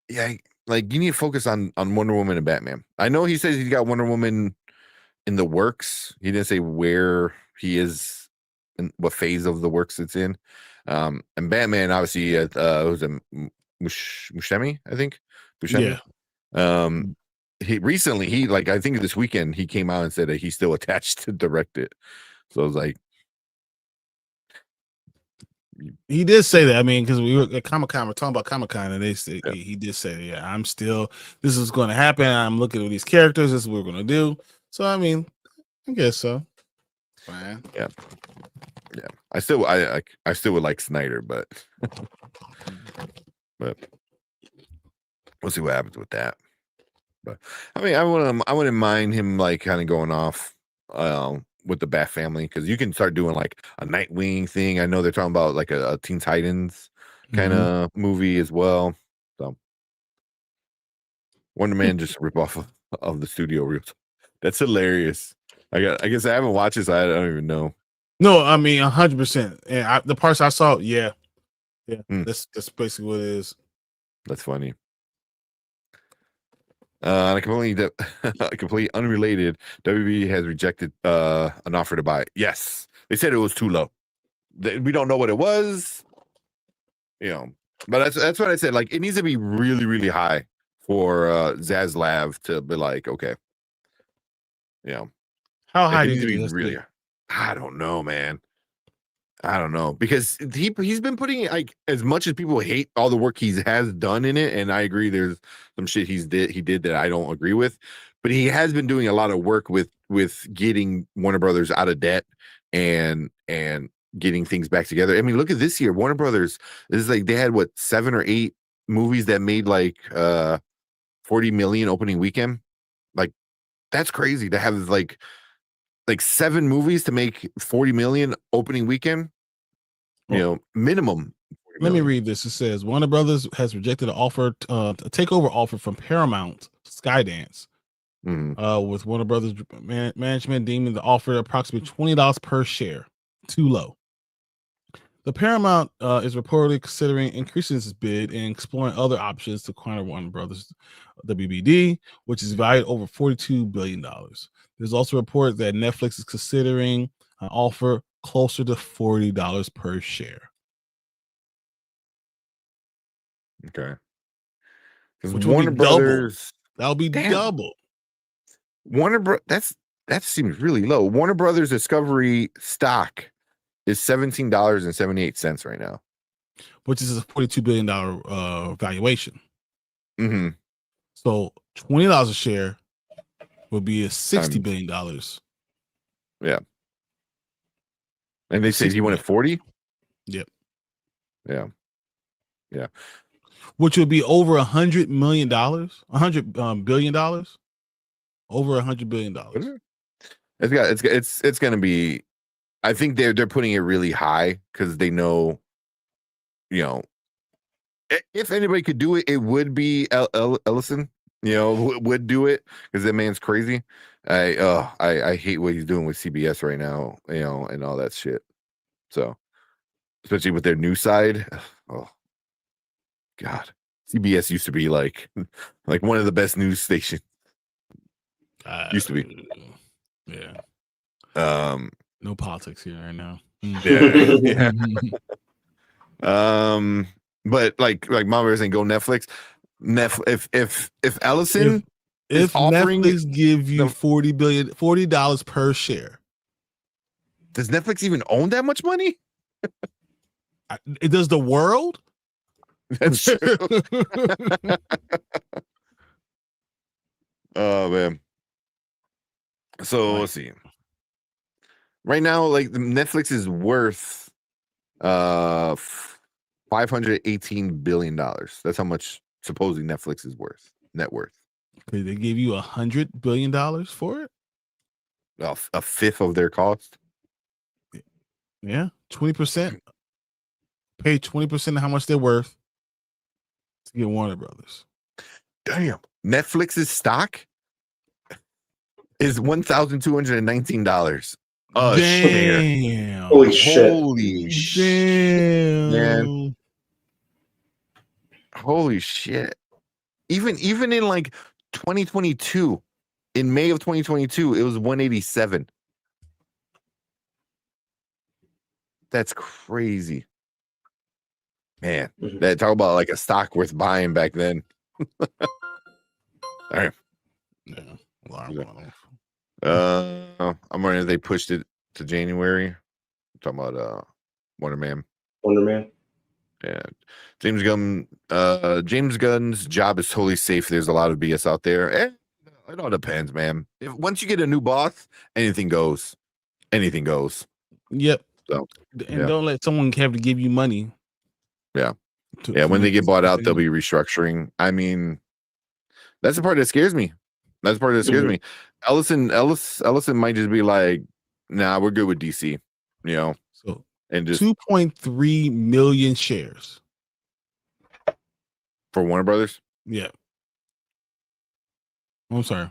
yeah, like you need to focus on Wonder Woman and Batman. I know he says he's got Wonder Woman in the works. He didn't say where he is and what phase of the works it's in. And Batman, obviously, was a Buscemi, I think. Buscemi. Yeah. He recently, I think this weekend, he came out and said that he's still attached to direct it. So I was like, he did say that. I mean, because we were at Comic-Con, we're talking about Comic-Con, and he did say, yeah, I'm still, this is going to happen. I'm looking at these characters. This is what we're going to do. So, I mean, I guess so. Fine. Yeah. I still would like Snyder, but we'll see what happens with that. But I mean, I wouldn't mind him like kind of going off with the Bat family, because you can start doing like a Nightwing thing. I know they're talking about like a Teen Titans kind of movie as well. So Wonder Man just rip off of the studio real. That's hilarious. I guess I haven't watched it, so I don't even know. No, I mean 100%. And the parts I saw, yeah. That's basically what it is. That's funny. On a completely unrelated, WB has rejected an offer to buy it. Yes, they said it was too low. We don't know what it was, but that's what I said. Like, it needs to be really, really high for Zaslav to be like, okay, How high it do needs you to be think really? I don't know, man. I don't know, because he's been putting like, as much as people hate all the work he has done in it, and I agree there's some shit he did that I don't agree with, but he has been doing a lot of work with getting Warner Brothers out of debt and getting things back together. I mean, look at this year. Warner Brothers is like, they had 7 or 8 movies that made like 40 million opening weekend. Like, that's crazy to have like 7 movies to make 40 million opening weekend, minimum. Let me read this. It says Warner Brothers has rejected an offer, a takeover offer from Paramount Skydance, with Warner Brothers management deeming the offer approximately $20 per share too low. The Paramount is reportedly considering increasing its bid and exploring other options to acquire Warner Brothers WBD, which is valued over $42 billion. There's also reports that Netflix is considering an offer closer to $40 per share. Okay. Which Warner Brothers, that'll be double. That seems really low. Warner Brothers Discovery stock is $17.78 right now, which is a $42 billion valuation. Mm-hmm. So $20 a share would be a $60 billion. Yeah. And they said he went at 40? Yep. Yeah. Yeah. Which would be over $100 million, $100 billion, over $100 billion. It's going to be, I think they're putting it really high because they know, if anybody could do it, it would be Ellison. would do it because that man's crazy. I hate what he's doing with CBS right now, and all that shit. So, especially with their news side. Oh, God. CBS used to be like one of the best news stations. Used to be. Yeah. No politics here right now. Yeah. But like Mama was saying, go Netflix. If Ellison is offering, Netflix give you $40 per share. Does Netflix even own that much money? It does the world. That's true. Oh man. So let's see. Right now, like Netflix is worth $518 billion. That's how much supposedly Netflix is worth. Net worth. Okay, they gave you $100 billion for it. A fifth of their cost. Yeah, 20%. Pay 20% of how much they're worth to get Warner Brothers. Damn. Netflix's stock is $1,219. Damn. Holy shit. Holy Damn. Man. Holy shit. Even in like 2022, in May of 2022, it was 187. That's crazy. Man, that talk about like a stock worth buying back then. All right. Yeah. I'm wondering if they pushed it to January. I'm talking about Wonder Man. Yeah. James Gunn's job is totally safe. There's a lot of BS out there. It all depends, man. Once you get a new boss, anything goes. Yep. So, and don't let someone have to give you money. Yeah. When they get bought out, they'll be restructuring. I mean, that's the part that scares me. Me. Ellison might just be like, nah, we're good with DC, So, and just 2.3 million shares for Warner Brothers. Yeah. I'm sorry.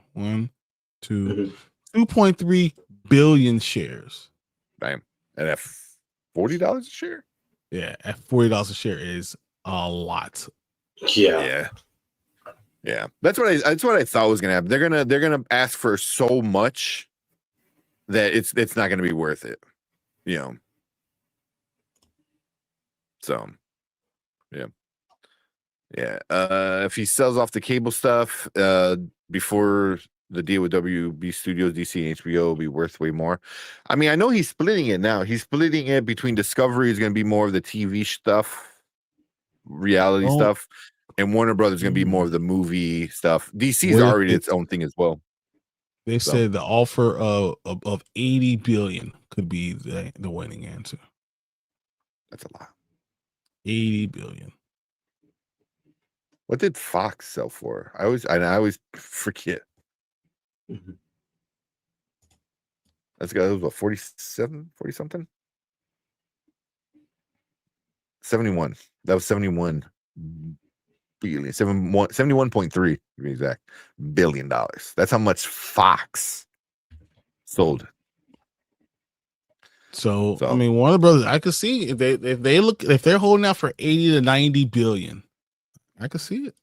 2.3 billion shares. Damn. And at $40 a share? Yeah, at $40 a share is a lot. Yeah. That's what I thought was gonna happen. They're gonna ask for so much that it's not gonna be worth it. So yeah. If he sells off the cable stuff before the deal with WB Studios, DC, and HBO will be worth way more. I mean, I know he's splitting it now. He's splitting it between Discovery is going to be more of the TV stuff, reality stuff, and Warner Brothers is going to be more of the movie stuff. DC is already its own thing as well. They said the offer of 80 billion could be the winning answer. That's a lot. 80 billion. What did Fox sell for? I always forget. That's got, it was what, 40 something? 71. That was 71 billion. 71.3 to be exact. $1 billion. That's how much Fox sold. So I mean, Warner Brothers, I could see if they're holding out for 80 to 90 billion. I could see it.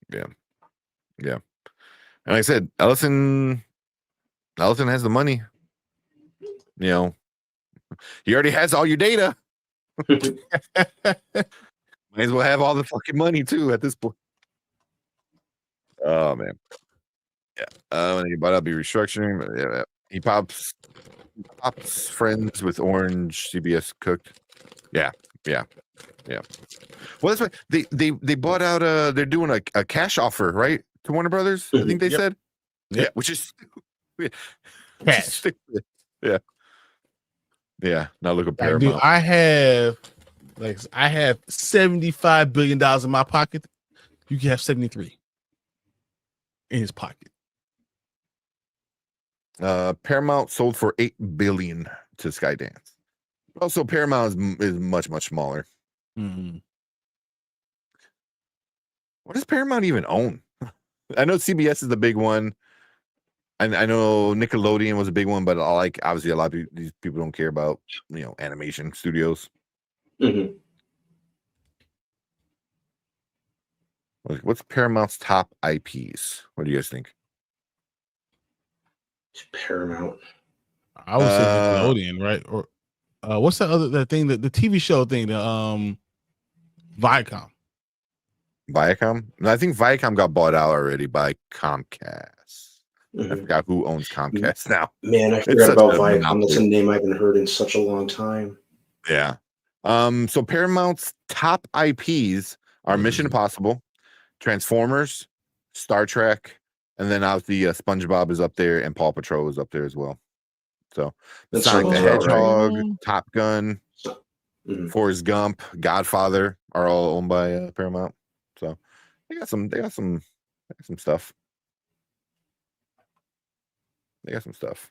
Yeah. And like I said, Ellison has the money. He already has all your data. Might as well have all the fucking money too at this point. Oh man. Yeah. When he bought out, be restructuring. But yeah, he pops friends with Orange, CBS cooked. Yeah. Well, that's right. They bought out. They're doing a cash offer, right, to Warner Brothers. I think they said. Yeah, which is cash. Yeah. Now look at Paramount. Dude, I have $75 billion in my pocket. You can have 73 in his pocket. Paramount sold for $8 billion to Skydance. Also, Paramount is much smaller. Mm-hmm. What does Paramount even own? I know CBS is the big one. I know Nickelodeon was a big one, but like obviously a lot of these people don't care about animation studios. Mm-hmm. What's Paramount's top IPs? What do you guys think? Paramount. I would say Nickelodeon, right? Or what's that thing, the TV show thing, the Viacom. Viacom? No, I think Viacom got bought out already by Comcast. Mm-hmm. I forgot who owns Comcast now. Man, I forgot about Viacom. That's a name I haven't heard in such a long time. Yeah. So Paramount's top IPs are Mission Impossible, Transformers, Star Trek, and then obviously SpongeBob is up there and Paw Patrol is up there as well. So Sonic the Hedgehog, Top Gun, Forrest Gump, Godfather are all owned by Paramount. So they got some stuff. They got some stuff.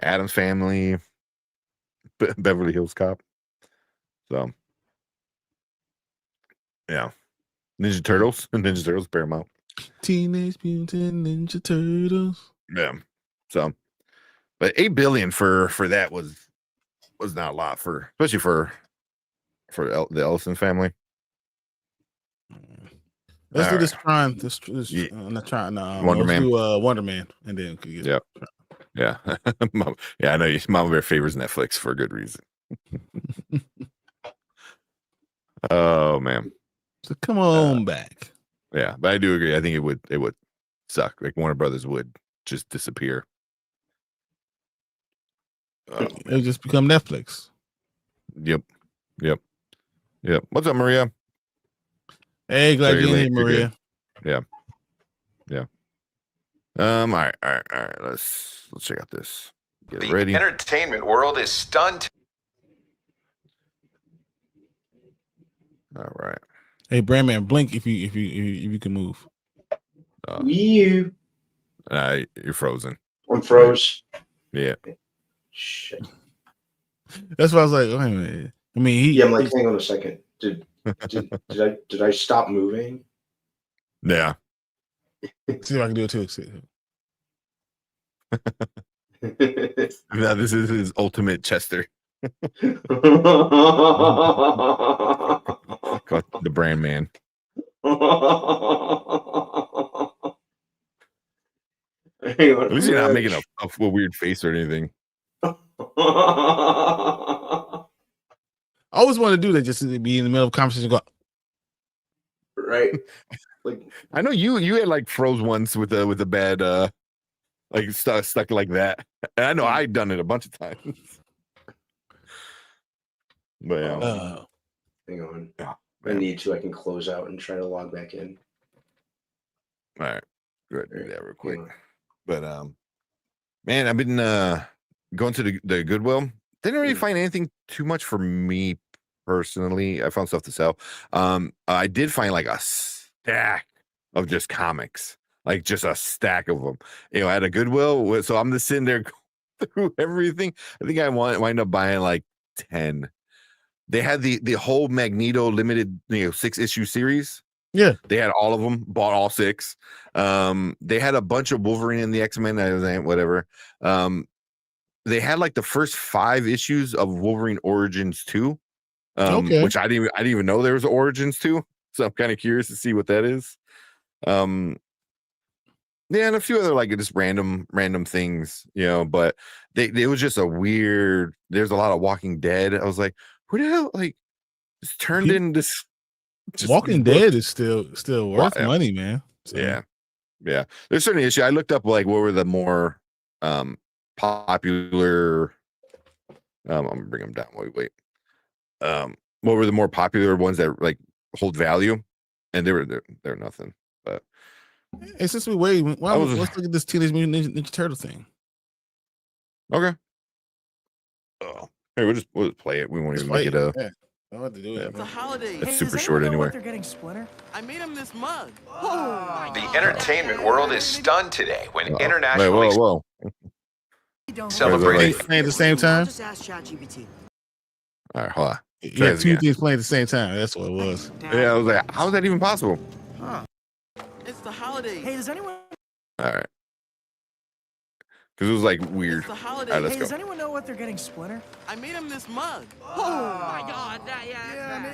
Addams Family, Beverly Hills Cop. So yeah. Ninja Turtles Paramount. Teenage Mutant Ninja Turtles. Yeah. So, but $8 billion for that was not a lot especially for the Ellison family. Let's do this Tron. Not Tron. No, Wonder let's Man. Do Wonder Man, and then Yeah. Yeah. Yeah, I know Mama Bear favors Netflix for a good reason. Oh man. So come on back. Yeah, but I do agree. I think it would suck. Like Warner Brothers would just disappear. It would just become Netflix. Yep. What's up, Maria? Hey, glad you're here, Maria. Yeah. All right. Let's check out this. Get ready. The entertainment world is stunned. All right. Hey, Brandman, blink if you can move. You. You're frozen. I'm froze. Yeah. Shit. That's why I was like, wait a minute. I mean, I'm like, hang on a second. Did I stop moving? Yeah. See if I can do it too. Now this is his ultimate Chester. Called the Brand Man. At least you're not making a weird face or anything. I always want to do that, just to be in the middle of a conversation. Go, right. Like I know you had like froze once with a bad like stuck like that. And I know I'd done it a bunch of times. But yeah. Hang on. Yeah. I need to. I can close out and try to log back in. All right. Good. Do that real quick. But man, I've been going to the Goodwill. Didn't really find anything too much for me personally. I found stuff to sell. I did find like a stack of just comics, like just a stack of them. At a Goodwill. So I'm just sitting there going through everything. I think I wind up buying like 10. They had the whole Magneto limited 6-issue series. Yeah, they had all of them. Bought all 6. They had a bunch of Wolverine and the X-Men. Whatever. They had like the first 5 issues of Wolverine Origins 2, which I didn't even know there was Origins 2. So I'm kind of curious to see what that is. Yeah, and a few other like just random things, but it was just a weird. There's a lot of Walking Dead. I was like, who the hell it's turned into this? Walking Dead is still worth money, man. So. Yeah. There's certain issue. I looked up like what were the more popular. I'm gonna bring them down. Wait. What were the more popular ones that like hold value? And they're nothing. But hey, since we wait, let's look at this Teenage Mutant Ninja Turtle thing. Okay. Oh, hey, we'll just play it. We won't even make it a. Yeah. I don't have to do it. It's a holiday. It's super short anyway. They're getting Splinter. I made him this mug. The entertainment world is stunned today when international whoa. celebrating playing at the same time. Just ask ChatGPT. All right, hold on. Yeah, 2 things playing at the same time. That's what it was. Yeah, I was like, how is that even possible? It's the holidays. does anyone? All right. Because it was like weird. It's the holiday. All right, let's Hey, go. does anyone know what they're getting Splinter? I made him this mug. Oh my God!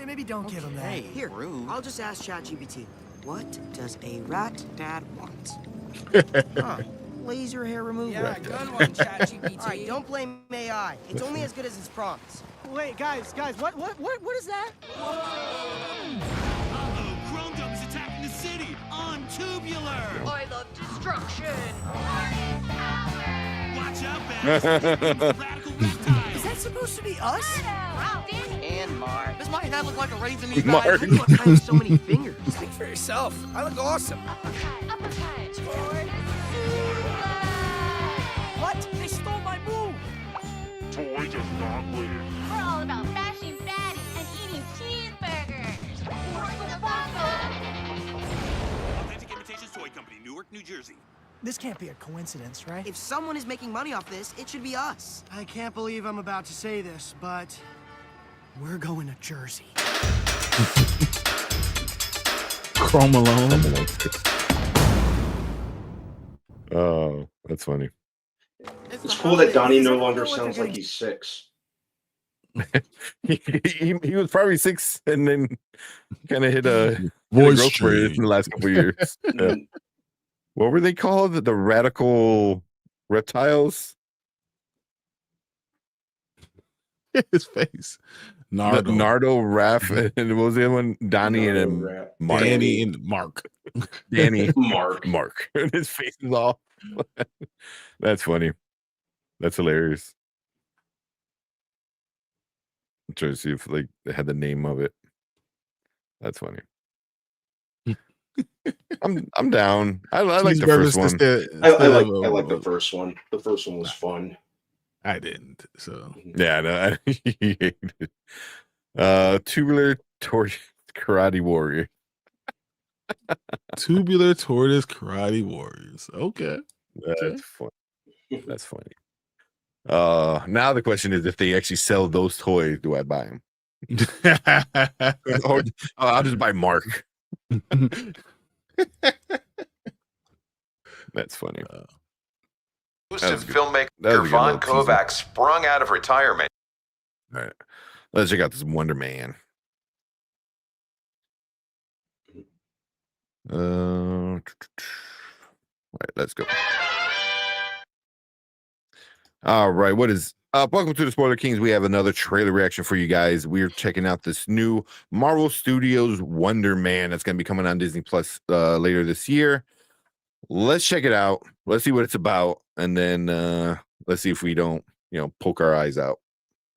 Maybe don't give him that. Hey, here. I'll just ask ChatGPT. What does a rat dad want? Laser hair removal. Yeah, good one, ChatGPT. All right, don't blame AI. It's only as good as its prompts. Wait, guys, what is that? Uh-oh, Chrome Dome is attacking the city on Tubular. I love destruction. Watch out, Baz. Radical reptile. Is that supposed to be us? And Mark. Does my head look like a raisin meat Mark. guy? How do you have so many fingers? Speak for yourself. I look awesome. What? They stole my move. Toy does not live. We're all about bashing baddies and eating cheeseburgers. Authentic Imitations Toy Company, Newark, New Jersey. This can't be a coincidence, right? If someone is making money off this, it should be us. I can't believe I'm about to say this, but we're going to Jersey. Chrome Alone. Oh, that's funny. It's cool that Donnie no longer sounds like he's 6. he was probably 6 and then kind of hit a Voice growth spurt change. in the last couple of years. Yeah. What were they called? The radical reptiles? His face. Nardo. Nardo, Raph, and what was the other one? Donnie and Mark. Danny and Mark. Danny, Mark. Mark. And his face is off. That's funny. That's hilarious. I'm trying to see if like they had the name of it. That's funny. I'm down. I like the first one. I like the first one. The first one was fun. I didn't. So yeah, no, he hated it. Tubular Tortoise Karate Warrior. Tubular Tortoise Karate Warriors. Okay. That's funny. That's funny. Now the question is, if they actually sell those toys, do I buy them? Or I'll just buy Mark. That's funny. Exclusive filmmaker Von Kovac sprung out of retirement. All right, let's check out this Wonder Man. All right, let's go. All right, what is up? Welcome to the Spoiler Kings. We have another trailer reaction for you guys. We're checking out this new Marvel Studios Wonder Man that's going to be coming on Disney Plus later this year. Let's check it out. Let's see what it's about, and then let's see if we don't, poke our eyes out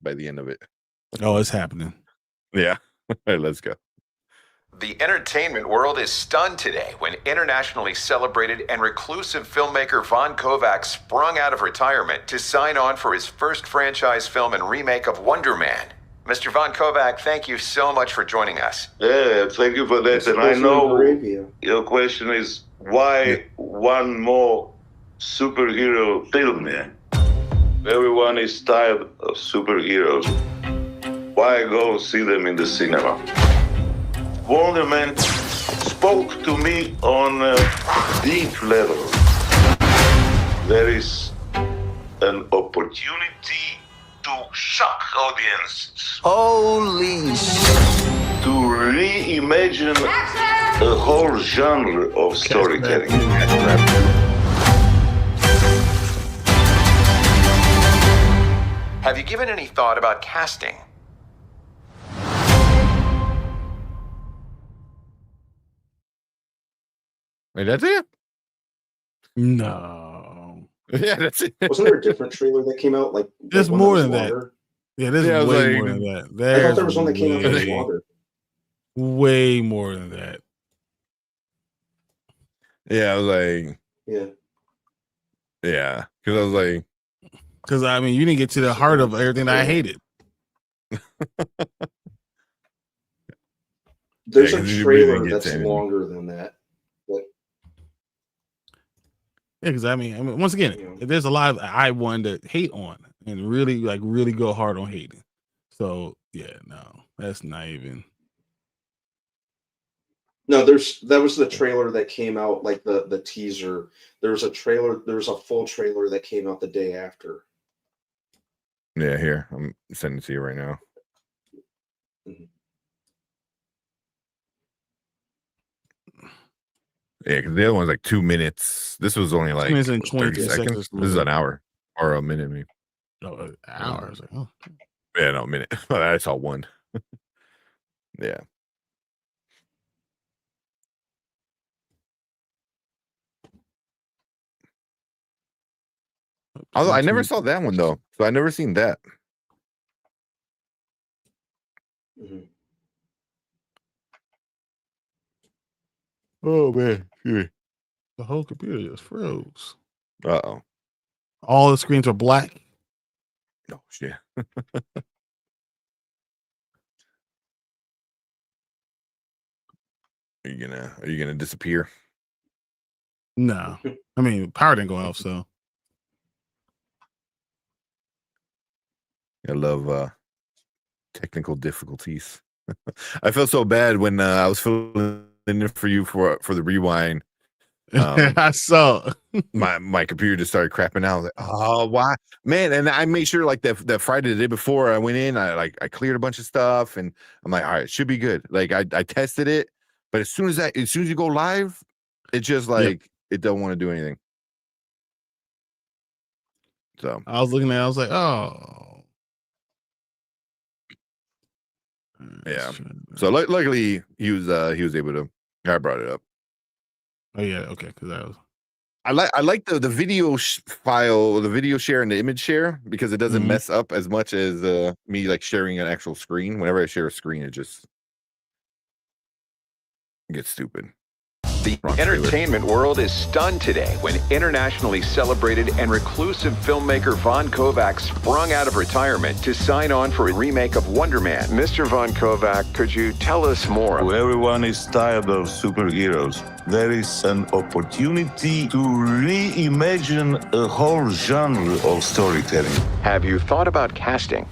by the end of it. Oh, it's happening. Yeah. All right, let's go. The entertainment world is stunned today when internationally celebrated and reclusive filmmaker Von Kovac sprung out of retirement to sign on for his first franchise film and remake of Wonder Man. Mr. Von Kovac, thank you so much for joining us. Yeah, thank you for that. And I know your question is, why one more superhero film? Yeah? Everyone is tired of superheroes. Why go see them in the cinema? Wonder Man spoke to me on a deep level. There is an opportunity to shock audiences. Holy shit. To reimagine a whole genre of storytelling. Have you given any thought about casting? Wait, that's it? No. Yeah, that's it. Wasn't there a different trailer that came out? There's one more was than that. longer? Yeah, there's Yeah, I was way like- more than that. I thought There's there was one that came out that was way- longer. Way more than that. Yeah, I was like, Yeah. yeah, because I was like, Because I mean, you didn't get to the heart of everything that I hated. There's Yeah, a 'cause you trailer really get that's to anything. longer than that. Yeah, because I mean, once again, there's a lot of I wanted to hate on and really go hard on hating. So yeah, no, that's not even. No, that was the trailer that came out, like the teaser. There's a full trailer that came out the day after. Yeah, here I'm sending it to you right now. Yeah, because the other one's like 2 minutes. This was only like 2 minutes and 30 22 seconds. seconds. This is an hour or a minute, maybe. Oh, an hour. I was like, oh. Yeah, no, a minute. I saw one. Yeah. Although I never saw that one though, so I never seen that. Oh man, the whole computer just froze. Uh-oh. All the screens are black. Oh shit. Are you gonna disappear? No, I mean power didn't go off, so I love technical difficulties. I felt so bad when I was filling in for you for the rewind. I saw my computer just started crapping out. I was like, oh, why, man? And I made sure like that Friday the day before I went in, I cleared a bunch of stuff, and I'm like, all right, it should be good. Like I tested it, but as soon as you go live, it just like it don't want to do anything. So I was looking at it, I was like, oh. Yeah. So luckily he was able to. I brought it up. Oh yeah, okay, because I like the video file, the video share and the image share, because it doesn't mess up as much as me like sharing an actual screen. Whenever I share a screen, it just gets stupid. The entertainment world is stunned today when internationally celebrated and reclusive filmmaker Von Kovac sprung out of retirement to sign on for a remake of Wonder Man. Mr. Von Kovac, could you tell us more? Everyone is tired of superheroes. There is an opportunity to reimagine a whole genre of storytelling. Have you thought about casting?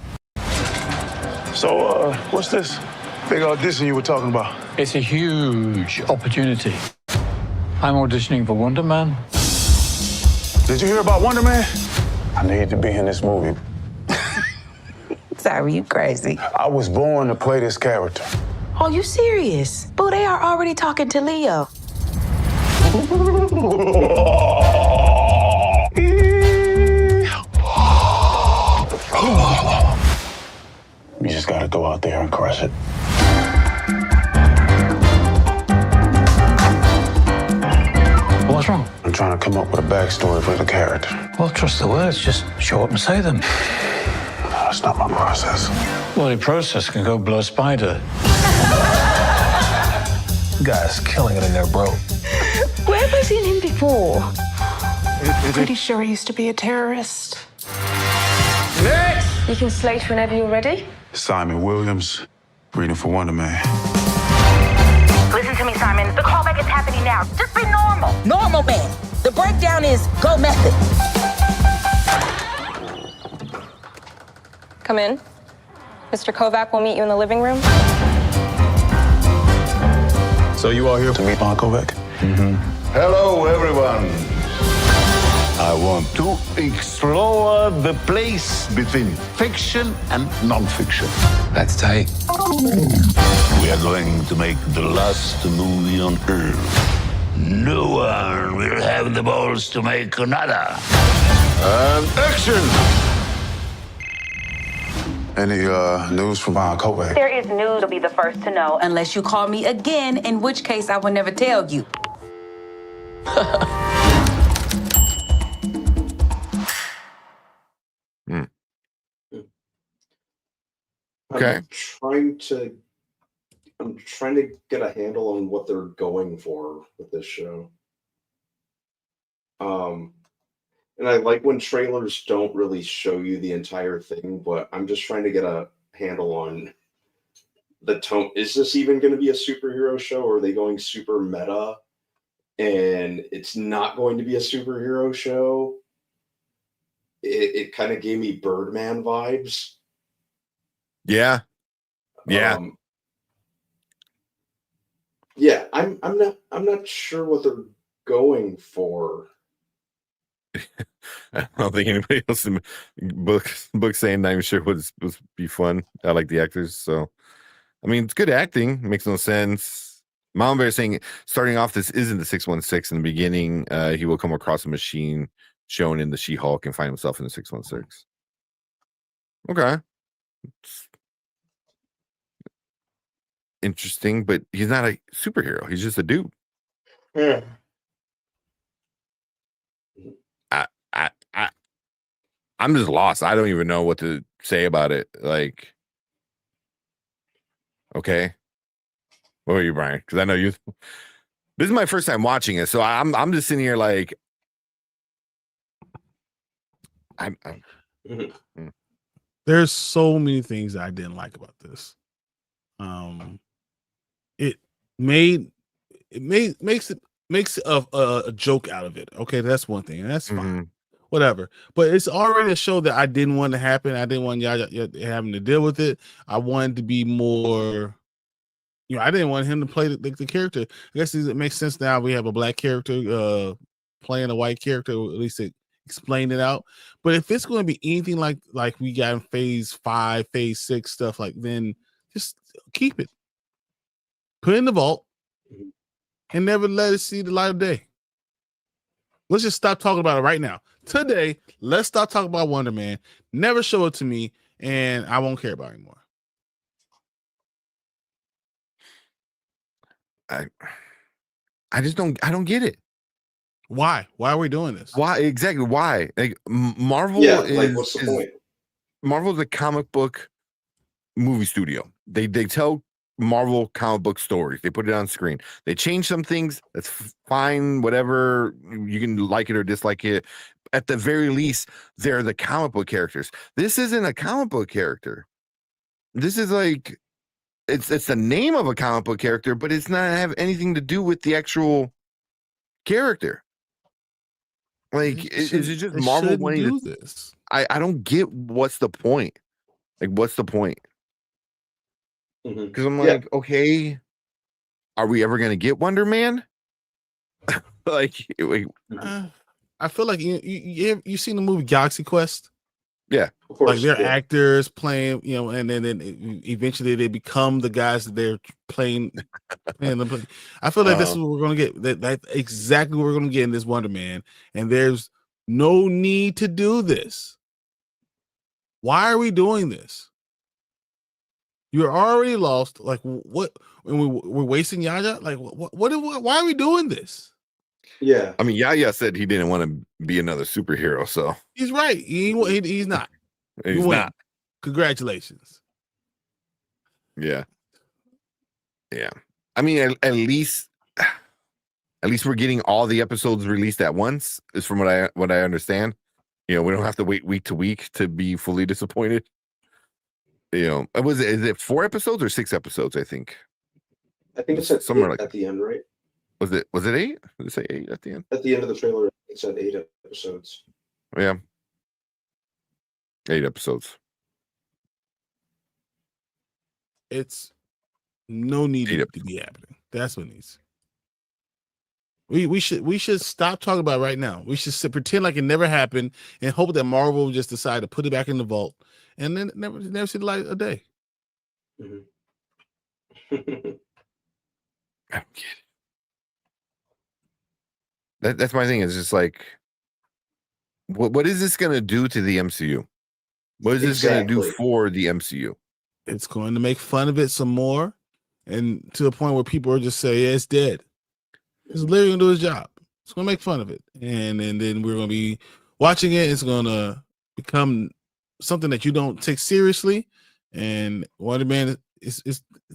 So, what's this big audition you were talking about? It's a huge opportunity. I'm auditioning for Wonder Man. Did you hear about Wonder Man? I need to be in this movie. Sorry, you crazy. I was born to play this character. Are you serious? Boo, they are already talking to Leo. You just gotta go out there and crush it. What's wrong? I'm trying to come up with a backstory for the character. Well, trust the words. Just show up and say them. That's not my process. Well, your process can go blow a spider. Guy's killing it in there, bro. Where have I seen him before? Pretty sure he used to be a terrorist. Next! You can slate whenever you're ready. Simon Williams, reading for Wonder Man. Listen to me, Simon. The callback is happening now. Just be normal. Normal man. The breakdown is go method. Come in. Mr. Kovac will meet you in the living room. So you are here to meet Von Kovac? Hello, everyone. I want to explore the place between fiction and non-fiction. That's tight. We are going to make the last movie on Earth. No one will have the balls to make another. And action! Any news from Von Kovac? There is news you'll be the first to know. Unless you call me again, in which case I will never tell you. Okay. I'm trying to get a handle on what they're going for with this show. And I like when trailers don't really show you the entire thing, but I'm just trying to get a handle on the tone. Is this even going to be a superhero show, or are they going super meta and it's not going to be a superhero show? It kind of gave me Birdman vibes. Yeah. Yeah, I'm not sure what they're going for. I don't think anybody else in book saying not even sure was be fun. I like the actors, so I mean it's good acting. Makes no sense. Mom Bear saying starting off, this isn't the 616. In the beginning, he will come across a machine shown in the She-Hulk and find himself in the 616. Okay. Interesting, but he's not a superhero. He's just a dude. Yeah. I'm just lost. I don't even know what to say about it. Like, okay. What are you, Brian? Because I know you. This is my first time watching it, so I'm just sitting here like, There's so many things I didn't like about this. It makes a joke out of it. Okay, that's one thing, and that's fine. Whatever. But it's already a show that I didn't want to happen. I didn't want y'all having to deal with it. I wanted to be more. I didn't want him to play the character. I guess it makes sense now. We have a black character playing a white character. At least it explained it out. But if it's going to be anything like we got in phase 5, phase 6 stuff, like then just keep it. Put it in the vault and never let it see the light of day. Let's just stop talking about it right now. Today, let's stop talking about Wonder Man. Never show it to me, and I won't care about it anymore. I just don't get it. Why are we doing this? Why exactly? Why? Like Marvel what's the point? Marvel's a comic book movie studio. They tell Marvel comic book stories. They put it on screen. They change some things. That's fine. Whatever, you can like it or dislike it. At the very least, they're the comic book characters. This isn't a comic book character. This is like it's the name of a comic book character, but it's not have anything to do with the actual character. Like, is it just Marvel wanting to do this? I don't get what's the point. Like, what's the point? Because I'm like, okay, are we ever gonna get Wonder Man? Like, I feel like you seen the movie Galaxy Quest? Yeah, of course. Like they're actors playing, and then eventually they become the guys that they're playing. I feel like this is what we're gonna get. That's exactly what we're gonna get in this Wonder Man, and there's no need to do this. Why are we doing this? You're already lost. Like what? We're wasting Yaya. Like what? Why are we doing this? Yeah, I mean, Yaya said he didn't want to be another superhero, so he's right. He's not. He's not. Congratulations. Yeah. I mean, at least we're getting all the episodes released at once. Is from what I understand. We don't have to wait week to week to be fully disappointed. Is it 4 episodes or 6 episodes? I think it's at somewhere like at the end, right? Was it 8? Did it say 8 at the end? At the end of the trailer, it said 8 episodes. Yeah. 8 episodes. It's no need to be happening. That's what it needs. We should stop talking about it right now. We should pretend like it never happened and hope that Marvel will just decide to put it back in the vault and then never see the light of day. I don't get it. That's my thing. It's just like, what is this going to do to the MCU? What is this going to do for the MCU? It's going to make fun of it some more, and to the point where people are just saying, yeah, it's dead. It's literally going to do his job. It's going to make fun of it, and then we're going to be watching it. It's going to become something that you don't take seriously, and Wonder Man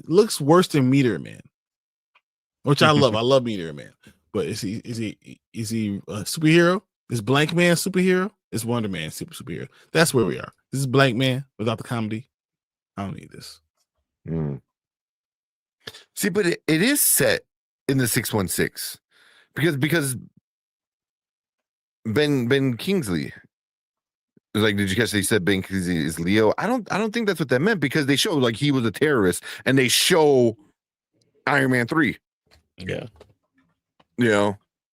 looks worse than Meteor Man, which I love. I love Meteor Man. But is he a superhero? Is Blank Man superhero? Is Wonder Man superhero? That's where we are. This is Blank Man without the comedy. I don't need this. See, but it is set in the 616 because Ben Kingsley was like, did you catch that he said Ben Kingsley is Leo? I don't think that's what that meant, because they show like he was a terrorist and they show Iron Man 3. Yeah.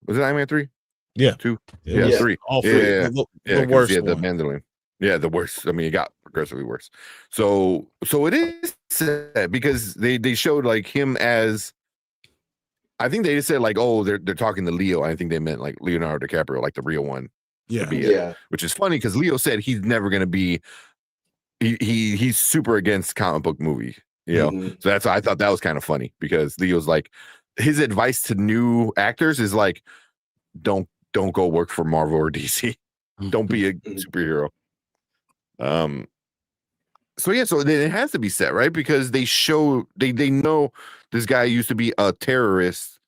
Was it Iron Man 3? Yeah. 2? It Yeah, was 3. all three. Yeah. The 'Cause, worst yeah, the one. Mandalorian. Yeah, the worst. I mean, it got progressively worse. So it is sad because they showed like him as, I think they just said like, oh, they're talking to Leo. I think they meant like Leonardo DiCaprio, like the real one. Yeah. To be it, which is funny because Leo said he's never going to be. He's super against comic book movie. So that's why I thought that was kind of funny because Leo's like, his advice to new actors is like, don't go work for Marvel or DC. Don't be a superhero. So then it has to be set, right? Because they know this guy used to be a terrorist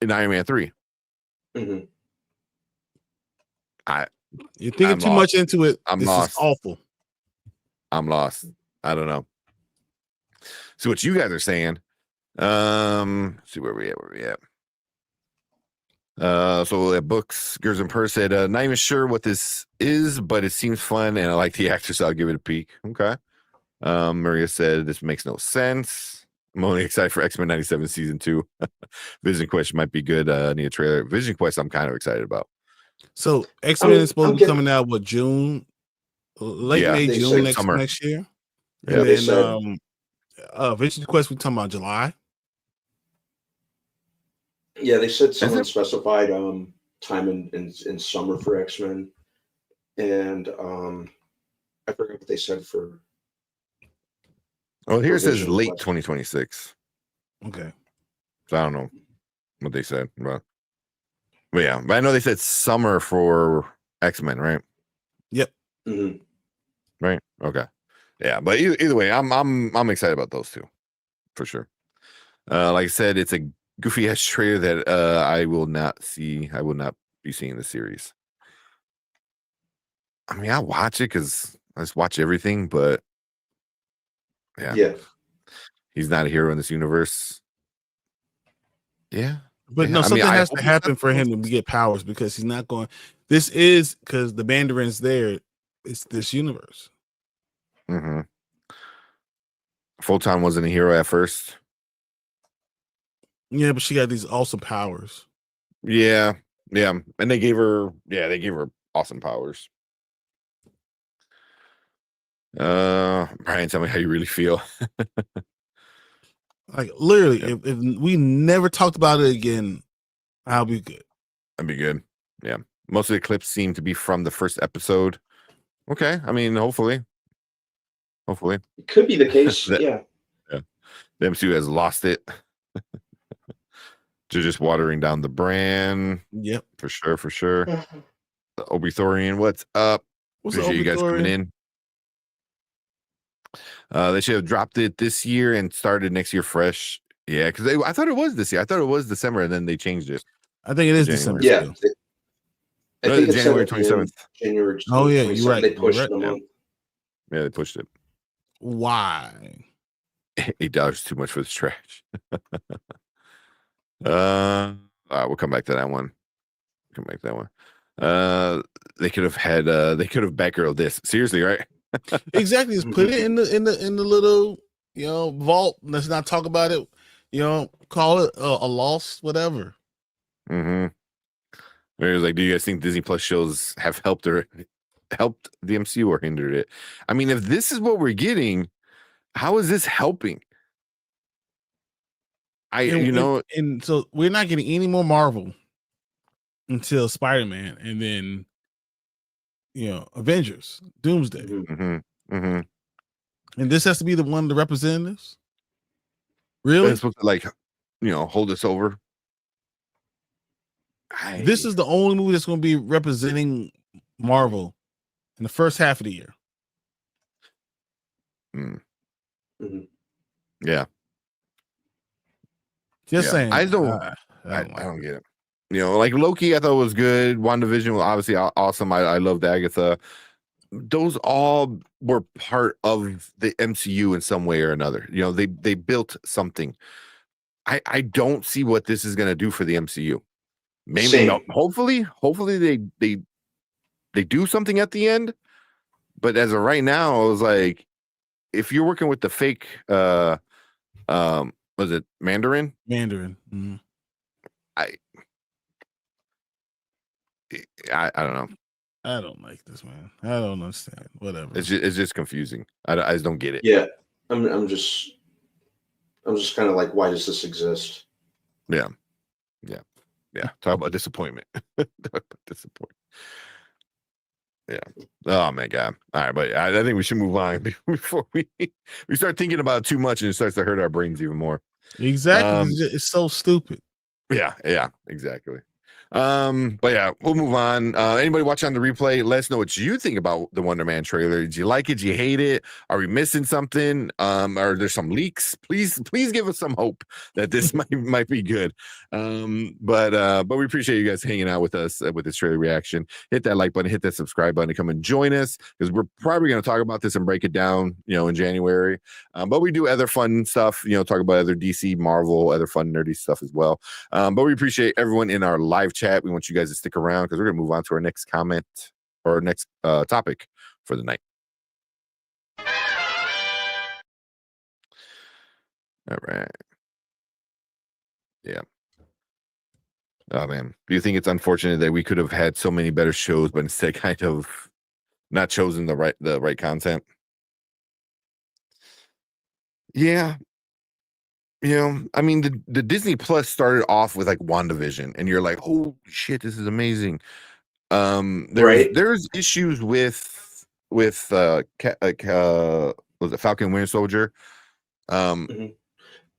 in Iron Man 3. Mm-hmm. You're thinking too much into it. I'm this lost. is awful. I'm lost. I don't know. See what you guys are saying. See where we at. So at Books, Gears and Purse said, not even sure what this is, but it seems fun and I like the actors, so I'll give it a peek. Okay. Maria said this makes no sense. I'm only excited for X-Men 97 season 2. Vision Quest might be good. Need a trailer. Vision Quest I'm kind of excited about. So X-Men is supposed to be coming out June, late May, June next year. Yeah. And then Vision Quest we're talking about July. Yeah, they said someone specified time in summer for X-Men, and I forgot what they said for. Oh, here it says Vision late Quest. 2026. Okay. So I don't know what they said, but yeah, but I know they said summer for X-Men, right? Yep. Mm-hmm. Right. Okay. Yeah, but either way, I'm excited about those two for sure. Like I said, it's a goofy ass trailer that I will not see. I will not be seeing the series. I mean, I'll watch it because I just watch everything, but yeah, he's not a hero in this universe. Yeah, but no, something has to happen for him to get powers because he's not going. This is because the Mandarin's there. It's this universe. Mm-hmm. Photon wasn't a hero at first. Yeah, but she got these awesome powers. Yeah, and they gave her awesome powers. Brian, tell me how you really feel. Like literally, if we never talked about it again, I'll be good. That'd be good. Yeah, most of the clips seem to be from the first episode. Okay, I mean, hopefully, it could be the case. Yeah. The MCU has lost it. They're just watering down the brand. Yep, for sure. Obi-Thorian, what's up? Appreciate you guys coming in. They should have dropped it this year and started next year fresh. Yeah, because I thought it was this year. I thought it was December, and then they changed it. I think it is December. Yeah, I think it's January 27th. January. Oh yeah, you're right. They pushed right. them on. Yeah, they pushed it. Why? $8 too much for this trash. All right, we'll come back to that one. They could have had backgirled this. Seriously, right? Exactly. Just put it in the little vault. Let's not talk about it. Call it a loss, whatever. Mm-hmm. It was like, do you guys think Disney Plus shows have helped the MCU or hindered it? I mean, if this is what we're getting, how is this helping? And so we're not getting any more Marvel until Spider-Man, and then Avengers, Doomsday. Mm-hmm. Mm-hmm. And this has to be the one of the representatives. Really? It's supposed to hold us over. This is the only movie that's going to be representing Marvel in the first half of the year. Mm-hmm. Yeah. Just saying. I don't get it. Like Loki, I thought was good. WandaVision was obviously awesome. I loved Agatha. Those all were part of the MCU in some way or another. They built something. I don't see what this is going to do for the MCU. Maybe hopefully they do something at the end. But as of right now, I was like, if you're working with the fake was it Mandarin? Mandarin. Mm-hmm. don't know. I don't like this, man. I don't understand. Whatever. It's just confusing. I just don't get it. Yeah, I'm just kind of like, why does this exist? Yeah. Talk about disappointment. Disappointment. Yeah. Oh my God. All right, but I think we should move on before we start thinking about it too much and it starts to hurt our brains even more. Exactly. It's so stupid. Yeah, exactly. But yeah, we'll move on. Anybody watching on the replay, let us know what you think about the Wonder Man trailer. Did you like it? Did you hate it? Are we missing something? Are there some leaks? Please give us some hope that this might be good. But we appreciate you guys hanging out with us with this trailer reaction. Hit that like button, hit that subscribe button, and come and join us because we're probably going to talk about this and break it down, in January. But we do other fun stuff, talk about other DC, Marvel, other fun nerdy stuff as well. But we appreciate everyone in our live chat. We want you guys to stick around because we're going to move on to our next comment or our next topic for the night. All right. Yeah. Oh man, do you think it's unfortunate that we could have had so many better shows, but instead kind of not chosen the right content? Yeah. I mean, the Disney Plus started off with like WandaVision, and you're like, oh shit, this is amazing. There's issues with was it Falcon Winter Soldier? That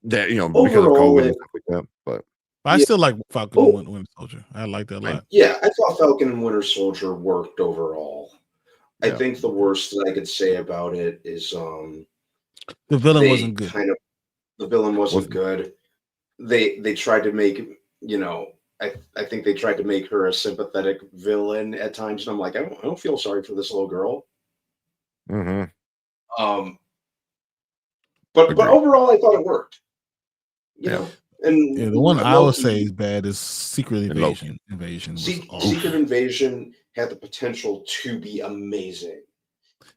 because of COVID and stuff like that. But I still like Falcon and Winter Soldier. I like that a lot. Yeah, I thought Falcon and Winter Soldier worked overall. I think the worst that I could say about it is the villain wasn't good. The villain wasn't good. They tried to make, I think they tried to make her a sympathetic villain at times, and I'm like, I don't feel sorry for this little girl. Mm-hmm. But overall, I thought it worked. You know, and the one I would say is bad is Secret Invasion. Secret Invasion had the potential to be amazing,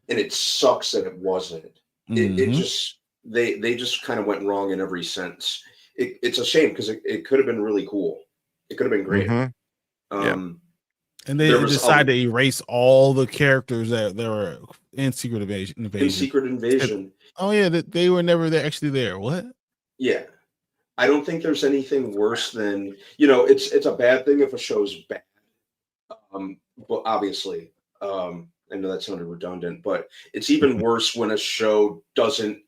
and it sucks that it wasn't. It just they just kind of went wrong in every sense. It's a shame because it could have been really cool. It could have been great. And they decided to erase all the characters that were in Secret Invasion. In Secret Invasion. Oh yeah, they were never actually there. What? Yeah. I don't think there's anything worse than, it's a bad thing if a show's bad. But obviously, I know that sounded redundant, but it's even worse when a show doesn't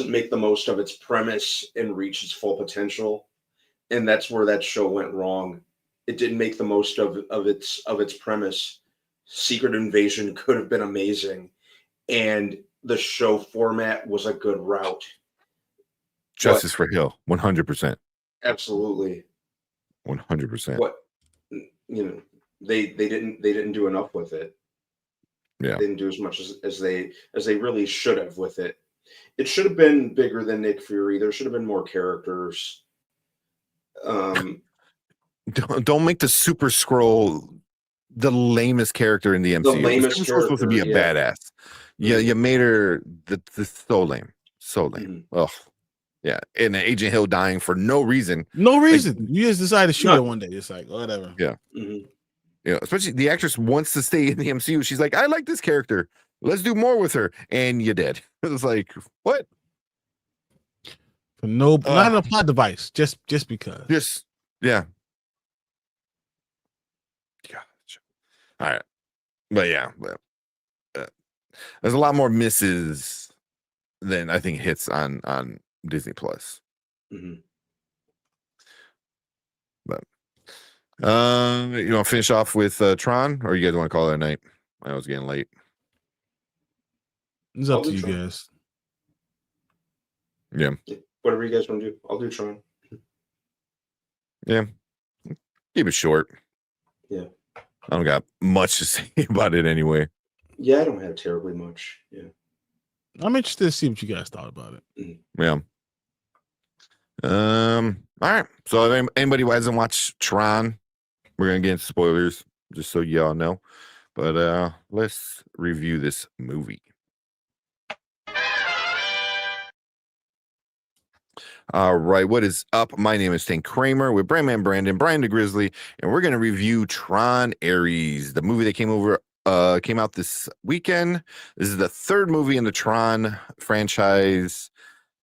make the most of its premise and reach its full potential. And that's where that show went wrong. It didn't make the most of its premise. Secret Invasion could have been amazing, and the show format was a good route. Justice for Hill, 100%. Absolutely, 100%. But they didn't do enough with it. Yeah, they didn't do as much as they really should have with it. It should have been bigger than Nick Fury. There should have been more characters. Don't make the Super Skrull the lamest character in the MCU. The lamest Super Skrull's supposed to be a badass. Yeah, you made her the so lame. Oh, yeah, and Agent Hill dying for no reason. You just decided to shoot her one day. It's like whatever. Yeah, especially the actress wants to stay in the MCU. She's like, I like this character. Let's do more with her, and you did. It was like, what? Not a plot device. Just because. Yeah. Gotcha. All right, but yeah, there's a lot more misses than I think hits on Disney Plus. But you want to finish off with Tron, or you guys want to call it a night? I know it's getting late. It's up to you guys. Yeah. Whatever you guys want to do, I'll do Tron. Yeah. Keep it short. Yeah. I don't got much to say about it anyway. Yeah, I don't have terribly much. Yeah. I'm interested to see what you guys thought about it. Yeah. All right. So if anybody who hasn't watched Tron, we're gonna get into spoilers, just so y'all know. But let's review this movie. All right, what is up? My name is Tank Kramer with Brandman Brandon, Brian the Grizzly, and we're gonna review Tron Ares, the movie that came out this weekend. This is the third movie in the Tron franchise.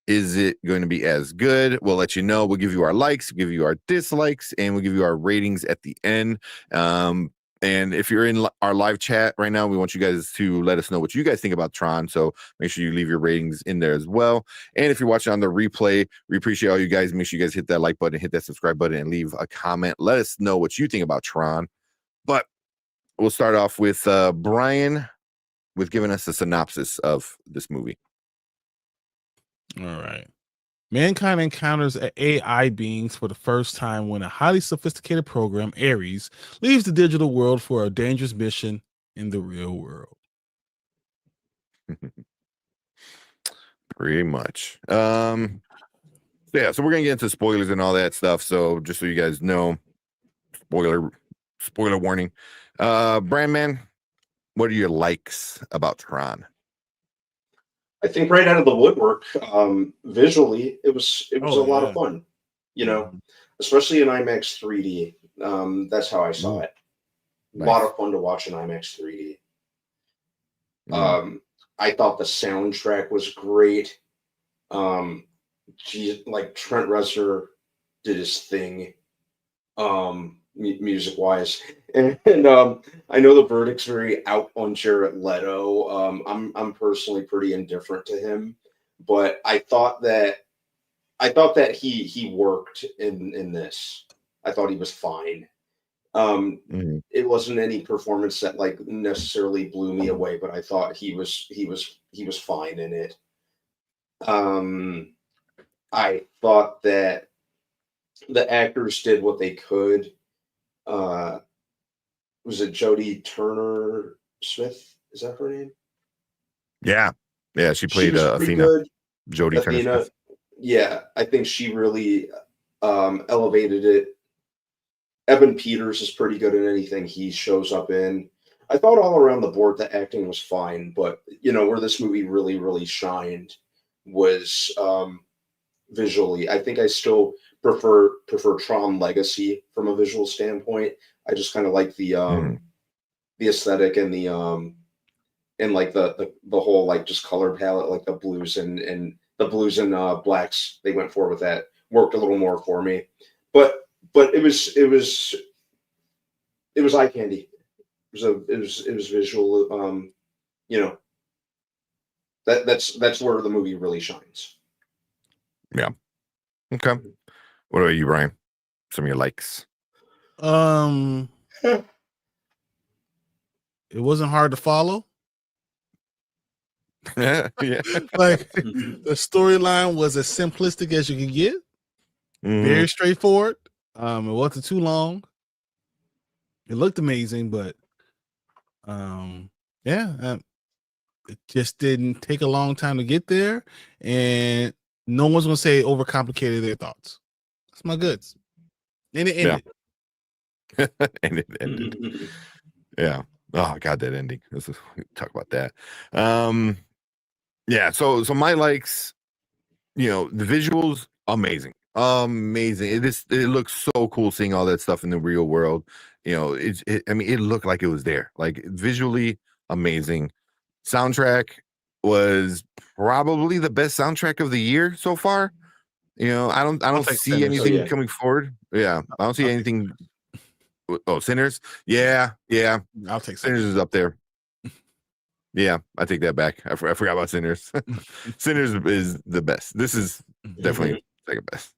Is it going to be as good? We'll let you know. We'll give you our likes, give you our dislikes, and we'll give you our ratings at the end. And if you're in our live chat right now, we want you guys to let us know what you guys think about Tron. So make sure you leave your ratings in there as well. And if you're watching on the replay, we appreciate all you guys. Make sure you guys hit that like button, hit that subscribe button, and leave a comment. Let us know what you think about Tron. But we'll start off with Brian with giving us a synopsis of this movie. All right. Mankind encounters AI beings for the first time when a highly sophisticated program, Ares, leaves the digital world for a dangerous mission in the real world. Pretty much. Yeah, so we're gonna get into spoilers and all that stuff. So just so you guys know, spoiler warning. Brandman, what are your likes about Tron? I think right out of the woodwork, visually, it was a lot of fun, especially in IMAX 3D. That's how I saw it. Nice. A lot of fun to watch in IMAX 3D. I thought the soundtrack was great. Trent Reznor did his thing, music wise, and I know the verdict's very out on Jared Leto. I'm personally pretty indifferent to him, but I thought that he worked in this. I thought he was fine. It wasn't any performance that necessarily blew me away, but I thought he was fine in it. I thought that the actors did what they could. Was it Jodie Turner Smith? Is that her name? Yeah, she played Athena. Good. Jodie Turner Smith. Yeah, I think she really elevated it. Evan Peters is pretty good in anything he shows up in. I thought all around the board the acting was fine, but where this movie really, really shined was visually. I think I still prefer Tron Legacy from a visual standpoint. I just kind of like the aesthetic and the whole just color palette, like the blues and blacks they went for with that worked a little more for me. But it was eye candy. It was visual. That's where the movie really shines. Yeah. Okay. What about you, Brian? Some of your likes. It wasn't hard to follow. Yeah. The storyline was as simplistic as you can get. Very straightforward. It wasn't too long. It looked amazing, but it just didn't take a long time to get there, and no one's gonna say overcomplicated their thoughts. That's my goods. And it ended. And it ended. Yeah. Oh God, that ending. Let's talk about that. Yeah. So my likes, the visuals, amazing. It looks so cool seeing all that stuff in the real world. It looked like it was there. Like visually amazing. Soundtrack was probably the best soundtrack of the year so far. I don't see anything coming forward. Yeah, I don't see anything. Oh, Sinners. Yeah. I'll take Sinners is up there. Yeah, I take that back. I forgot about Sinners. Sinners is the best. This is definitely second best.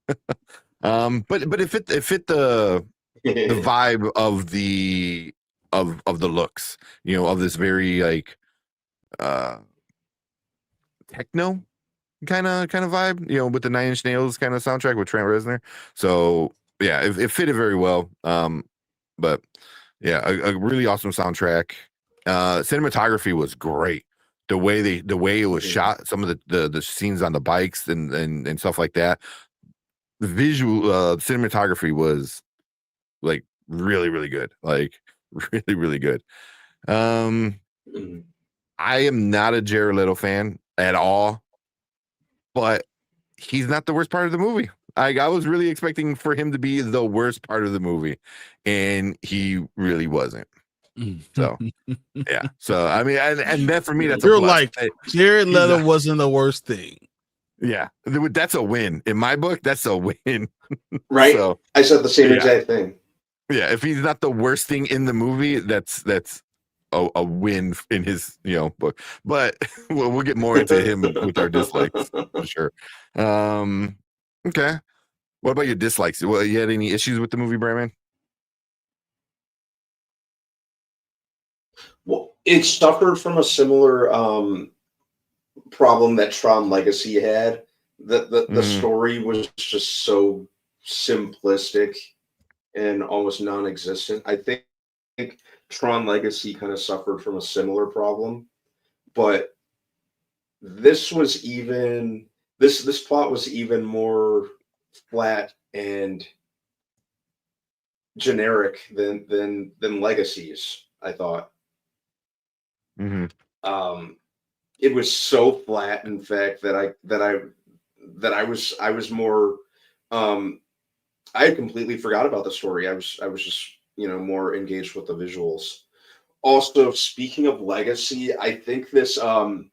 But it fit the vibe of the looks, of this very techno kind of vibe, with the Nine Inch Nails kind of soundtrack with Trent Reznor. So yeah, it fitted very well. But yeah, a really awesome soundtrack. Cinematography was great. The way it was shot, some of the scenes on the bikes and stuff like that. The visual cinematography was really, really good. Really, really good. I am not a Jared Leto fan at all, but he's not the worst part of the movie. I was really expecting for him to be the worst part of the movie, and he really wasn't. So yeah. So I mean, and that for me, that's You're a plus. like Jared He's Leto wasn't the worst thing. Yeah, that's a win in my book. That's a win, right? So, I said the same yeah. exact thing. Yeah, if he's not the worst thing in the movie, that's a win in his book. But we'll get more into him with our dislikes for sure. Okay. What about your dislikes? Well, you had any issues with the movie, Brandon? Well, it suffered from a similar problem that Tron Legacy had. The story was just so simplistic and almost non-existent. I think Tron Legacy kind of suffered from a similar problem, but this was even this plot was even more flat and generic than Legacies, I thought. It was so flat, in fact, that I was more I had completely forgot about the story. I was just more engaged with the visuals. Also, speaking of Legacy, I think this Ares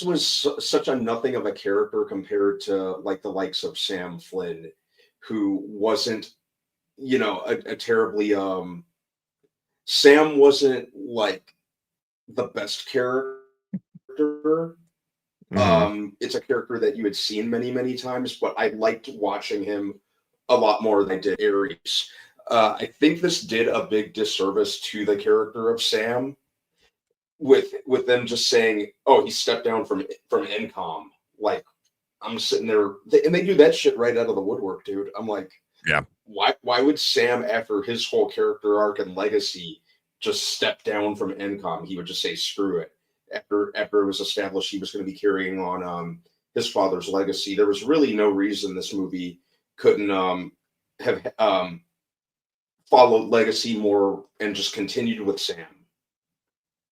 was such a nothing of a character compared to like the likes of Sam Flynn, who wasn't a terribly Sam wasn't like the best character. It's a character that you had seen many times, but I liked watching him a lot more than I did Ares. I think this did a big disservice to the character of Sam with them just saying, "Oh, he stepped down from NCOM." Like, I'm sitting there, and they do that shit right out of the woodwork, dude. I'm like, yeah, why would Sam, after his whole character arc and legacy, just step down from NCOM? He would just say, "Screw it." After it was established he was going to be carrying on his father's legacy, there was really no reason this movie couldn't have followed legacy more and just continued with Sam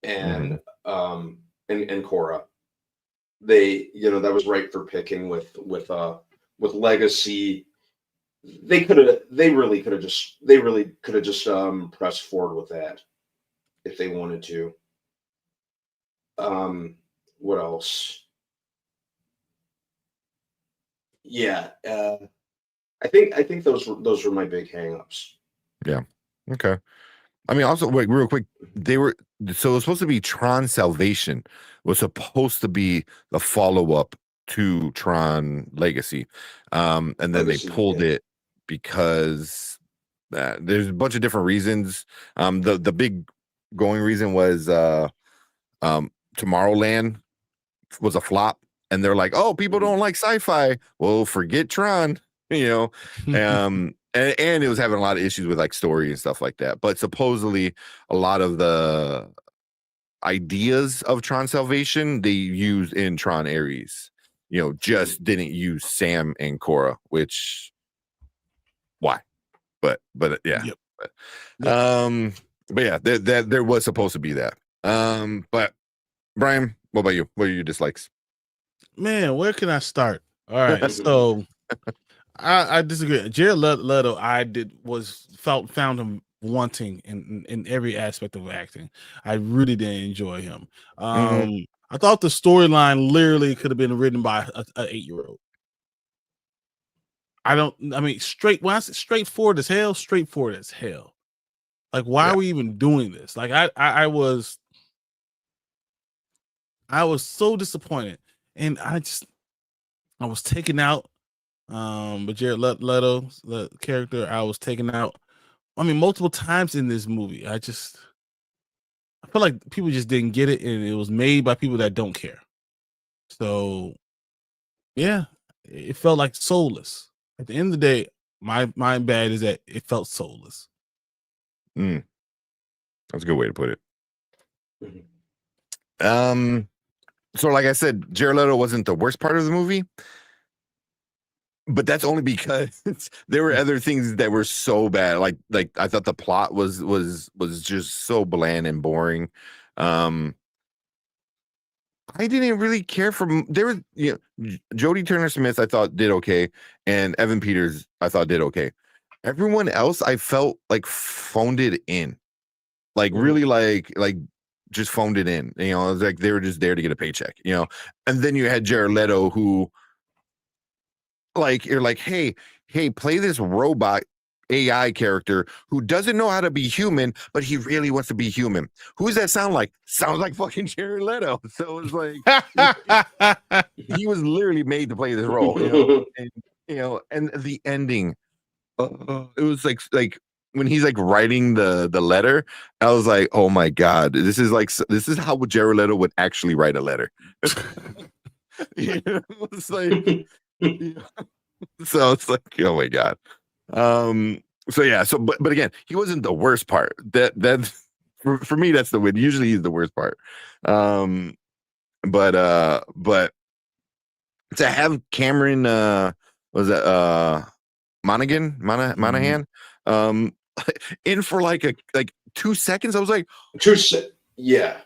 and Cora. They, that was right for picking with legacy. They really could have just pressed forward with that if they wanted to. What else? Yeah, I think those were my big hangups. Yeah. Okay. I mean, also, wait, real quick, so it was supposed to be Tron Salvation was supposed to be the follow-up to Tron Legacy. And then they pulled it because there's a bunch of different reasons. The big going reason was Tomorrowland was a flop, and they're like, "Oh, people don't like sci-fi." Well, forget Tron, and it was having a lot of issues with like story and stuff like that. But supposedly, a lot of the ideas of Tron Salvation they used in Tron Ares, just didn't use Sam and Cora, which why? But yeah, but yeah, there was supposed to be that. But Brian, what about you? What are your dislikes? Man, where can I start? All right, so I disagree. Jared Leto, found him wanting in every aspect of acting. I really didn't enjoy him. I thought the storyline literally could have been written by an 8-year-old. When I say straightforward as hell. Like, why are we even doing this? Like, I was so disappointed, and I was taken out. But Jared Leto, the character, I was taken out. I mean, multiple times in this movie. I feel like people just didn't get it, and it was made by people that don't care. So, yeah, it felt like soulless. At the end of the day, my bad is that it felt soulless. That's a good way to put it. So like I said, Jared Leto wasn't the worst part of the movie, but that's only because there were other things that were so bad. Like I thought the plot was just so bland and boring. I didn't really care for there was Jodie Turner-Smith I thought did okay, and Evan Peters I thought did okay. Everyone else I felt like phoned it in, like really like just phoned it in. It was like they were just there to get a paycheck, And then you had Jared Leto, who like you're like, hey, play this robot AI character who doesn't know how to be human, but he really wants to be human. Who does that sound like? Sounds like fucking Jared Leto. So it was like he was literally made to play this role, and the ending. It was like when he's like writing the letter, I was like, oh my god, this is how Jared Leto would actually write a letter. It's like, so it's like, oh my god. But again, he wasn't the worst part. That for me, that's the win. Usually he's the worst part. But to have Cameron was that Monaghan in for like 2 seconds, I was like yeah.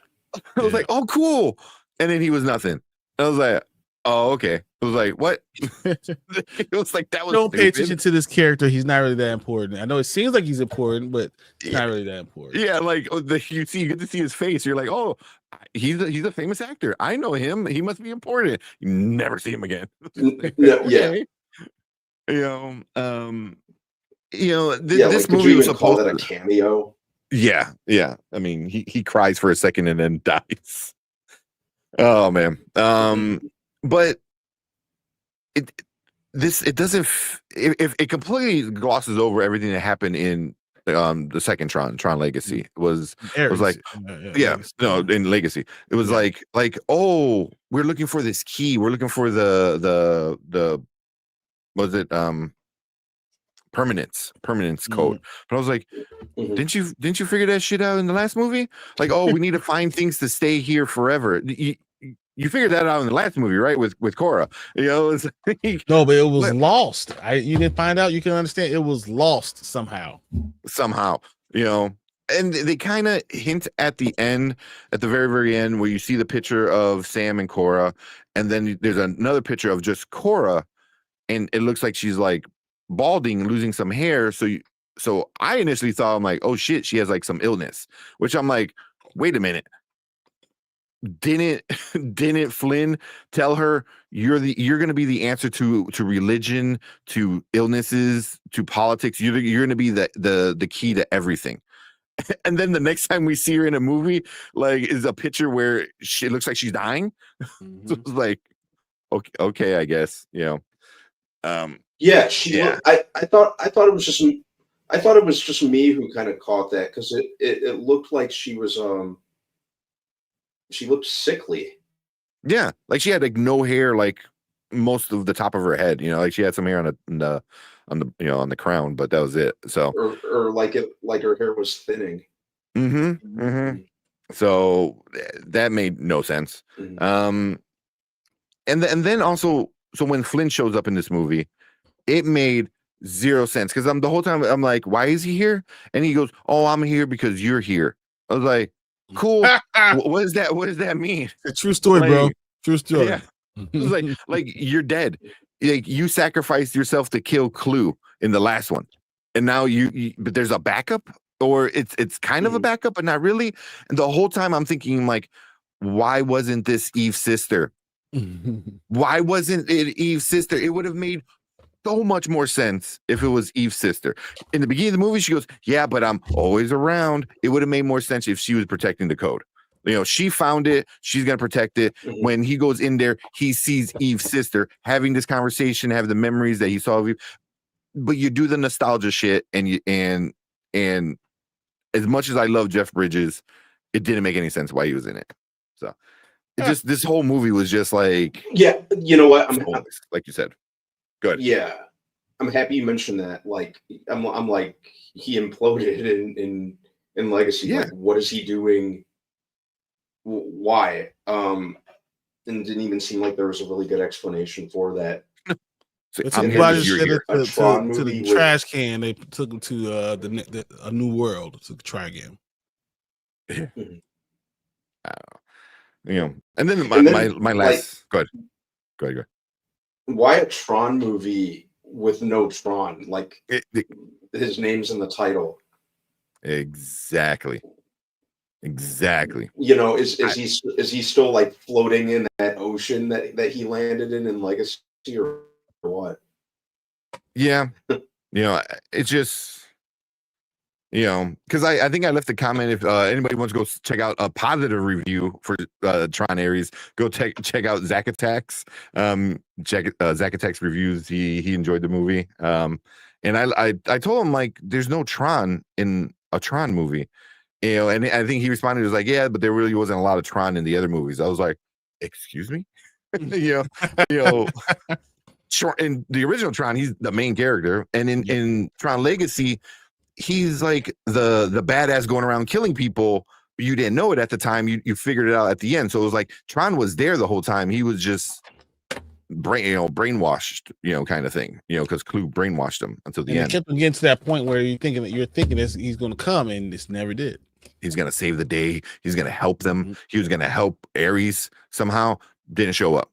I was like, oh cool, and then he was nothing. I was like, oh okay. I was like, what? It was like that was. Don't pay attention to this character. He's not really that important. I know it seems like he's important, but it's not really that important. Yeah, like you get to see his face. You're like, oh, he's a famous actor. I know him. He must be important. You never see him again. Yeah. This movie was supposed to call that a cameo. Yeah. I mean, he cries for a second and then dies. Oh man. But it doesn't if it completely glosses over everything that happened in the second Tron Legacy. It was like in Legacy it was like oh, we're looking for this key, we're looking for the was it permanence code. But I was like, didn't you figure that shit out in the last movie? Like, oh, we need to find things to stay here forever. You figured that out in the last movie, right? With Cora, it's like, no, but it was lost. You didn't find out. You can understand it was lost somehow, and they kind of hint at the end, at the very, very end, where you see the picture of Sam and Cora, and then there's another picture of just Cora, and it looks like she's like balding, losing some hair. So I initially thought, I'm like, oh shit, she has like some illness, which I'm like, wait a minute. Didn't Flynn tell her you're going to be the answer to religion, to illnesses, to politics? You're going to be the key to everything. And then the next time we see her in a movie, like, is a picture where it looks like she's dying. So it's like, okay, I guess, Yeah, she. Looked, I thought it was just. I thought it was just me who kind of caught that because it looked like she was She looked sickly. Yeah, like she had like no hair, like most of the top of her head. Like she had some hair on the crown, but that was it. So or like her hair was thinning. So that made no sense. And then also, so when Flynn shows up in this movie, it made zero sense because the whole time I'm like, why is he here? And he goes, oh, I'm here because you're here. I was like, cool. What does that mean? A true story, bro. True story. Yeah. It's like you're dead. Like you sacrificed yourself to kill Clue in the last one, and now but there's a backup, or it's kind of a backup, but not really. And the whole time I'm thinking, like, why wasn't this Eve's sister? Why wasn't it Eve's sister? It would have made so much more sense if it was Eve's sister. In the beginning of the movie, she goes, yeah, but I'm always around. It would have made more sense if she was protecting the code. She found it. She's going to protect it. When he goes in there, he sees Eve's sister having this conversation, have the memories that he saw of Eve. But you do the nostalgia shit, and as much as I love Jeff Bridges, it didn't make any sense why he was in it. So this whole movie was just like, yeah, you know what? Like you said. Good. Yeah, I'm happy you mentioned that. Like, I'm like, he imploded in Legacy. Yeah. Like, what is he doing? Why? And it didn't even seem like there was a really good explanation for that. Somebody said it to the trash can. They took him to a new world to try again. I don't know. And then my last. Go ahead. Why a Tron movie with no Tron? Like his name's in the title. Exactly. Is he still like floating in that ocean that he landed in Legacy or what? Yeah, it's just because I think I left a comment. If anybody wants to go check out a positive review for Tron Ares, go check out Zack Attack's Zack Attack's reviews. He enjoyed the movie. And I told him, like, there's no Tron in a Tron movie. And I think he responded, he was like, yeah, but there really wasn't a lot of Tron in the other movies. I was like, excuse me? In the original Tron, he's the main character. And in Tron Legacy, he's like the badass going around killing people. You didn't know it at the time. You figured it out at the end. So it was like Tron was there the whole time. He was just brainwashed, kind of thing, because Clue brainwashed him until the end. It kept getting to that point where you're thinking he's going to come, and this never did. He's going to save the day. He's going to help them. He was going to help Ares somehow. Didn't show up.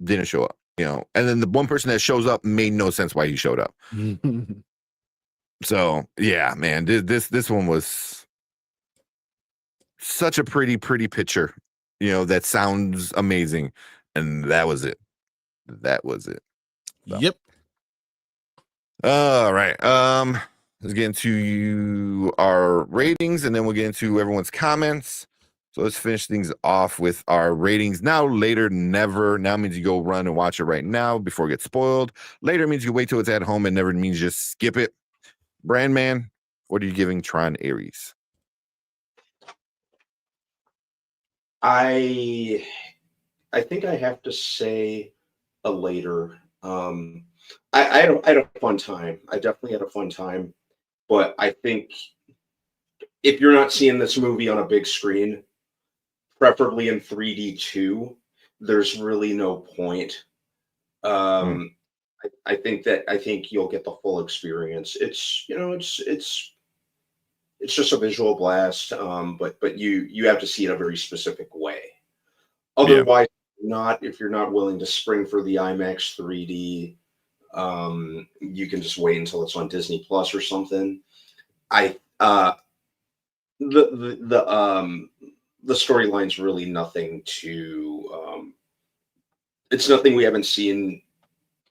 And then the one person that shows up made no sense why he showed up. So yeah, man, this one was such a pretty picture, that sounds amazing. And that was it. So. Yep. All right. Let's get into our ratings, and then we'll get into everyone's comments. So let's finish things off with our ratings. Now, later, never. Now means you go run and watch it right now before it gets spoiled. Later means you wait till it's at home, and never means just skip it. Brandman, what are you giving Tron Ares? I think I have to say a later. I had a fun time. I definitely had a fun time. But I think if you're not seeing this movie on a big screen, preferably in 3D too, there's really no point. I think you'll get the full experience. It's just a visual blast. But you have to see it a very specific way. Otherwise, if you're not willing to spring for the IMAX 3D, you can just wait until it's on Disney Plus or something. The storyline's really nothing to. It's nothing we haven't seen,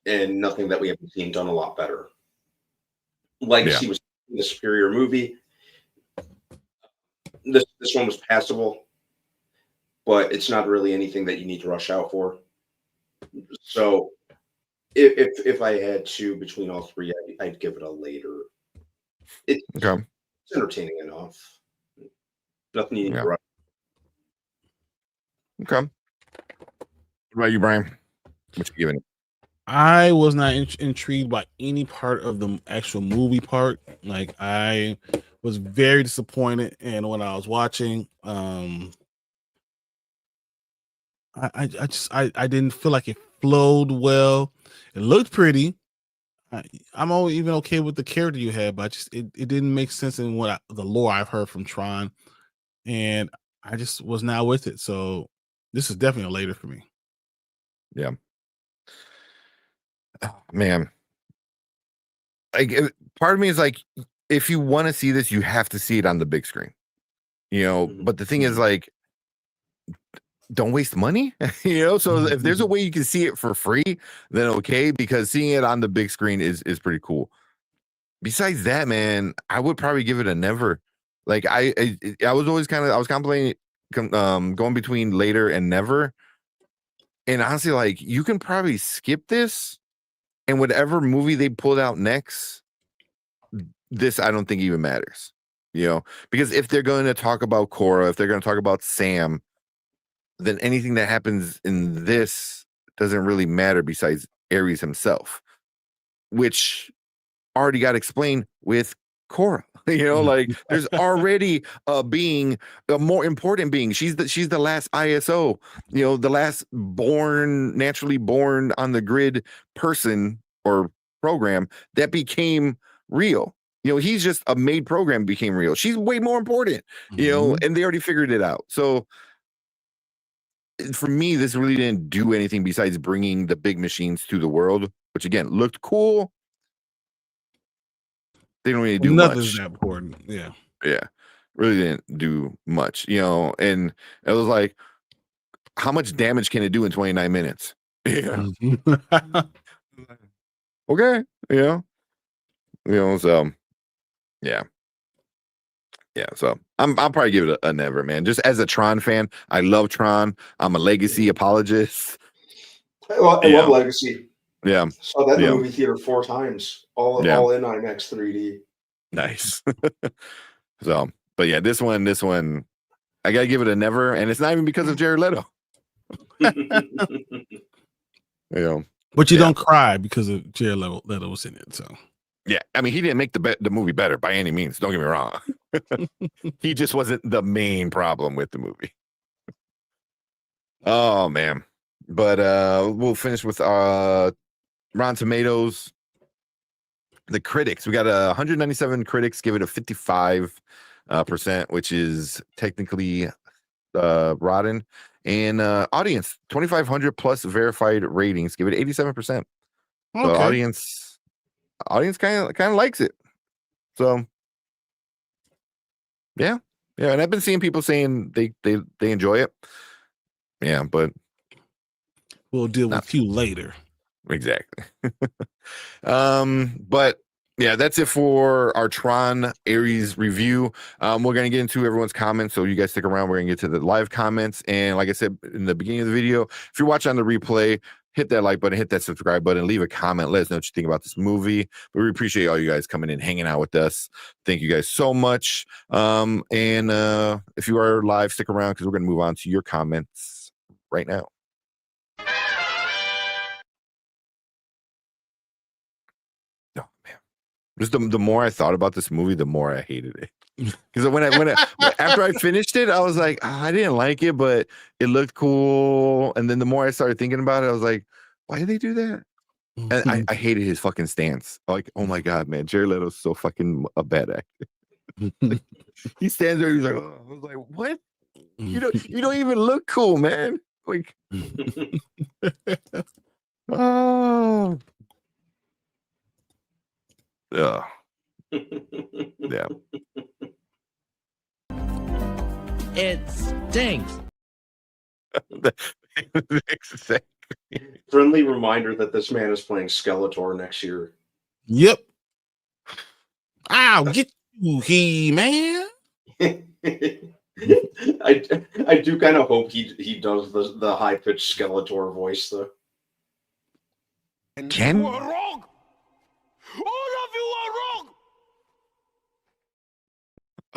and nothing that we haven't seen done a lot better. Legacy was the superior movie. This one was passable, but it's not really anything that you need to rush out for. So, if I had to between all three, I'd give it a later. It's entertaining enough. Nothing you need to rush. Okay. What about you, Brian? What you giving it? I was not intrigued by any part of the actual movie part. Like, I was very disappointed, and when I was watching, I didn't feel like it flowed well. It looked pretty. I'm even okay with the character you had, but it didn't make sense in the lore I've heard from Tron, and I just was not with it. So this is definitely a later for me. Yeah. Oh, man. Like, part of me is like, if you want to see this, you have to see it on the big screen. But the thing is, like, don't waste money. So if there's a way you can see it for free, then okay, because seeing it on the big screen is pretty cool. Besides that, man, I would probably give it a never. Like, I was always I was contemplating going between later and never. And honestly, like, you can probably skip this, and whatever movie they pulled out next, this I don't think even matters. Because if they're going to talk about Cora, if they're going to talk about Sam, then anything that happens in this doesn't really matter besides Ares himself, which already got explained with Cora. Like, there's already a more important being. She's the last ISO, the last naturally born on the grid person or program that became real. He's just a made program became real. She's way more important, and they already figured it out. So for me, this really didn't do anything besides bringing the big machines to the world, which again looked cool. They don't really do Nothing's much. that important. Yeah. Yeah. Really didn't do much, and it was like, how much damage can it do in 29 minutes? Yeah. Okay. So yeah. Yeah, so I'll probably give it a never, man. Just as a Tron fan, I love Tron. I'm a Legacy apologist. I love Legacy. Yeah, Saw that in the movie theater 4 times, all in IMAX 3D. Nice. So, but yeah, this one, I gotta give it a never, and it's not even because of Jared Leto. But you don't cry because of Jared Leto was in it. So yeah, I mean, he didn't make the movie better by any means. Don't get me wrong. He just wasn't the main problem with the movie. Oh man. But we'll finish with Rotten Tomatoes. The critics, we got 197 critics give it a 55%, which is technically rotten. And audience, 2,500 plus verified ratings give it 87%. So audience kind of likes it. So yeah, and I've been seeing people saying they enjoy it. Yeah, but we'll deal with you later. Exactly. But yeah, that's it for our Tron Ares review. We're gonna get into everyone's comments, so you guys stick around. We're gonna get to the live comments, and like I said in the beginning of the video, if you're watching on the replay, hit that like button, hit that subscribe button, leave a comment, let us know what you think about this movie. But we appreciate all you guys coming in, hanging out with us. Thank you guys so much. And if you are live, stick around because we're gonna move on to your comments right now. Just the more I thought about this movie, the more I hated it. Because after I finished it, I was like, I didn't like it, but it looked cool. And then the more I started thinking about it, I was like, why did they do that? And I hated his fucking stance. Like, oh my god, man, Jared Leto's so fucking a bad actor. Like, he stands there, he's like, oh. I was like, what? You don't even look cool, man. Like, oh. Yeah. Yeah. It stinks. Friendly reminder that this man is playing Skeletor next year. Yep. I'll get you, He-Man. I do kind of hope he does the high pitched Skeletor voice though. Ken? You are wrong. All of you are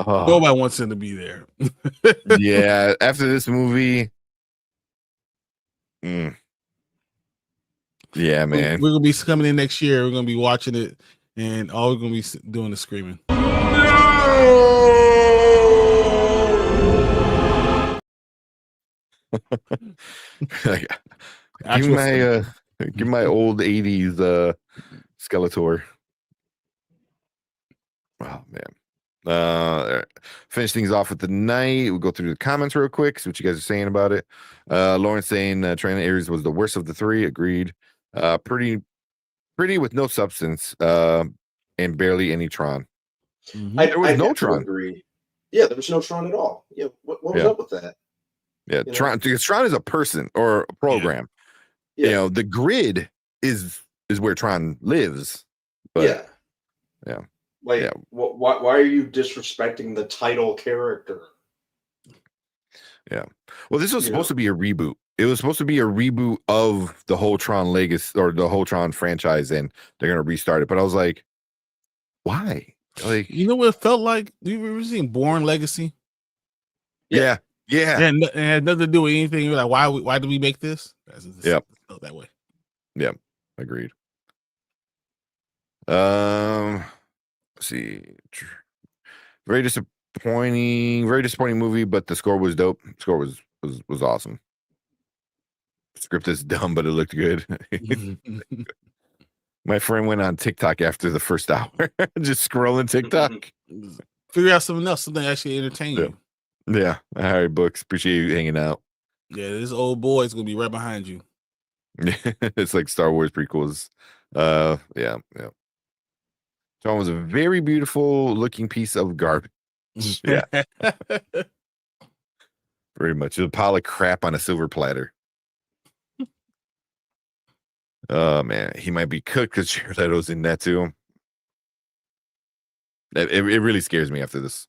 wrong. Nobody wants him to be there. Yeah, after this movie. Yeah, man. We're gonna be coming in next year. We're gonna be watching it, and all we're gonna be doing is screaming. Give my old 80s Skeletor. Oh man. Finish things off with the night. We'll go through the comments real quick, see what you guys are saying about it. Lauren saying Tron Ares was the worst of the three. Agreed. Pretty with no substance, and barely any Tron. There was no Tron. Agree. Yeah, there was no Tron at all. Yeah, what was up with that? Yeah, Tron, because Tron is a person or a program. Yeah. The grid is where Tron lives. But yeah. Like, why are you disrespecting the title character? Yeah. Well, this was supposed to be a reboot. It was supposed to be a reboot of the whole Tron legacy or the whole Tron franchise, and they're gonna restart it. But I was like, why? Like, you know what it felt like? You ever seen Born Legacy? Yeah. And it had nothing to do with anything. You're like, why did we make this? Yep. Felt that way. Yeah, agreed. Let's see. Very disappointing movie, but the score was dope. The score was awesome. Script is dumb, but it looked good. My friend went on TikTok after the first hour, just scrolling TikTok. Figure out something else, something that actually entertain you. Yeah. All right, Books. Appreciate you hanging out. Yeah, this old boy is gonna be right behind you. It's like Star Wars prequels. Yeah. Tron was a very beautiful looking piece of garbage. Yeah. Very much. A pile of crap on a silver platter. Oh man, he might be cooked because Jared Leto's in that too. It really scares me after this.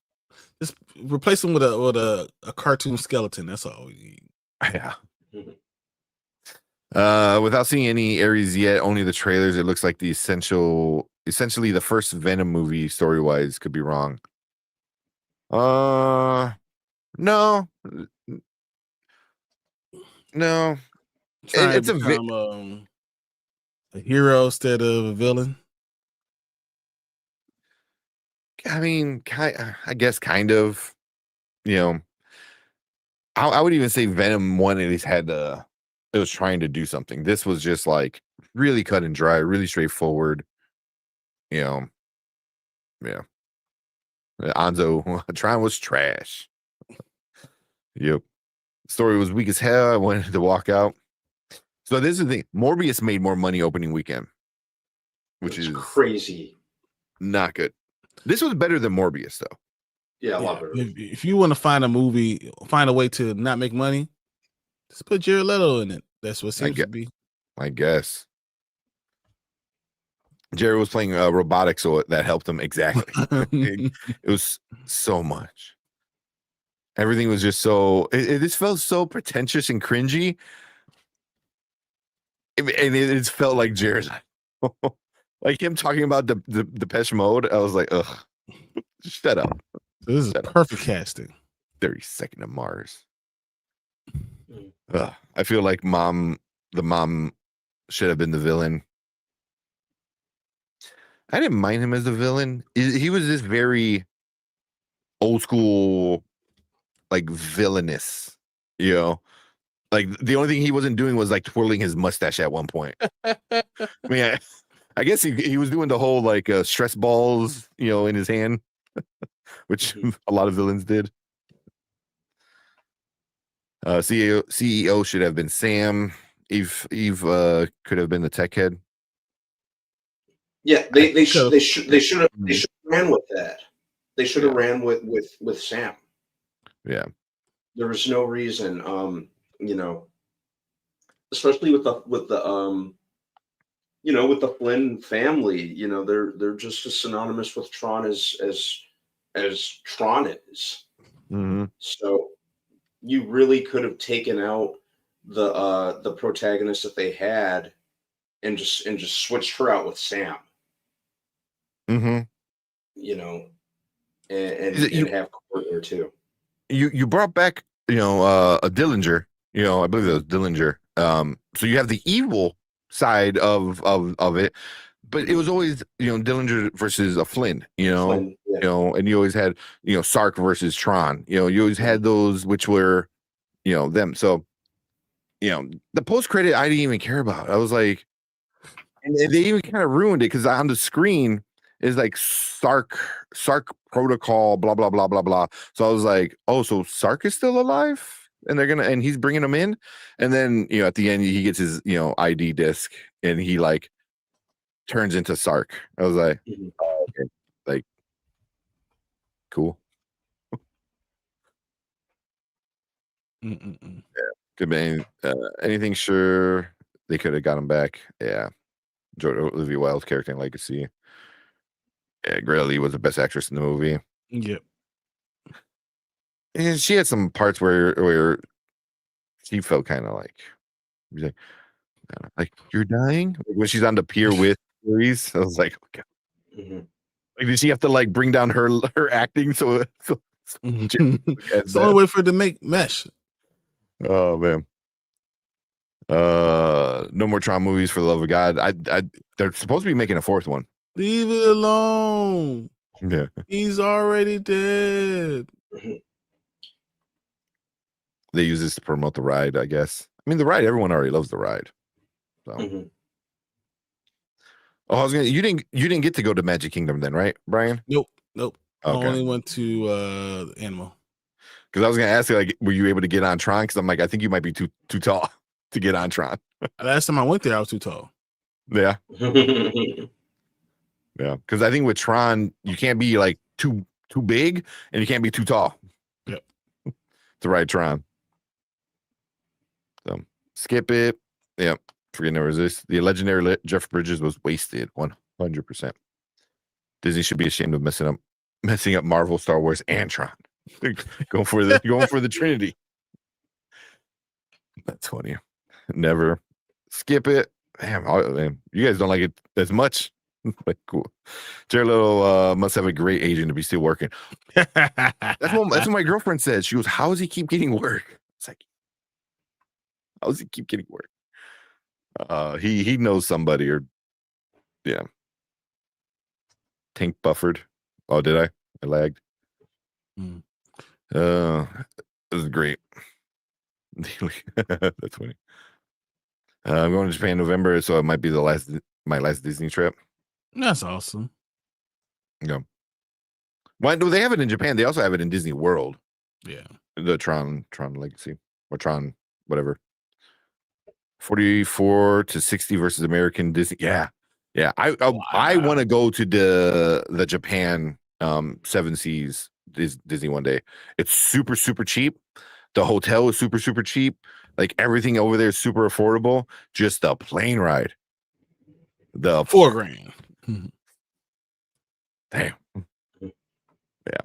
Just replace him with a cartoon skeleton. That's all we need. Yeah. Without seeing any Ares yet, only the trailers, it looks like essentially the first Venom movie story wise. Could be wrong. No. Trying It's to become a hero instead of a villain. I mean, I guess kind of. You know, I would even say Venom 1 at least it was trying to do something. This was just like really cut and dry, really straightforward. You know, yeah. Anzo Tron was trash. Yep. Story was weak as hell. I wanted to walk out. So this is the thing. Morbius made more money opening weekend, which is crazy. Not good. This was better than Morbius, though. Yeah, a lot better. If you want to find a way to not make money, just put Jared Leto in it. That's what it seems to be. I guess. Jared was playing robotics, so that helped him exactly. It was so much. Everything was just so. It just felt so pretentious and cringy, and it felt like Jared, like him talking about the Depeche Mode. I was like, ugh, shut up. This is perfect casting. 32nd of Mars. I feel like the mom should have been the villain. I didn't mind him as the villain. He was this very old school, like villainous, you know. Like the only thing he wasn't doing was like twirling his mustache at one point. I mean, I guess he was doing the whole like stress balls, you know, in his hand, which a lot of villains did. CEO should have been Sam. Eve could have been the tech head. Yeah, they should have ran with that. They should have ran with Sam. Yeah. There was no reason, you know, especially with the you know, with the Flynn family, you know, they're just as synonymous with Tron as Tron is. Mm-hmm. So you really could have taken out the protagonist that they had and just switched her out with Sam. Mm-hmm. You know, and have Court there too. You brought back, you know, a Dillinger, you know, I believe it was Dillinger. So you have the evil side of it, but it was always, you know, Dillinger versus a Flynn, you know, Flynn, yeah. You know, and you always had, you know, Sark versus Tron, you know, you always had those which were, you know, them. So, you know, the post credit I didn't even care about. I was like, and they even kind of ruined it because on the screen is like Sark protocol, blah blah blah blah blah. So I was like, oh, so Sark is still alive, and he's bringing him in, and then, you know, at the end he gets his, you know, ID disc and he like turns into Sark. I was like, oh, okay, like, cool. Yeah, could be anything. Sure, they could have got him back. Yeah, Olivia Wilde's character in Legacy. Yeah, Greta Lee was the best actress in the movie. Yep. And she had some parts where she felt kind of like you're dying. Like when she's on the pier with Ares, I was like, okay. Mm-hmm. Like, did she have to like bring down her acting? So it's the only way for it to make mesh. Oh man. No more Tron movies, for the love of God. They're supposed to be making a fourth one. Leave it alone. Yeah. He's already dead. They use this to promote the ride, I guess. I mean, the ride, everyone already loves the ride. So. Oh, I was gonna. You didn't get to go to Magic Kingdom then, right, Brian? Nope. Okay. I only went to Animal. Because I was gonna ask you, like, were you able to get on Tron? Because I'm like, I think you might be too tall to get on Tron. Last time I went there, I was too tall. Yeah. Yeah. Because I think with Tron, you can't be like too big and you can't be too tall. Yep. To ride Tron. So skip it. Yep. Forget never resist. The legendary Jeff Bridges was wasted 100%. Disney should be ashamed of messing up Marvel, Star Wars, and Tron. going for the Trinity. That's funny. Never skip it. Damn, you guys don't like it as much. Like, cool. Jared Little must have a great agent to be still working. That's what my girlfriend said. She goes, "How does he keep getting work?" It's like, how does he keep getting work? He knows somebody, or yeah. Tank buffered. Oh, did I? I lagged. This is great. That's funny. I'm going to Japan in November, so it might be my last Disney trip. That's awesome. Yeah. Why do they have it in Japan? They also have it in Disney World. Yeah. The Tron Legacy or Tron whatever. 44-60 versus American Disney. Yeah. Yeah. I want to go to the Japan 7 Seas Disney one day. It's super, super cheap. The hotel is super, super cheap. Like everything over there is super affordable. Just the plane ride. The $4,000. Damn. Yeah.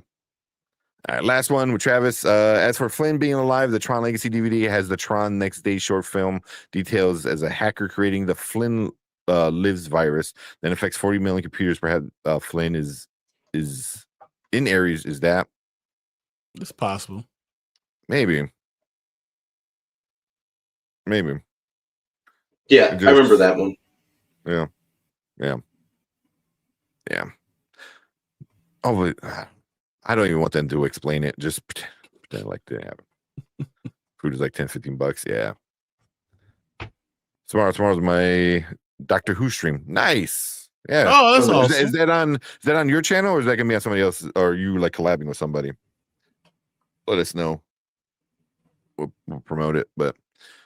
All right, last one with Travis. As for Flynn being alive, the Tron Legacy DVD has the Tron Next Day short film details as a hacker creating the Flynn Lives virus that affects 40 million computers. Perhaps Flynn is in Ares. Is that? It's possible. Maybe. Yeah, I remember that one. Yeah. Oh, but I don't even want them to explain it. Just pretend like they have it. Food is like $10-15. Yeah. Tomorrow's my Doctor Who stream. Nice. Yeah. Oh, that's awesome. Is that on your channel, or is that gonna be on somebody else? Or are you like collabing with somebody? Let us know. We'll promote it. But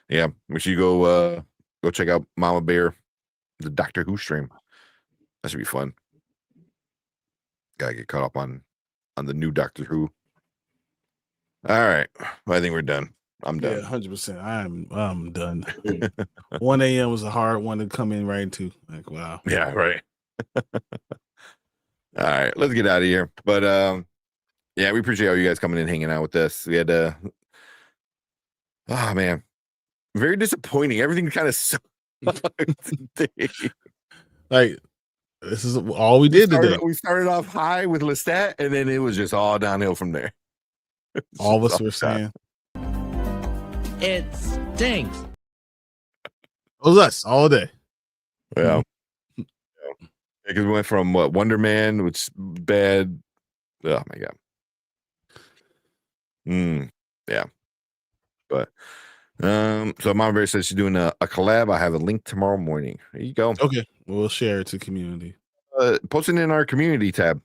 yeah, make sure you go check out Mama Bear, the Doctor Who stream. That should be fun. Gotta get caught up on the new Doctor Who. All right, I think we're done. I'm done. Yeah, 100%. I'm done. 1 a.m. was a hard one to come in right into. Like, wow. Yeah, right. All right, let's get out of here. But yeah, we appreciate all you guys coming in, hanging out with us. We had oh man, very disappointing. Everything kind of sucked today. Like, this is all we did today. We started off high with Lestat, and then it was just all downhill from there. All of us were saying it stinks. It was us all day. Yeah. Because we went from Wonder Man, which bad. Oh my god. Yeah. But so Mama Bear says she's doing a collab. I have a link tomorrow morning. There you go. Okay. We'll share it to community. Post it in our community tab.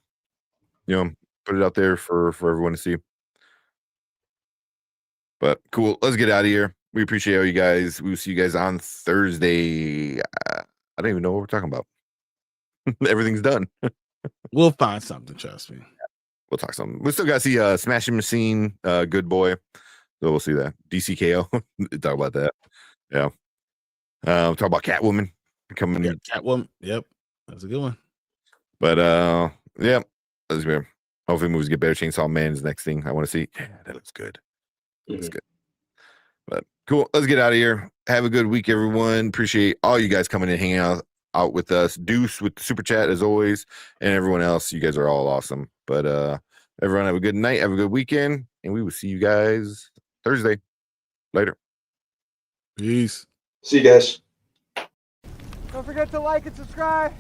Put it out there for everyone to see. But cool. Let's get out of here. We appreciate all you guys. We'll see you guys on Thursday. I don't even know what we're talking about. Everything's done. We'll find something, trust me. We'll talk something. We still got to see Smashing Machine, Good Boy. So we'll see that. DCKO. Talk about that. Yeah. Talk about Catwoman coming in. Catwoman. Yep. That's a good one. But yeah. That's good. Hopefully movies get better. Chainsaw Man is the next thing I want to see. Yeah, that looks good. That's good. But cool. Let's get out of here. Have a good week, everyone. Appreciate all you guys coming in, hanging out with us. Deuce with the super chat as always, and everyone else. You guys are all awesome. But everyone have a good night, have a good weekend, and we will see you guys Thursday. Later. Peace. See you guys. Don't forget to like and subscribe.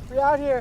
We're out here.